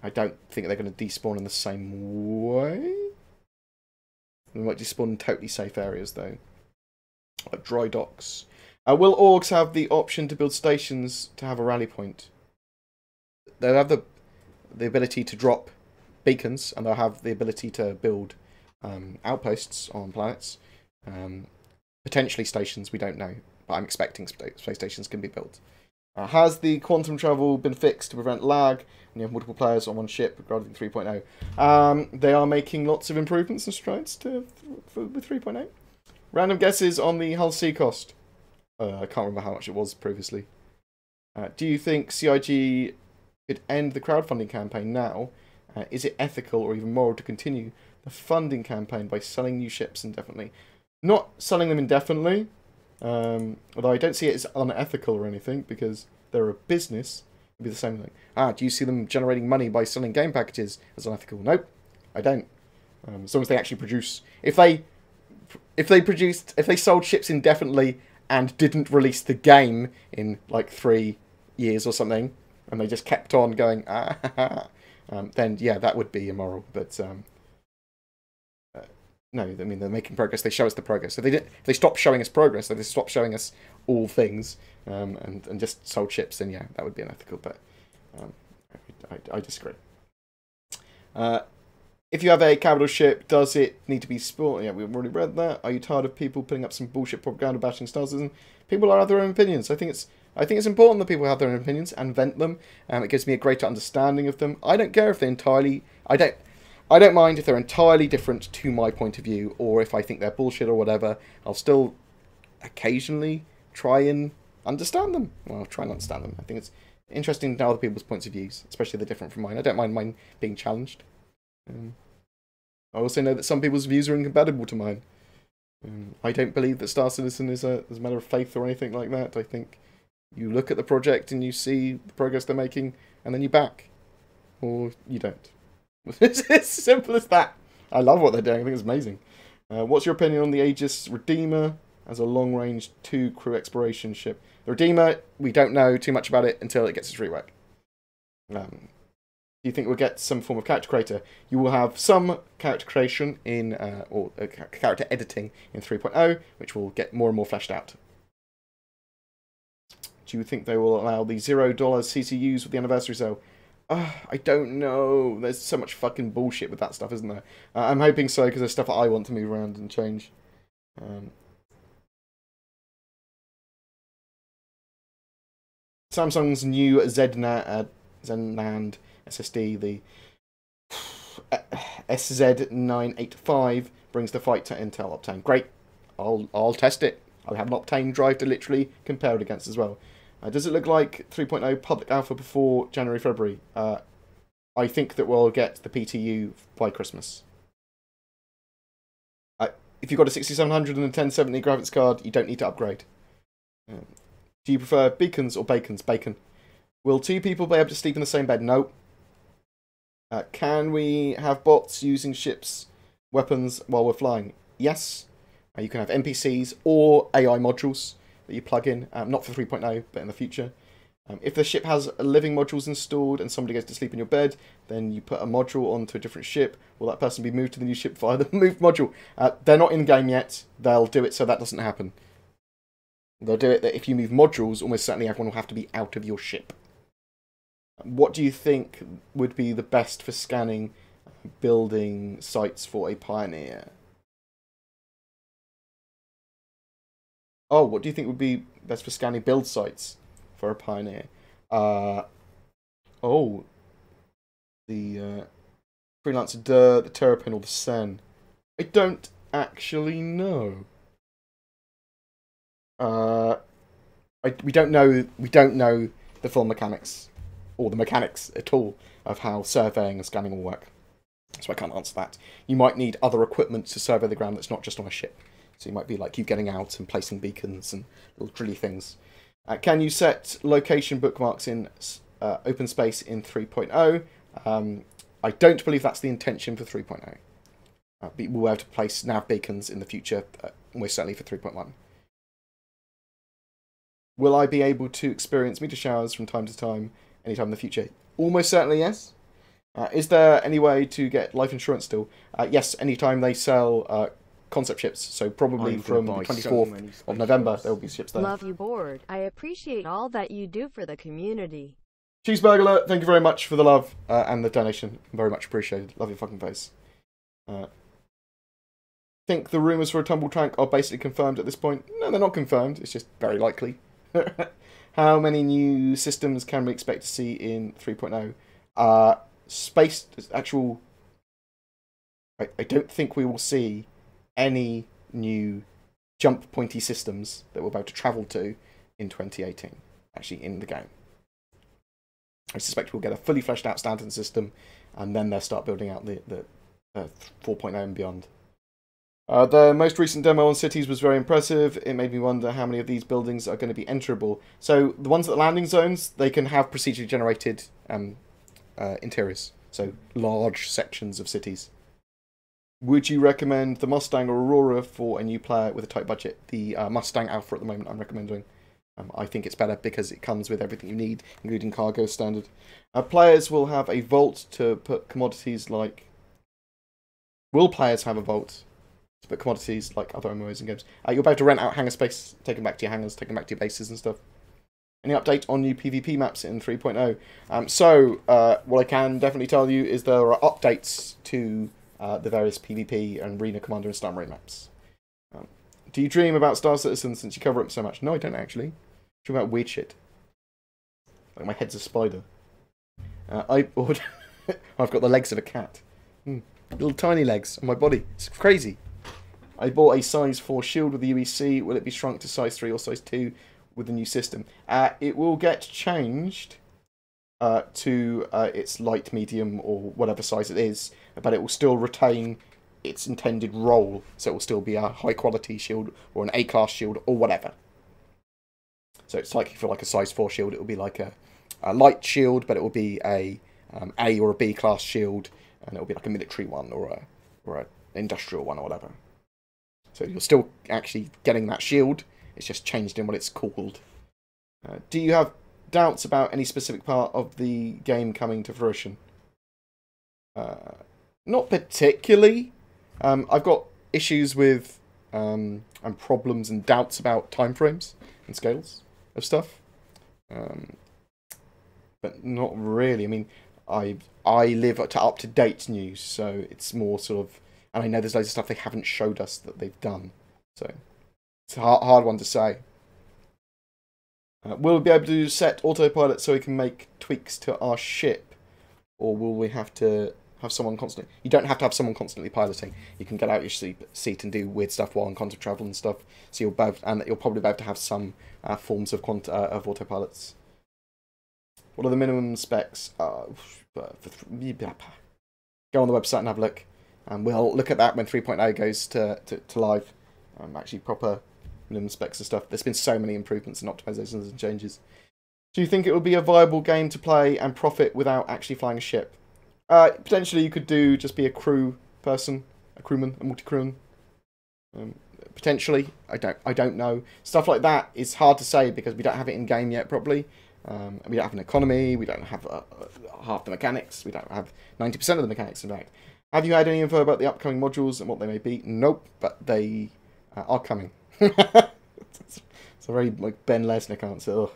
I don't think they're going to despawn in the same way. They might despawn in totally safe areas, though. Like dry docks. Will orgs have the option to build stations to have a rally point? They'll have the ability to drop beacons, and they'll have the ability to build outposts on planets. Potentially stations, we don't know, but I'm expecting space stations can be built. Has the quantum travel been fixed to prevent lag when you have multiple players on one ship regarding 3.0? They are making lots of improvements and strides with 3.0. Random guesses on the hull C cost. I can't remember how much it was previously. Do you think CIG could end the crowdfunding campaign now? Is it ethical or even moral to continue the funding campaign by selling new ships indefinitely? Not selling them indefinitely, although I don't see it as unethical or anything, because they're a business. It'd be the same thing. Do you see them generating money by selling game packages as unethical? Nope, I don't. As long as they actually produce. If they sold ships indefinitely and didn't release the game in like 3 years or something, and they just kept on going, then yeah, that would be immoral. But no, I mean, they're making progress. They show us the progress. If they stop showing us progress, if they stop showing us all things, and just sold ships, then yeah, that would be unethical. But I disagree. If you have a capital ship, does it need to be spawned? Yeah, we've already read that. Are you tired of people putting up some bullshit propaganda bashing Star Citizen? People have their own opinions. I think it's important that people have their own opinions and vent them. It gives me a greater understanding of them. I don't care if they're entirely. I don't mind if they're entirely different to my point of view, or if I think they're bullshit or whatever. I'll still occasionally try and understand them. Well, I'll try and understand them. I think it's interesting to know other people's points of views, especially if they're different from mine. I don't mind mine being challenged. I also know that some people's views are incompatible to mine. I don't believe that Star Citizen is a matter of faith or anything like that. I think you look at the project and you see the progress they're making, and then you back. Or you don't. It's as simple as that. I love what they're doing. I think it's amazing. What's your opinion on the Aegis Redeemer as a long-range 2-crew exploration ship? The Redeemer, we don't know too much about it until it gets its rework. Do you think we'll get some form of character creator? You will have some character creation in, or character editing in 3.0, which will get more and more fleshed out. Do you think they will allow the $0 CCUs with the anniversary sale? I don't know. There's so much fucking bullshit with that stuff, isn't there? I'm hoping so, because there's stuff that I want to move around and change. Samsung's new Zenand SSD, the SZ985, brings the fight to Intel Optane. Great. I'll test it. I'll have an Optane drive to literally compare it against as well. Does it look like 3.0 public alpha before January, February? I think that we'll get the PTU by Christmas. If you've got a 6700 and a 1070 graphics card, you don't need to upgrade. Do you prefer beacons or bacons? Bacon. Will 2 people be able to sleep in the same bed? No. Can we have bots using ships' weapons while we're flying? Yes. You can have NPCs or AI modules that you plug in, not for 3.0, but in the future. If the ship has living modules installed and somebody goes to sleep in your bed, then you put a module onto a different ship. Will that person be moved to the new ship via the moved module? They're not in-game yet. They'll do it so that doesn't happen. They'll do it that if you move modules, almost certainly everyone will have to be out of your ship. What do you think would be the best for scanning building sites for a Pioneer? Oh, what do you think would be best for scanning build sites for a Pioneer? The Freelancer, the Terrapin, or the Sen. I don't actually know. We don't know. We don't know the full mechanics, or the mechanics at all, of how surveying and scanning will work. So I can't answer that. You might need other equipment to survey the ground that's not just on a ship. So you might be like you getting out and placing beacons and little drilly things. Can you set location bookmarks in open space in 3.0? I don't believe that's the intention for 3.0. We'll be able to place nav beacons in the future, most certainly for 3.1. Will I be able to experience meteor showers from time to time, anytime in the future? Almost certainly yes. Is there any way to get life insurance still? Yes, anytime they sell concept ships. So probably from the 24th of November, there will be ships there. Love you, Bored. I appreciate all that you do for the community. Cheeseburger, thank you very much for the love and the donation. Very much appreciated. Love your fucking face. Think the rumours for a tumble tank are basically confirmed at this point? No, they're not confirmed. It's just very likely. How many new systems can we expect to see in 3.0? Space, actual... I don't think we will see any new jump pointy systems that we're about to travel to in 2018, actually in the game. I suspect we'll get a fully fleshed out standard system, and then they'll start building out the 4.0 and beyond. The most recent demo on cities was very impressive. It made me wonder how many of these buildings are going to be enterable. So the ones at the landing zones, they can have procedurally generated interiors, so large sections of cities. Would you recommend the Mustang or Aurora for a new player with a tight budget? The Mustang Alpha at the moment I'm recommending. I think it's better because it comes with everything you need, including cargo standard. Players will have a vault to put commodities like... Will players have a vault to put commodities like other MMOs and games? You'll be able to rent out hangar space, take them back to your hangars, take them back to your bases and stuff. Any update on new PvP maps in 3.0? What I can definitely tell you is there are updates to the various PvP and Arena Commander and Star Marine maps. Do you dream about Star Citizen since you cover it so much? No, I don't actually. I dream about weird shit. Like my head's a spider. I've got the legs of a cat. Little tiny legs on my body. It's crazy. I bought a size 4 shield with the UEC. Will it be shrunk to size 3 or size 2 with the new system? It will get changed to its light, medium, or whatever size it is, but it will still retain its intended role, so it will still be a high-quality shield, or an A-class shield, or whatever. So it's like, for like a size 4 shield, it will be like a light shield, but it will be a or a B-class shield, and it will be like a military one, or an industrial one, or whatever. So you're still actually getting that shield, it's just changed in what it's called. Do you have doubts about any specific part of the game coming to fruition? Not particularly. I've got issues with and problems and doubts about timeframes and scales of stuff, but not really. I mean, I live up to date news, so it's more sort of, and I know there's loads of stuff they haven't showed us that they've done, so it's a hard one to say. Will we be able to set autopilot so we can make tweaks to our ship, or will we have to have someone constantly... You don't have to have someone constantly piloting. You can get out your seat and do weird stuff while on concept travel and stuff. So you'll probably be able to have some forms of autopilots. What are the minimum specs? Go on the website and have a look, and we'll look at that when 3.0 goes to live. Actually, proper minimum specs and stuff. There's been so many improvements and optimizations and changes. Do you think it would be a viable game to play and profit without actually flying a ship? Potentially, you could just be a crew person, a crewman, a multi-crewman. Potentially, I don't know. Stuff like that is hard to say because we don't have it in game yet properly. We don't have an economy. We don't have half the mechanics. We don't have 90% of the mechanics. In fact, have you had any info about the upcoming modules and what they may be? Nope, but they are coming. It's a very like Ben Lesnick answer.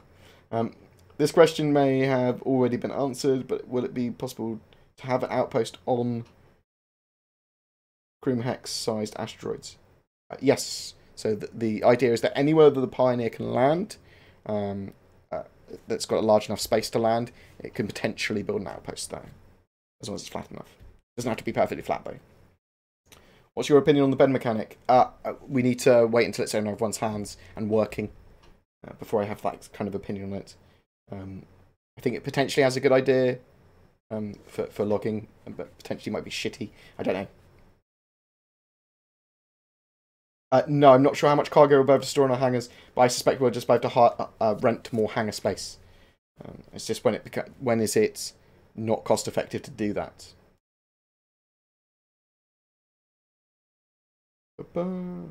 This question may have already been answered, but will it be possible to have an outpost on Krum Hex-sized asteroids? Yes. So the idea is that anywhere that the Pioneer can land, that's got a large enough space to land, it can potentially build an outpost there, as long as it's flat enough. It doesn't have to be perfectly flat though. What's your opinion on the bed mechanic? We need to wait until it's in everyone's hands and working before I have that kind of opinion on it. I think it potentially has a good idea for logging, but potentially might be shitty. I don't know. No, I'm not sure how much cargo we'll be able to store in our hangars, but I suspect we'll just be able to rent more hangar space. It's just when is it not cost effective to do that?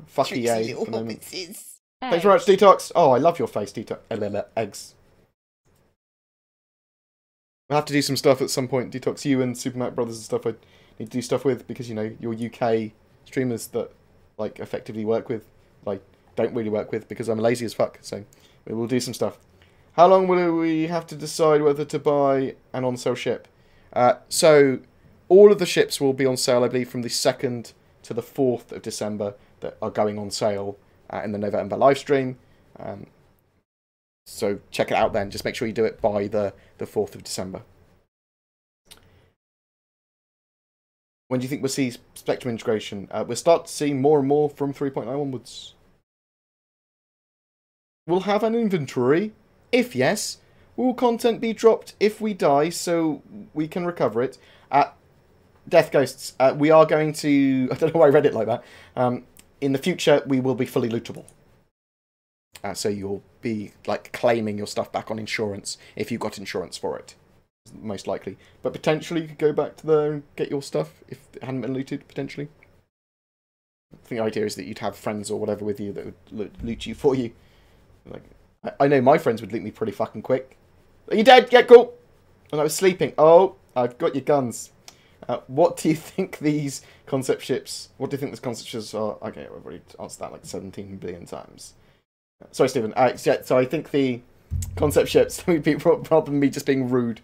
Fuck EA. Thanks very much, Detox. Oh, I love your face, Detox. Eggs. We'll have to do some stuff at some point. Detox, you and Super Mac Brothers and stuff I need to do stuff with, because, you know, your UK streamers that, like, effectively work with, like, don't really work with, because I'm lazy as fuck, so we will do some stuff. How long will we have to decide whether to buy an on-sale ship? So, all of the ships will be on sale, I believe, from the 2nd to the 4th of December that are going on sale in the November livestream. So check it out then. Just make sure you do it by the 4th of December. When do you think we'll see Spectrum integration? We'll start to see more and more from 3.9 onwards. We'll have an inventory. If yes, will content be dropped if we die so we can recover it? Death Ghosts, we are going to... I don't know why I read it like that. In the future, we will be fully lootable. So you'll be, like, claiming your stuff back on insurance if you've got insurance for it. Most likely. But potentially you could go back to there and get your stuff if it hadn't been looted, potentially. I think the idea is that you'd have friends or whatever with you that would loot you for you. Like, I know my friends would loot me pretty fucking quick. Are you dead? Yeah, cool. And I was sleeping. Oh, I've got your guns. What do you think these concept ships... What do you think these concept ships are? Okay, I've already answered that like 17 billion times. Sorry, Stephen. So I think the concept ships would be, rather than me just being rude,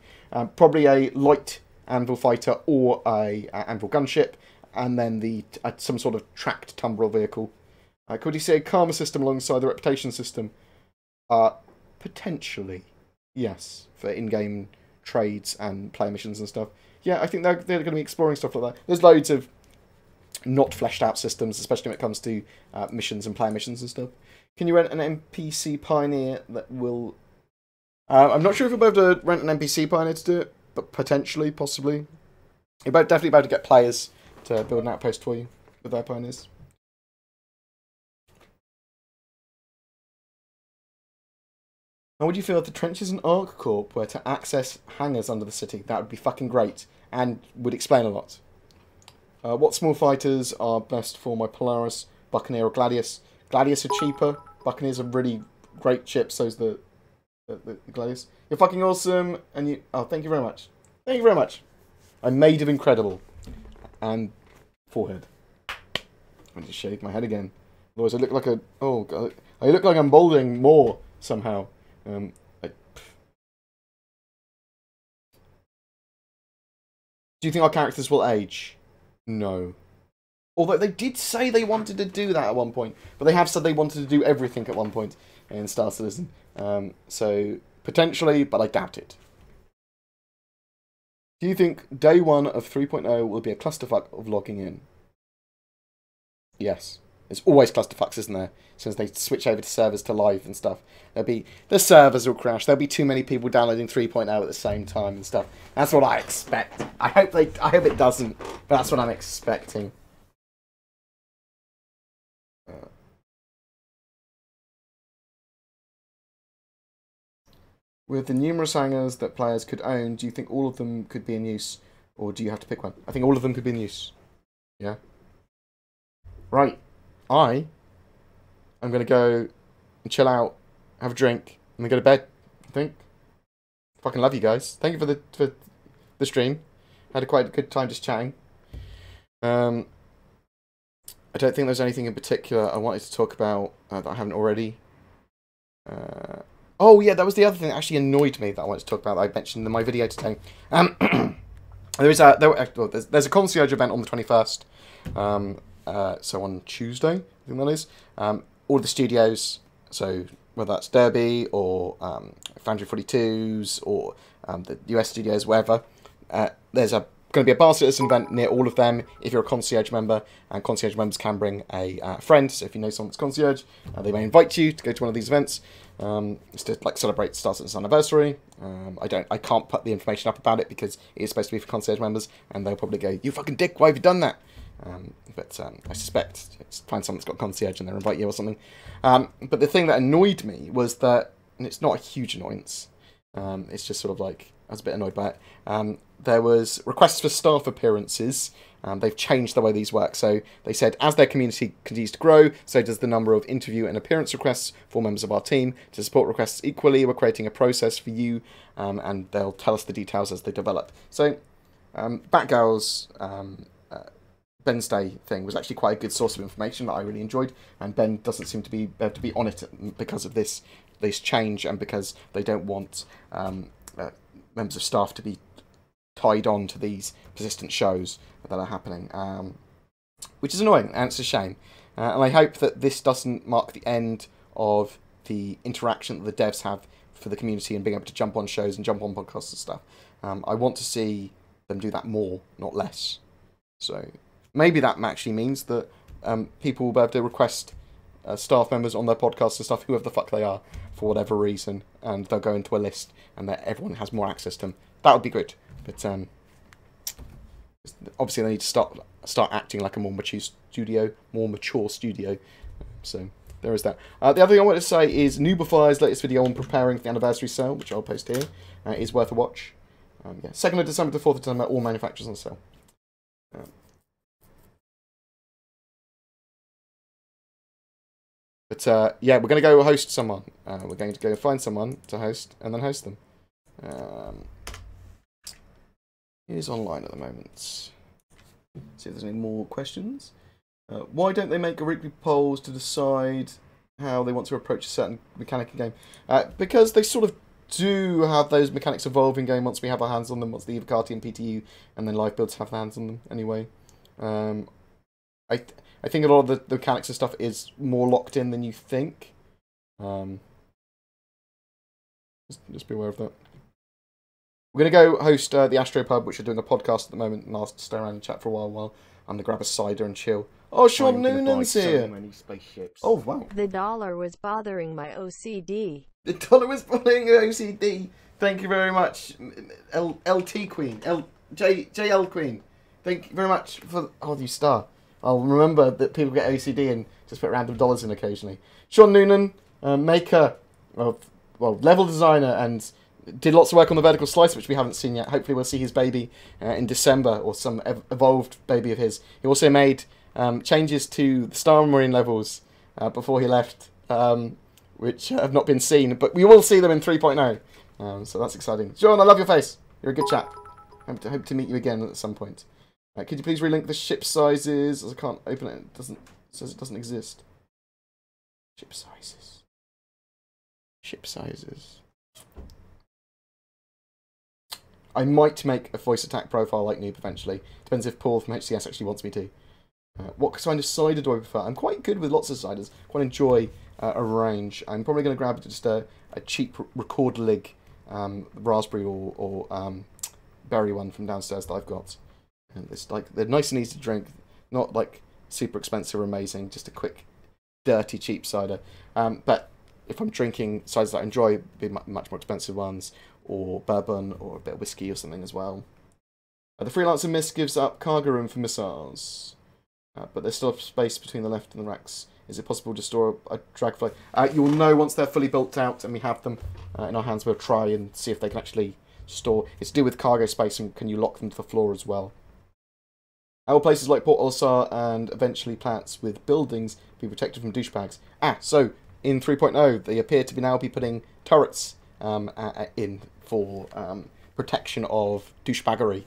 probably a light anvil fighter or a anvil gunship, and then some sort of tracked tumbril vehicle. Could you see a karma system alongside the reputation system? Potentially, yes, for in-game trades and player missions and stuff. Yeah, I think they're going to be exploring stuff like that. There's loads of not fleshed out systems, especially when it comes to missions and player missions and stuff. Can you rent an NPC Pioneer that will... I'm not sure if we'll be able to rent an NPC Pioneer to do it, but potentially, possibly. You're definitely able to get players to build an outpost for you with their Pioneers. How would you feel if the Trenches and Arc Corp were to access hangars under the city? That would be fucking great, and would explain a lot. What small fighters are best for my Polaris, Buccaneer or Gladius? Gladius are cheaper. Buccaneers are really great ships, so's the Gladius. You're fucking awesome, and you... Oh, thank you very much. Thank you very much. I'm made of incredible. And forehead. I just shaved my head again. Otherwise I look like a... Oh, God. I look like I'm balding more, somehow. Do you think our characters will age? No. Although they did say they wanted to do that at one point. But they have said they wanted to do everything at one point in Star Citizen. So, potentially, but I doubt it. Do you think day 1 of 3.0 will be a clusterfuck of logging in? Yes. There's always clusterfucks, isn't there? Since they switch over to servers to live and stuff. The servers will crash. There'll be too many people downloading 3.0 at the same time and stuff. That's what I expect. I hope it doesn't, but that's what I'm expecting. With the numerous hangars that players could own, do you think all of them could be in use? Or do you have to pick one? I think all of them could be in use. Yeah. Right. I'm going to go and chill out, have a drink, and then go to bed, I think. Fucking love you guys. Thank you for the stream. Had a quite good time just chatting. I don't think there's anything in particular I wanted to talk about that I haven't already. Oh yeah, that was the other thing that actually annoyed me that I wanted to talk about that I mentioned in my video today. There's a Concierge event on the 21st. So on Tuesday, I think that is. All the studios, so whether that's Derby or Foundry 42s or the US studios, wherever, there's a going to be a bar citizen event near all of them if you're a concierge member, and concierge members can bring a friend. So if you know someone that's concierge, they may invite you to go to one of these events. It's to like celebrate Star Citizen's anniversary. I can't put the information up about it because it is supposed to be for concierge members, and they'll probably go, "You fucking dick, why have you done that?" But I suspect it's find someone that's got concierge and they'll invite you or something. But the thing that annoyed me was that, and it's not a huge annoyance, it's just sort of like, I was a bit annoyed by it. There was requests for staff appearances. They've changed the way these work. So they said, as their community continues to grow, so does the number of interview and appearance requests for members of our team. To support requests equally, we're creating a process for you, and they'll tell us the details as they develop. So Batgirl's Ben's Day thing was actually quite a good source of information that I really enjoyed, and Ben doesn't seem to be able to be on it because of this change, and because they don't want members of staff to be tied on to these persistent shows that are happening, which is annoying, and it's a shame. And I hope that this doesn't mark the end of the interaction that the devs have for the community and being able to jump on shows and jump on podcasts and stuff. I want to see them do that more, not less. So maybe that actually means that people will be able to request staff members on their podcasts and stuff, whoever the fuck they are, for whatever reason, and they'll go into a list and that everyone has more access to them. That would be good. But obviously they need to start acting like a more mature studio. So there is that. The other thing I want to say is Noobify's latest video on preparing for the anniversary sale, which I'll post here, is worth a watch. 2nd of December to 4th of December, all manufacturers on sale. But yeah, we're going to go host someone. We're going to go find someone to host and then host them. He is online at the moment. See if there's any more questions. Why don't they make weekly polls to decide how they want to approach a certain mechanic in game? Because they sort of do have those mechanics evolve in game once we have our hands on them, once the Evocati and PTU and then live builds have their hands on them anyway. I think a lot of the mechanics and stuff is more locked in than you think. Just be aware of that. We're going to go host the Astropub, which are doing a podcast at the moment, and I'll stay around and chat for a while I'm going to grab a cider and chill. Oh, Sean Noonan's here! So many spaceships. Oh, wow. The dollar was bothering my OCD. The dollar was bothering your OCD. Thank you very much, LT Queen. JL Queen. Thank you very much for... Oh, you star. I'll remember that people get OCD and just put random dollars in occasionally. Sean Noonan, maker of... Well, level designer, and did lots of work on the vertical slicer, which we haven't seen yet. Hopefully we'll see his baby in December, or some evolved baby of his. He also made changes to the Star Marine levels before he left, which have not been seen, but we will see them in 3.0. So that's exciting. John, I love your face. You're a good chap. I hope to meet you again at some point. Could you please relink the ship sizes? As I can't open it. It says it doesn't exist. Ship sizes. Ship sizes. I might make a voice attack profile like Noob eventually. Depends if Paul from HCS actually wants me to. What kind of cider do I prefer? I'm quite good with lots of ciders. Quite enjoy a range. I'm probably going to grab just a cheap record lig raspberry or berry one from downstairs that I've got. And it's like, they're nice and easy to drink. Not like super expensive or amazing. Just a quick, dirty, cheap cider. But if I'm drinking ciders that I enjoy, it'd be much more expensive ones, or bourbon, or a bit of whiskey or something as well. The Freelancer Mist gives up cargo room for missiles, but there's still space between the left and the racks. Is it possible to store a dragfly? You'll know once they're fully built out and we have them in our hands. We'll try and see if they can actually store. It's to do with cargo space, and can you lock them to the floor as well. How will places like Port Olisar and eventually plants with buildings be protected from douchebags? So in 3.0, they appear to be now putting turrets in for protection of douchebaggery.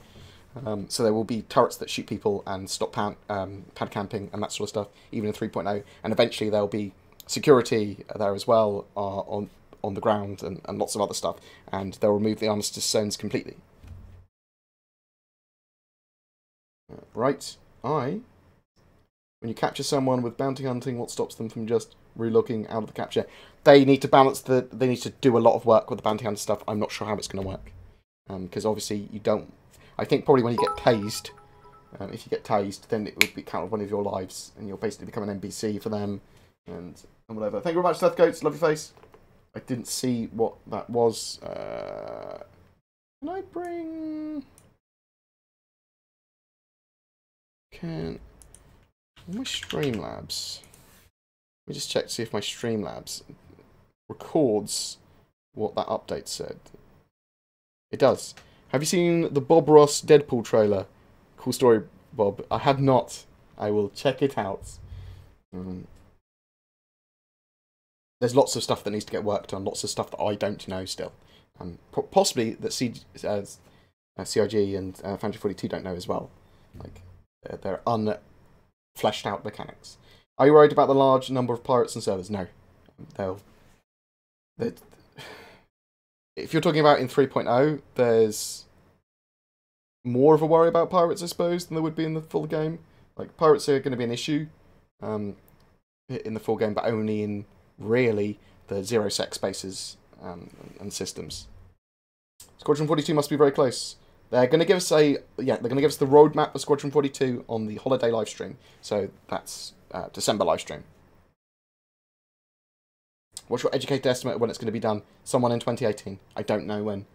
So there will be turrets that shoot people and stop pad camping and that sort of stuff, even in 3.0. And eventually there'll be security there as well on the ground and lots of other stuff. And they'll remove the armistice zones completely. Right. When you capture someone with bounty hunting, what stops them from just relogging out of the capture? They need to balance they need to do a lot of work with the bounty hunter stuff. I'm not sure how it's going to work. Because obviously you don't... I think probably when you get tased, if you get tased, then it would be counted one of your lives, and you'll basically become an NPC for them, and whatever. Thank you very much, Death Goats. Love your face. I didn't see what that was. Can I bring... my Streamlabs... Let me just check to see if my Streamlabs records what that update said. It does. Have you seen the Bob Ross Deadpool trailer? Cool story, Bob. I have not. I will check it out. There's lots of stuff that needs to get worked on. Lots of stuff that I don't know still. Possibly that CIG and Fantasy 42 don't know as well. Like, they're unfleshed out mechanics. Are you worried about the large number of pirates and servers? No. If you're talking about in 3.0, there's more of a worry about pirates, I suppose, than there would be in the full game. Like, pirates are going to be an issue in the full game, but only in, really, the zero-sec spaces and systems. Squadron 42 must be very close. They're going to give us they're going to give us the roadmap of Squadron 42 on the holiday livestream. So that's December livestream. What's your educated estimate of when it's going to be done? Someone in 2018. I don't know when.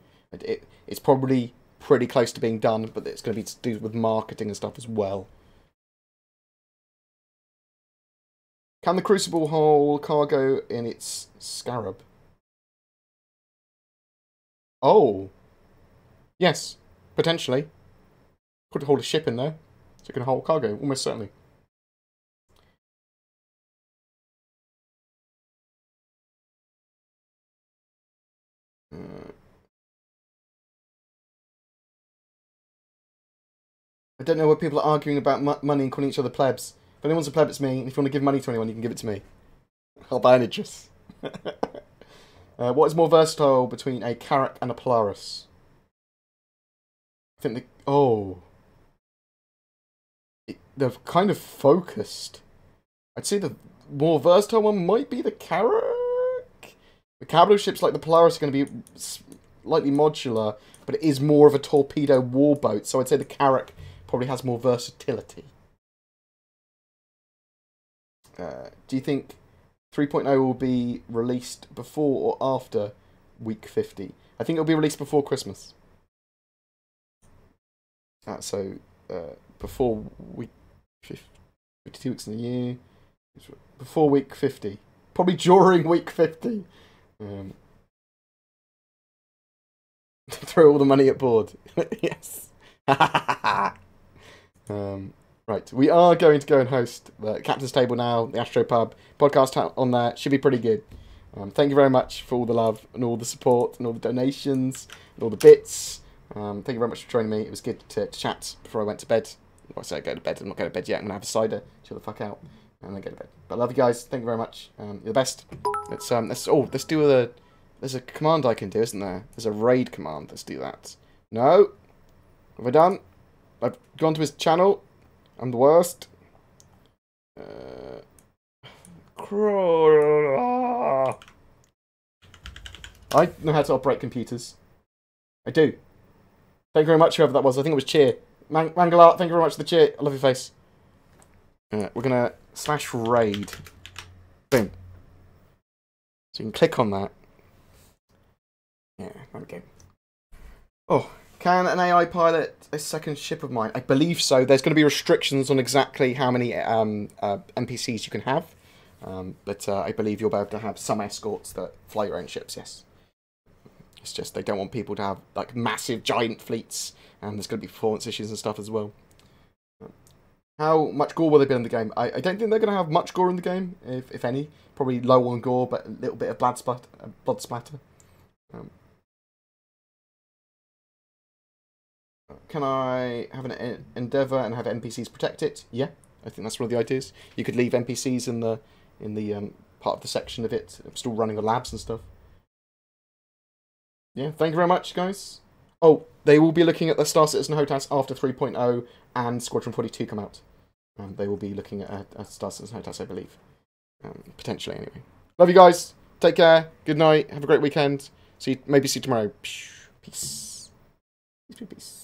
It's probably pretty close to being done, but it's going to be to do with marketing and stuff as well. Can the Crucible hold cargo in its Scarab? Oh. Yes, potentially. Could hold a ship in there, so it can hold cargo, almost certainly. I don't know what people are arguing about money and calling each other plebs. If anyone's a pleb, it's me. And if you want to give money to anyone, you can give it to me. I'll buy an Idris. What is more versatile between a Carrack and a Polaris? I think they're kind of focused. I'd say the more versatile one might be the Carrack. The capital ships like the Polaris are going to be slightly modular, but it is more of a torpedo warboat, so I'd say the Carrack probably has more versatility. Do you think 3.0 will be released before or after week 50? I think it'll be released before Christmas. Before week 50, 52 weeks in a year. Before week 50. Probably during week 50. Throw all the money at board. Yes. Right, we are going to go and host the Captain's Table now, the Astro Pub podcast on there. Should be pretty good. Thank you very much for all the love and all the support and all the donations and all the bits. Thank you very much for joining me. It was good to chat before I went to bed. Well, I say go to bed. I'm not going to bed yet. I'm going to have a cider, chill the fuck out, and then go to bed. But I love you guys. Thank you very much. You're the best. Let's do a. There's a command I can do, isn't there? There's a raid command. Let's do that. No. Have I done? I've gone to his channel. I'm the worst. I know how to operate computers. I do. Thank you very much, whoever that was. I think it was Cheer. Mangalar, thank you very much for the cheer. I love your face. We're going to /raid. Boom. So you can click on that. Yeah, okay. Oh, can an AI pilot a second ship of mine? I believe so. There's going to be restrictions on exactly how many NPCs you can have. But I believe you'll be able to have some escorts that fly your own ships, yes. It's just they don't want people to have like massive giant fleets, and there's going to be performance issues and stuff as well. How much gore will there be in the game? I don't think they're going to have much gore in the game, if any. Probably low on gore, but a little bit of blood splatter. Can I have an endeavour and have NPCs protect it? Yeah, I think that's one of the ideas. You could leave NPCs in the part of the section of it, still running the labs and stuff. Yeah, thank you very much, guys. Oh, they will be looking at the Star Citizen HOTAS after 3.0 and Squadron 42 come out. They will be looking at Star Citizen HOTAS, I believe. Potentially, anyway. Love you guys. Take care. Good night. Have a great weekend. Maybe see you tomorrow. Peace. Peace.